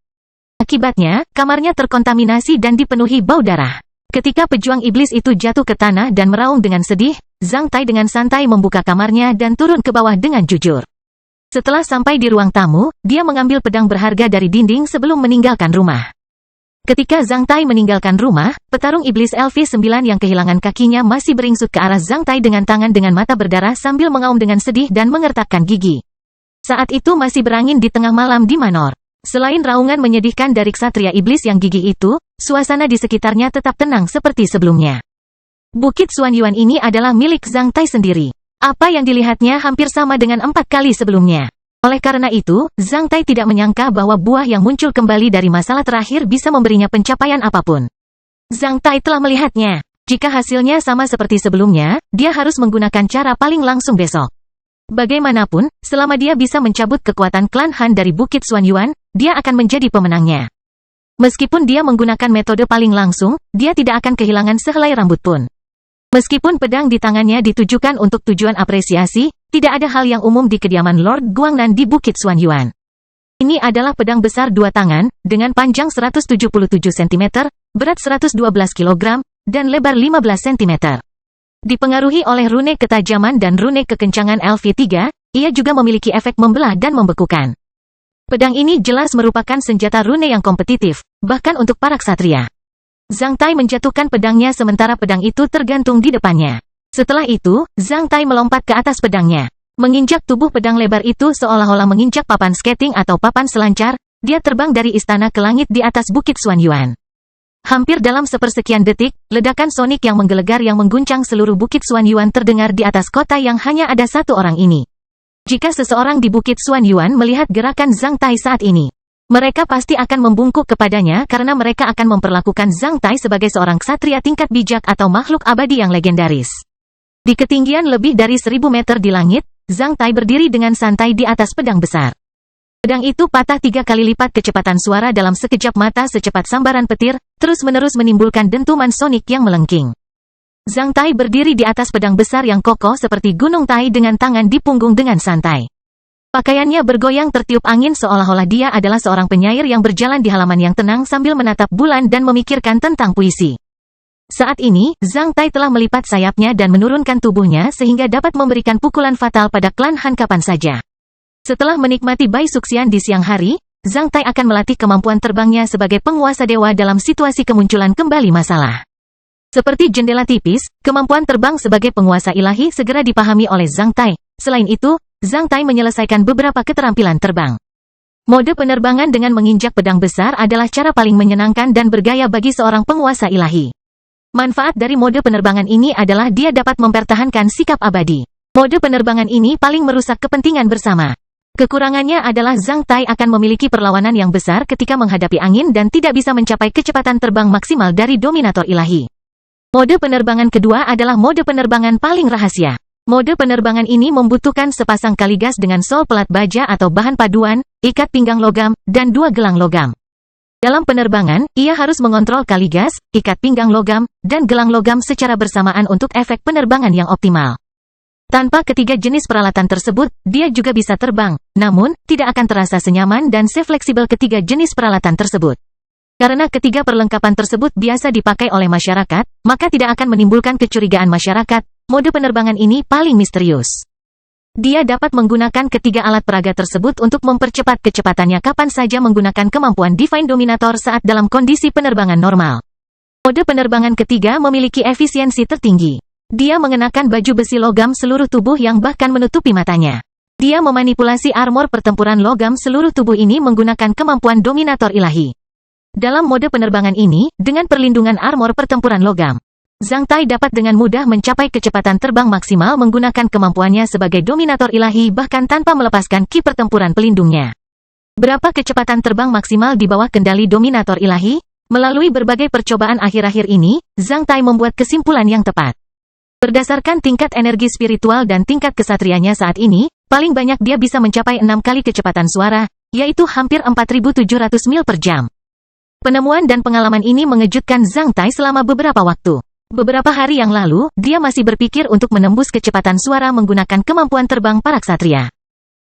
Speaker 1: Akibatnya, kamarnya terkontaminasi dan dipenuhi bau darah. Ketika pejuang iblis itu jatuh ke tanah dan meraung dengan sedih, Zhang Tai dengan santai membuka kamarnya dan turun ke bawah dengan jujur. Setelah sampai di ruang tamu, dia mengambil pedang berharga dari dinding sebelum meninggalkan rumah. Ketika Zhang Tai meninggalkan rumah, petarung iblis LV9 yang kehilangan kakinya masih beringsut ke arah Zhang Tai dengan tangan dengan mata berdarah sambil mengaum dengan sedih dan mengertakkan gigi. Saat itu masih berangin di tengah malam di Manor. Selain raungan menyedihkan dari ksatria iblis yang gigih itu, suasana di sekitarnya tetap tenang seperti sebelumnya. Bukit Xuanyuan ini adalah milik Zhang Tai sendiri. Apa yang dilihatnya hampir sama dengan 4 kali sebelumnya. Oleh karena itu, Zhang Tai tidak menyangka bahwa buah yang muncul kembali dari masalah terakhir bisa memberinya pencapaian apapun. Zhang Tai telah melihatnya. Jika hasilnya sama seperti sebelumnya, dia harus menggunakan cara paling langsung besok. Bagaimanapun, selama dia bisa mencabut kekuatan klan Han dari Bukit Xuanyuan, dia akan menjadi pemenangnya. Meskipun dia menggunakan metode paling langsung, dia tidak akan kehilangan sehelai rambut pun. Meskipun pedang di tangannya ditujukan untuk tujuan apresiasi, tidak ada hal yang umum di kediaman Lord Guangnan di Bukit Xuanyuan. Ini adalah pedang besar 2 tangan, dengan panjang 177 cm, berat 112 kg, dan lebar 15 cm. Dipengaruhi oleh rune ketajaman dan rune kekencangan LV3, ia juga memiliki efek membelah dan membekukan. Pedang ini jelas merupakan senjata rune yang kompetitif, bahkan untuk para ksatria. Zhang Tai menjatuhkan pedangnya sementara pedang itu tergantung di depannya. Setelah itu, Zhang Tai melompat ke atas pedangnya. Menginjak tubuh pedang lebar itu seolah-olah menginjak papan skating atau papan selancar, dia terbang dari istana ke langit di atas Bukit Xuanyuan. Hampir dalam sepersekian detik, ledakan sonik yang menggelegar yang mengguncang seluruh Bukit Xuanyuan terdengar di atas kota yang hanya ada 1 orang ini. Jika seseorang di Bukit Xuanyuan melihat gerakan Zhang Tai saat ini, mereka pasti akan membungkuk kepadanya karena mereka akan memperlakukan Zhang Tai sebagai seorang ksatria tingkat bijak atau makhluk abadi yang legendaris. Di ketinggian lebih dari 1000 meter di langit, Zhang Tai berdiri dengan santai di atas pedang besar. Pedang itu patah 3 kali lipat kecepatan suara dalam sekejap mata secepat sambaran petir, terus-menerus menimbulkan dentuman sonik yang melengking. Zhang Tai berdiri di atas pedang besar yang kokoh seperti gunung Tai dengan tangan di punggung dengan santai. Pakaiannya bergoyang tertiup angin seolah-olah dia adalah seorang penyair yang berjalan di halaman yang tenang sambil menatap bulan dan memikirkan tentang puisi. Saat ini, Zhang Tai telah melipat sayapnya dan menurunkan tubuhnya sehingga dapat memberikan pukulan fatal pada klan Han kapan saja. Setelah menikmati Bai Suxian di siang hari, Zhang Tai akan melatih kemampuan terbangnya sebagai penguasa dewa dalam situasi kemunculan kembali masalah. Seperti jendela tipis, kemampuan terbang sebagai penguasa ilahi segera dipahami oleh Zhang Tai. Selain itu, Zhang Tai menyelesaikan beberapa keterampilan terbang. Mode penerbangan dengan menginjak pedang besar adalah cara paling menyenangkan dan bergaya bagi seorang penguasa ilahi. Manfaat dari mode penerbangan ini adalah dia dapat mempertahankan sikap abadi. Mode penerbangan ini paling merusak kepentingan bersama. Kekurangannya adalah Zhang Tai akan memiliki perlawanan yang besar ketika menghadapi angin dan tidak bisa mencapai kecepatan terbang maksimal dari dominator ilahi. Mode penerbangan kedua adalah mode penerbangan paling rahasia. Mode penerbangan ini membutuhkan sepasang kaligas dengan sol pelat baja atau bahan paduan, ikat pinggang logam, dan 2 gelang logam. Dalam penerbangan, ia harus mengontrol kaligas, ikat pinggang logam, dan gelang logam secara bersamaan untuk efek penerbangan yang optimal. Tanpa ketiga jenis peralatan tersebut, dia juga bisa terbang, namun, tidak akan terasa senyaman dan sefleksibel ketiga jenis peralatan tersebut. Karena ketiga perlengkapan tersebut biasa dipakai oleh masyarakat, maka tidak akan menimbulkan kecurigaan masyarakat. Mode penerbangan ini paling misterius. Dia dapat menggunakan ketiga alat peraga tersebut untuk mempercepat kecepatannya kapan saja menggunakan kemampuan Divine Dominator saat dalam kondisi penerbangan normal. Mode penerbangan ketiga memiliki efisiensi tertinggi. Dia mengenakan baju besi logam seluruh tubuh yang bahkan menutupi matanya. Dia memanipulasi armor pertempuran logam seluruh tubuh ini menggunakan kemampuan Dominator ilahi. Dalam mode penerbangan ini, dengan perlindungan armor pertempuran logam, Zhang Tai dapat dengan mudah mencapai kecepatan terbang maksimal menggunakan kemampuannya sebagai dominator ilahi bahkan tanpa melepaskan ki pertempuran pelindungnya. Berapa kecepatan terbang maksimal di bawah kendali dominator ilahi? Melalui berbagai percobaan akhir-akhir ini, Zhang Tai membuat kesimpulan yang tepat. Berdasarkan tingkat energi spiritual dan tingkat kesatrianya saat ini, paling banyak dia bisa mencapai 6 kali kecepatan suara, yaitu hampir 4.700 mil per jam. Penemuan dan pengalaman ini mengejutkan Zhang Tai selama beberapa waktu. Beberapa hari yang lalu, dia masih berpikir untuk menembus kecepatan suara menggunakan kemampuan terbang para ksatria.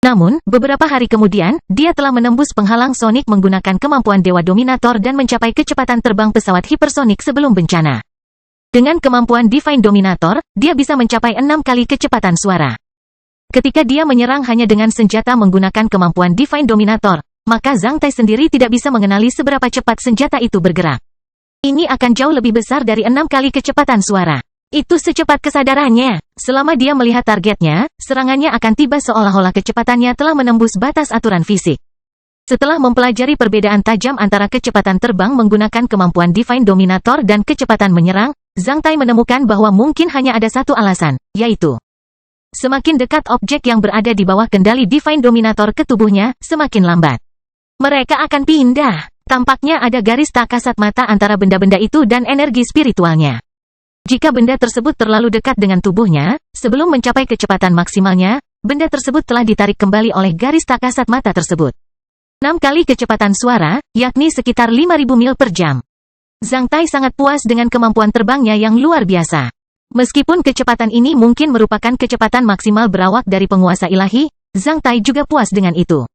Speaker 1: Namun, beberapa hari kemudian, dia telah menembus penghalang sonik menggunakan kemampuan Dewa Dominator dan mencapai kecepatan terbang pesawat hipersonik sebelum bencana. Dengan kemampuan Divine Dominator, dia bisa mencapai 6 kali kecepatan suara. Ketika dia menyerang hanya dengan senjata menggunakan kemampuan Divine Dominator, maka Zhang Tai sendiri tidak bisa mengenali seberapa cepat senjata itu bergerak. Ini akan jauh lebih besar dari 6 kali kecepatan suara. Itu secepat kesadarannya. Selama dia melihat targetnya, serangannya akan tiba seolah-olah kecepatannya telah menembus batas aturan fisik. Setelah mempelajari perbedaan tajam antara kecepatan terbang menggunakan kemampuan Divine Dominator dan kecepatan menyerang, Zhang Tai menemukan bahwa mungkin hanya ada satu alasan, yaitu semakin dekat objek yang berada di bawah kendali Divine Dominator ke tubuhnya, semakin lambat mereka akan pindah. Tampaknya ada garis tak kasat mata antara benda-benda itu dan energi spiritualnya. Jika benda tersebut terlalu dekat dengan tubuhnya, sebelum mencapai kecepatan maksimalnya, benda tersebut telah ditarik kembali oleh garis tak kasat mata tersebut. 6 kali kecepatan suara, yakni sekitar 5.000 mil per jam. Zhang Tai sangat puas dengan kemampuan terbangnya yang luar biasa. Meskipun kecepatan ini mungkin merupakan kecepatan maksimal berawak dari penguasa ilahi, Zhang Tai juga puas dengan itu.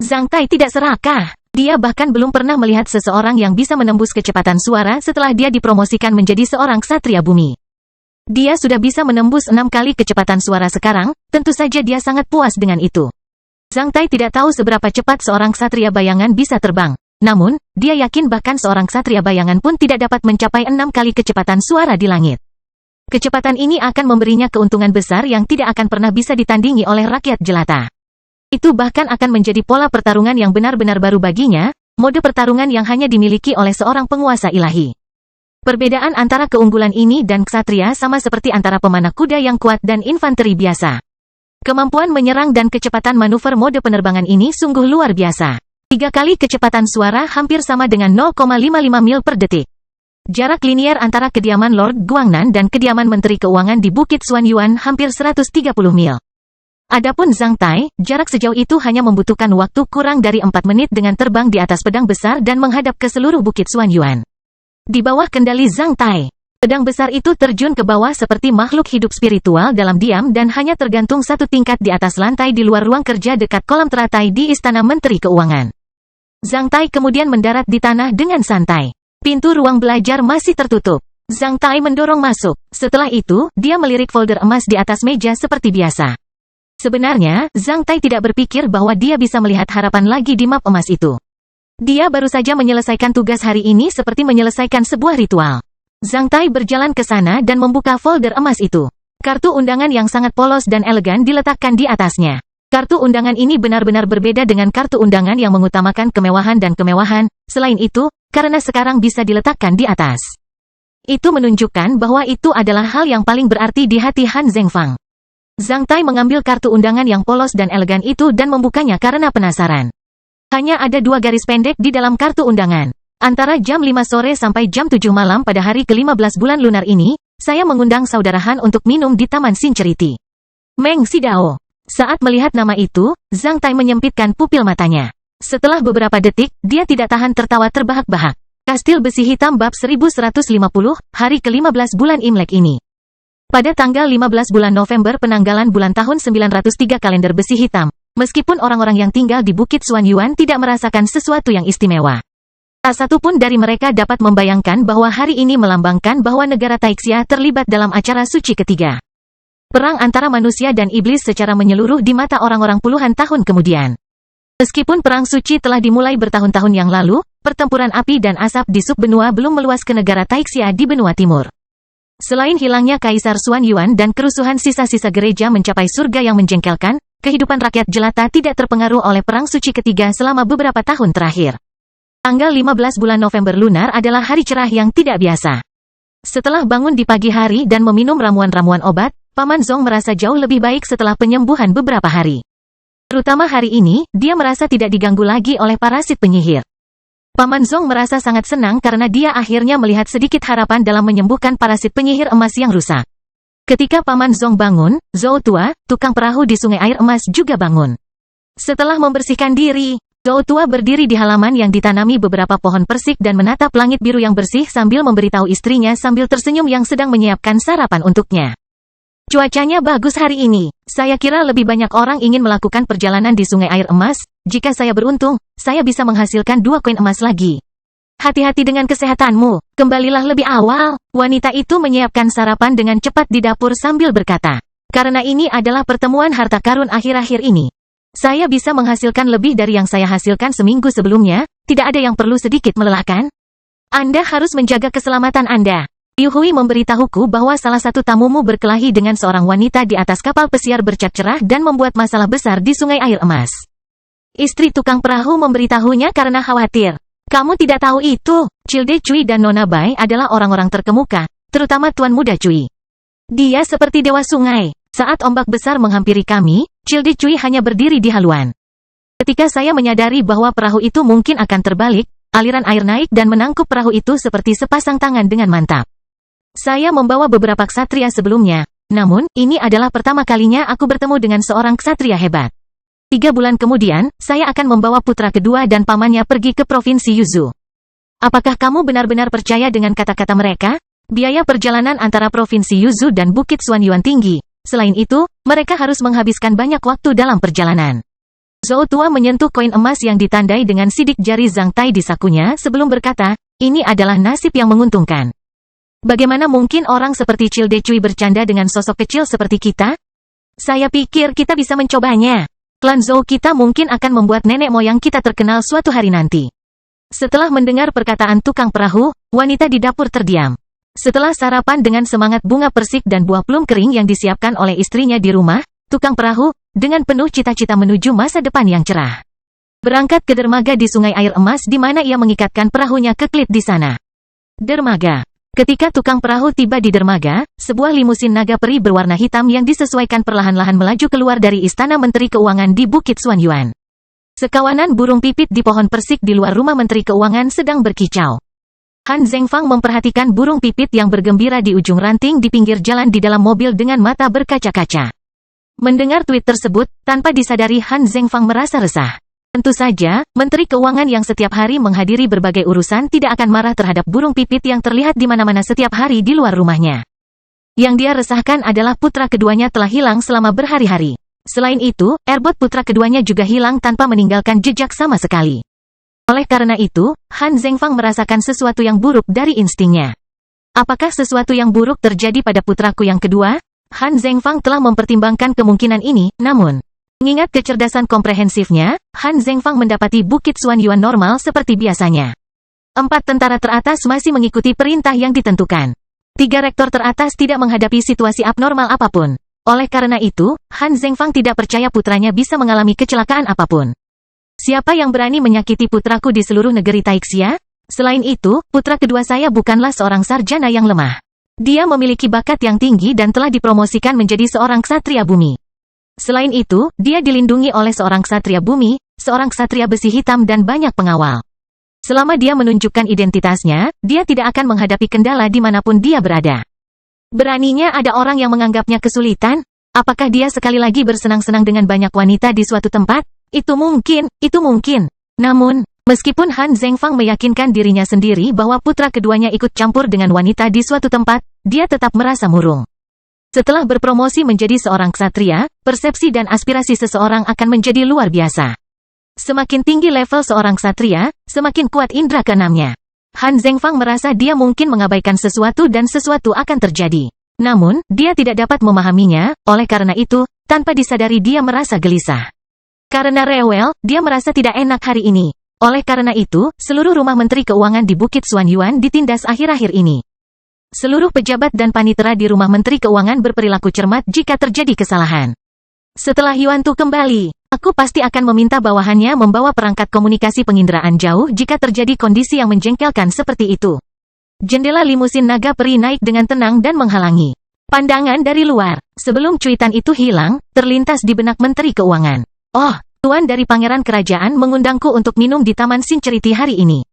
Speaker 1: Zhang Tai tidak serakah. Dia bahkan belum pernah melihat seseorang yang bisa menembus kecepatan suara setelah dia dipromosikan menjadi seorang ksatria bumi. Dia sudah bisa menembus 6 kali kecepatan suara sekarang, tentu saja dia sangat puas dengan itu. Zhang Tai tidak tahu seberapa cepat seorang ksatria bayangan bisa terbang. Namun, dia yakin bahkan seorang ksatria bayangan pun tidak dapat mencapai 6 kali kecepatan suara di langit. Kecepatan ini akan memberinya keuntungan besar yang tidak akan pernah bisa ditandingi oleh rakyat jelata. Itu bahkan akan menjadi pola pertarungan yang benar-benar baru baginya, mode pertarungan yang hanya dimiliki oleh seorang penguasa ilahi. Perbedaan antara keunggulan ini dan ksatria sama seperti antara pemanah kuda yang kuat dan infanteri biasa. Kemampuan menyerang dan kecepatan manuver mode penerbangan ini sungguh luar biasa. 3 kali kecepatan suara hampir sama dengan 0,55 mil per detik. Jarak linier antara kediaman Lord Guangnan dan kediaman Menteri Keuangan di Bukit Xuanyuan hampir 130 mil. Adapun Zhang Tai, jarak sejauh itu hanya membutuhkan waktu kurang dari 4 menit dengan terbang di atas pedang besar dan menghadap ke seluruh Bukit Xuanyuan. Di bawah kendali Zhang Tai, Pedang besar itu terjun ke bawah seperti makhluk hidup spiritual dalam diam dan hanya tergantung satu tingkat di atas lantai di luar ruang kerja dekat kolam teratai di Istana Menteri Keuangan. Zhang Tai kemudian mendarat di tanah dengan santai. Pintu ruang belajar masih tertutup. Zhang Tai mendorong masuk. Setelah itu, dia melirik folder emas di atas meja seperti biasa. Sebenarnya, Zhang Tai tidak berpikir bahwa dia bisa melihat harapan lagi di map emas itu. Dia baru saja menyelesaikan tugas hari ini seperti menyelesaikan sebuah ritual. Zhang Tai berjalan ke sana dan membuka folder emas itu. Kartu undangan yang sangat polos dan elegan diletakkan di atasnya. Kartu undangan ini benar-benar berbeda dengan kartu undangan yang mengutamakan kemewahan dan kemewahan. Selain itu, karena sekarang bisa diletakkan di atas. Itu menunjukkan bahwa itu adalah hal yang paling berarti di hati Han Zhengfang. Zhang Tai mengambil kartu undangan yang polos dan elegan itu dan membukanya karena penasaran. Hanya ada 2 garis pendek di dalam kartu undangan. Antara jam 5 sore sampai jam 7 malam pada hari ke-15 bulan lunar ini, saya mengundang saudara Han untuk minum di Taman Sincerity. Meng Xidao. Saat melihat nama itu, Zhang Tai menyempitkan pupil matanya. Setelah beberapa detik, dia tidak tahan tertawa terbahak-bahak. Kastil Besi Hitam bab 1150, hari ke-15 bulan Imlek ini. Pada tanggal 15 bulan November penanggalan bulan tahun 903 kalender Besi Hitam, meskipun orang-orang yang tinggal di Bukit Xuanyuan tidak merasakan sesuatu yang istimewa. Tak satu pun dari mereka dapat membayangkan bahwa hari ini melambangkan bahwa negara Taixia terlibat dalam acara suci ketiga. Perang antara manusia dan iblis secara menyeluruh di mata orang-orang puluhan tahun kemudian. Meskipun perang suci telah dimulai bertahun-tahun yang lalu, pertempuran api dan asap di subbenua belum meluas ke negara Taixia di benua timur. Selain hilangnya Kaisar Xuanyuan dan kerusuhan sisa-sisa gereja mencapai surga yang menjengkelkan, kehidupan rakyat jelata tidak terpengaruh oleh perang suci ketiga selama beberapa tahun terakhir. Tanggal 15 bulan November lunar adalah hari cerah yang tidak biasa. Setelah bangun di pagi hari dan meminum ramuan-ramuan obat, Paman Zong merasa jauh lebih baik setelah penyembuhan beberapa hari. Terutama hari ini, dia merasa tidak diganggu lagi oleh parasit penyihir. Paman Zong merasa sangat senang karena dia akhirnya melihat sedikit harapan dalam menyembuhkan parasit penyihir emas yang rusak. Ketika Paman Zong bangun, Zhou Tua, tukang perahu di sungai air emas juga bangun. Setelah membersihkan diri, Zhou Tua berdiri di halaman yang ditanami beberapa pohon persik dan menatap langit biru yang bersih sambil memberitahu istrinya sambil tersenyum yang sedang menyiapkan sarapan untuknya. Cuacanya bagus hari ini. Saya kira lebih banyak orang ingin melakukan perjalanan di sungai air emas. Jika saya beruntung, saya bisa menghasilkan 2 koin emas lagi. Hati-hati dengan kesehatanmu. Kembalilah lebih awal. Wanita itu menyiapkan sarapan dengan cepat di dapur sambil berkata, karena ini adalah pertemuan harta karun akhir-akhir ini. Saya bisa menghasilkan lebih dari yang saya hasilkan seminggu sebelumnya, tidak ada yang perlu sedikit melelahkan. Anda harus menjaga keselamatan Anda. Liu Hui memberitahuku bahwa salah satu tamumu berkelahi dengan seorang wanita di atas kapal pesiar bercat cerah dan membuat masalah besar di sungai air emas. Istri tukang perahu memberitahunya karena khawatir. Kamu tidak tahu itu, Childe Cui dan Nona Bai adalah orang-orang terkemuka, terutama Tuan Muda Cui. Dia seperti dewa sungai. Saat ombak besar menghampiri kami, Childe Cui hanya berdiri di haluan. Ketika saya menyadari bahwa perahu itu mungkin akan terbalik, aliran air naik dan menangkup perahu itu seperti sepasang tangan dengan mantap. Saya membawa beberapa ksatria sebelumnya, namun, ini adalah pertama kalinya aku bertemu dengan seorang ksatria hebat. 3 bulan kemudian, saya akan membawa putra kedua dan pamannya pergi ke Provinsi Yuzhou. Apakah kamu benar-benar percaya dengan kata-kata mereka? Biaya perjalanan antara Provinsi Yuzhou dan Bukit Xuanyuan tinggi. Selain itu, mereka harus menghabiskan banyak waktu dalam perjalanan. Zhou Tua menyentuh koin emas yang ditandai dengan sidik jari Zhang Tai di sakunya sebelum berkata, ini adalah nasib yang menguntungkan. Bagaimana mungkin orang seperti Childe Cui bercanda dengan sosok kecil seperti kita? Saya pikir kita bisa mencobanya. Klan Zhou kita mungkin akan membuat nenek moyang kita terkenal suatu hari nanti. Setelah mendengar perkataan tukang perahu, wanita di dapur terdiam. Setelah sarapan dengan semangat bunga persik dan buah plum kering yang disiapkan oleh istrinya di rumah, tukang perahu, dengan penuh cita-cita menuju masa depan yang cerah. Berangkat ke dermaga di sungai air emas di mana ia mengikatkan perahunya ke klit di sana. Dermaga. Ketika tukang perahu tiba di dermaga, sebuah limusin naga peri berwarna hitam yang disesuaikan perlahan-lahan melaju keluar dari Istana Menteri Keuangan di Bukit Xuanyuan. Sekawanan burung pipit di pohon persik di luar rumah Menteri Keuangan sedang berkicau. Han Zhengfang memperhatikan burung pipit yang bergembira di ujung ranting di pinggir jalan di dalam mobil dengan mata berkaca-kaca. Mendengar tweet tersebut, tanpa disadari Han Zhengfang merasa resah. Tentu saja, Menteri Keuangan yang setiap hari menghadiri berbagai urusan tidak akan marah terhadap burung pipit yang terlihat di mana-mana setiap hari di luar rumahnya. Yang dia resahkan adalah putra keduanya telah hilang selama berhari-hari. Selain itu, Airbot putra keduanya juga hilang tanpa meninggalkan jejak sama sekali. Oleh karena itu, Han Zhengfang merasakan sesuatu yang buruk dari instingnya. Apakah sesuatu yang buruk terjadi pada putraku yang kedua? Han Zhengfang telah mempertimbangkan kemungkinan ini, namun mengingat kecerdasan komprehensifnya, Han Zhengfang mendapati Bukit Xuanyuan normal seperti biasanya. 4 tentara teratas masih mengikuti perintah yang ditentukan. 3 rektor teratas tidak menghadapi situasi abnormal apapun. Oleh karena itu, Han Zhengfang tidak percaya putranya bisa mengalami kecelakaan apapun. Siapa yang berani menyakiti putraku di seluruh negeri Taixia? Selain itu, putra kedua saya bukanlah seorang sarjana yang lemah. Dia memiliki bakat yang tinggi dan telah dipromosikan menjadi seorang ksatria bumi. Selain itu, dia dilindungi oleh seorang ksatria bumi, seorang ksatria besi hitam dan banyak pengawal. Selama dia menunjukkan identitasnya, dia tidak akan menghadapi kendala dimanapun dia berada. Beraninya ada orang yang menganggapnya kesulitan? Apakah dia sekali lagi bersenang-senang dengan banyak wanita di suatu tempat? Itu mungkin. Namun, meskipun Han Zhengfang meyakinkan dirinya sendiri bahwa putra keduanya ikut campur dengan wanita di suatu tempat, dia tetap merasa murung. Setelah berpromosi menjadi seorang ksatria, persepsi dan aspirasi seseorang akan menjadi luar biasa. Semakin tinggi level seorang ksatria, semakin kuat indera keenamnya. Han Zhengfang merasa dia mungkin mengabaikan sesuatu dan sesuatu akan terjadi. Namun, dia tidak dapat memahaminya, oleh karena itu, tanpa disadari dia merasa gelisah. Karena rewel, dia merasa tidak enak hari ini. Oleh karena itu, seluruh rumah Menteri Keuangan di Bukit Xuanyuan ditindas akhir-akhir ini. Seluruh pejabat dan panitera di rumah Menteri Keuangan berperilaku cermat jika terjadi kesalahan. Setelah Yuan Tu kembali, aku pasti akan meminta bawahannya membawa perangkat komunikasi penginderaan jauh jika terjadi kondisi yang menjengkelkan seperti itu. Jendela limusin naga peri naik dengan tenang dan menghalangi pandangan dari luar. Sebelum cuitan itu hilang, terlintas di benak Menteri Keuangan. Oh, tuan dari Pangeran Kerajaan mengundangku untuk minum di Taman Sincerity hari ini.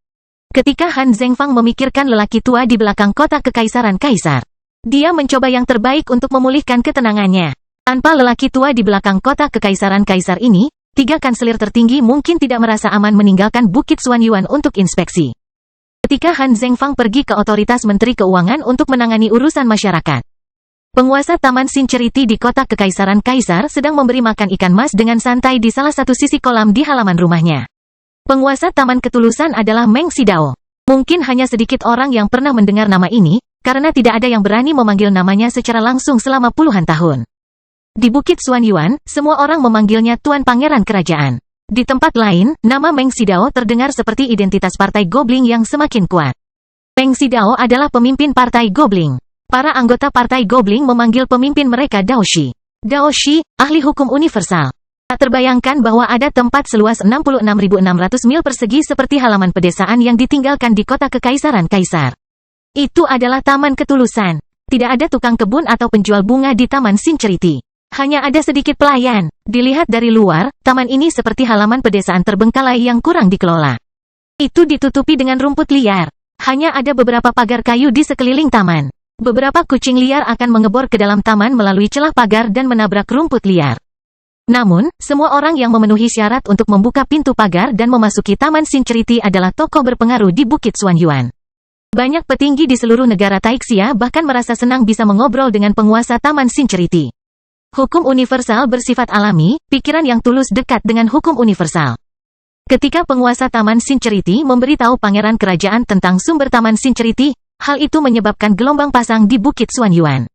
Speaker 1: Ketika Han Zhengfang memikirkan lelaki tua di belakang kota kekaisaran kaisar, dia mencoba yang terbaik untuk memulihkan ketenangannya. Tanpa lelaki tua di belakang kota kekaisaran kaisar ini, 3 kanselir tertinggi mungkin tidak merasa aman meninggalkan Bukit Xuanyuan untuk inspeksi. Ketika Han Zhengfang pergi ke otoritas Menteri Keuangan untuk menangani urusan masyarakat, penguasa Taman Sincerity di kota kekaisaran kaisar sedang memberi makan ikan mas dengan santai di salah satu sisi kolam di halaman rumahnya. Penguasa Taman Ketulusan adalah Meng Xidao. Mungkin hanya sedikit orang yang pernah mendengar nama ini, karena tidak ada yang berani memanggil namanya secara langsung selama puluhan tahun. Di Bukit Xuanyuan, semua orang memanggilnya Tuan Pangeran Kerajaan. Di tempat lain, nama Meng Xidao terdengar seperti identitas Partai Gobling yang semakin kuat. Meng Xidao adalah pemimpin Partai Gobling. Para anggota Partai Gobling memanggil pemimpin mereka Daoshi. Daoshi, ahli hukum universal. Tak terbayangkan bahwa ada tempat seluas 66.600 mil persegi seperti halaman pedesaan yang ditinggalkan di kota kekaisaran kaisar. Itu adalah Taman Ketulusan. Tidak ada tukang kebun atau penjual bunga di Taman Sincerity. Hanya ada sedikit pelayan. Dilihat dari luar, taman ini seperti halaman pedesaan terbengkalai yang kurang dikelola. Itu ditutupi dengan rumput liar. Hanya ada beberapa pagar kayu di sekeliling taman. Beberapa kucing liar akan mengebor ke dalam taman melalui celah pagar dan menabrak rumput liar. Namun, semua orang yang memenuhi syarat untuk membuka pintu pagar dan memasuki Taman Sincerity adalah tokoh berpengaruh di Bukit Xuanyuan. Banyak petinggi di seluruh negara Taixia bahkan merasa senang bisa mengobrol dengan penguasa Taman Sincerity. Hukum universal bersifat alami, pikiran yang tulus dekat dengan hukum universal. Ketika penguasa Taman Sincerity memberitahu Pangeran Kerajaan tentang sumber Taman Sincerity, hal itu menyebabkan gelombang pasang di Bukit Xuanyuan.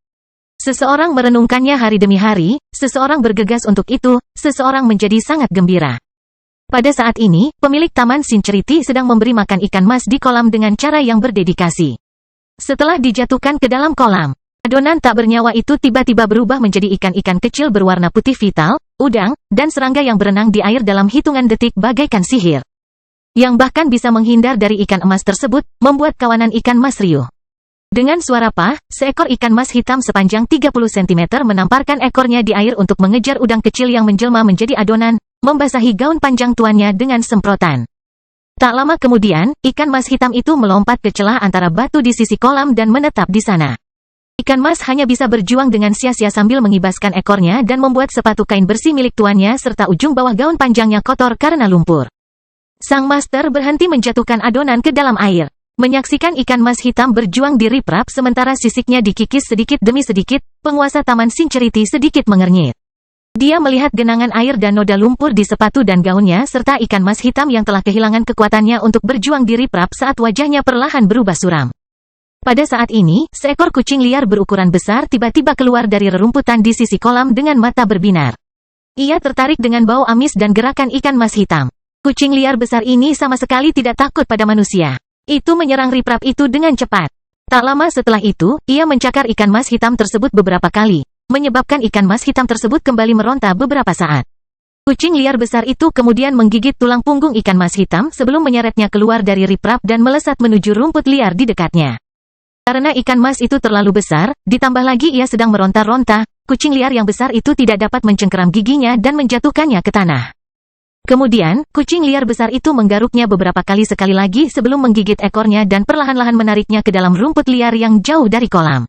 Speaker 1: Seseorang merenungkannya hari demi hari, seseorang bergegas untuk itu, seseorang menjadi sangat gembira. Pada saat ini, pemilik Taman Sincerity sedang memberi makan ikan mas di kolam dengan cara yang berdedikasi. Setelah dijatuhkan ke dalam kolam, adonan tak bernyawa itu tiba-tiba berubah menjadi ikan-ikan kecil berwarna putih vital, udang, dan serangga yang berenang di air dalam hitungan detik bagaikan sihir. Yang bahkan bisa menghindar dari ikan emas tersebut, membuat kawanan ikan mas riuh. Dengan suara pah, seekor ikan mas hitam sepanjang 30 cm menamparkan ekornya di air untuk mengejar udang kecil yang menjelma menjadi adonan, membasahi gaun panjang tuannya dengan semprotan. Tak lama kemudian, ikan mas hitam itu melompat ke celah antara batu di sisi kolam dan menetap di sana. Ikan mas hanya bisa berjuang dengan sia-sia sambil mengibaskan ekornya dan membuat sepatu kain bersih milik tuannya serta ujung bawah gaun panjangnya kotor karena lumpur. Sang master berhenti menjatuhkan adonan ke dalam air. Menyaksikan ikan mas hitam berjuang di riprap sementara sisiknya dikikis sedikit demi sedikit, penguasa Taman Sincerity sedikit mengernyit. Dia melihat genangan air dan noda lumpur di sepatu dan gaunnya serta ikan mas hitam yang telah kehilangan kekuatannya untuk berjuang di riprap saat wajahnya perlahan berubah suram. Pada saat ini, seekor kucing liar berukuran besar tiba-tiba keluar dari rerumputan di sisi kolam dengan mata berbinar. Ia tertarik dengan bau amis dan gerakan ikan mas hitam. Kucing liar besar ini sama sekali tidak takut pada manusia. Itu menyerang riprap itu dengan cepat. Tak lama setelah itu, ia mencakar ikan mas hitam tersebut beberapa kali, menyebabkan ikan mas hitam tersebut kembali meronta beberapa saat. Kucing liar besar itu kemudian menggigit tulang punggung ikan mas hitam sebelum menyeretnya keluar dari riprap dan melesat menuju rumput liar di dekatnya. Karena ikan mas itu terlalu besar, ditambah lagi ia sedang meronta-ronta, kucing liar yang besar itu tidak dapat mencengkeram giginya dan menjatuhkannya ke tanah. Kemudian, kucing liar besar itu menggaruknya beberapa kali sekali lagi sebelum menggigit ekornya dan perlahan-lahan menariknya ke dalam rumput liar yang jauh dari kolam.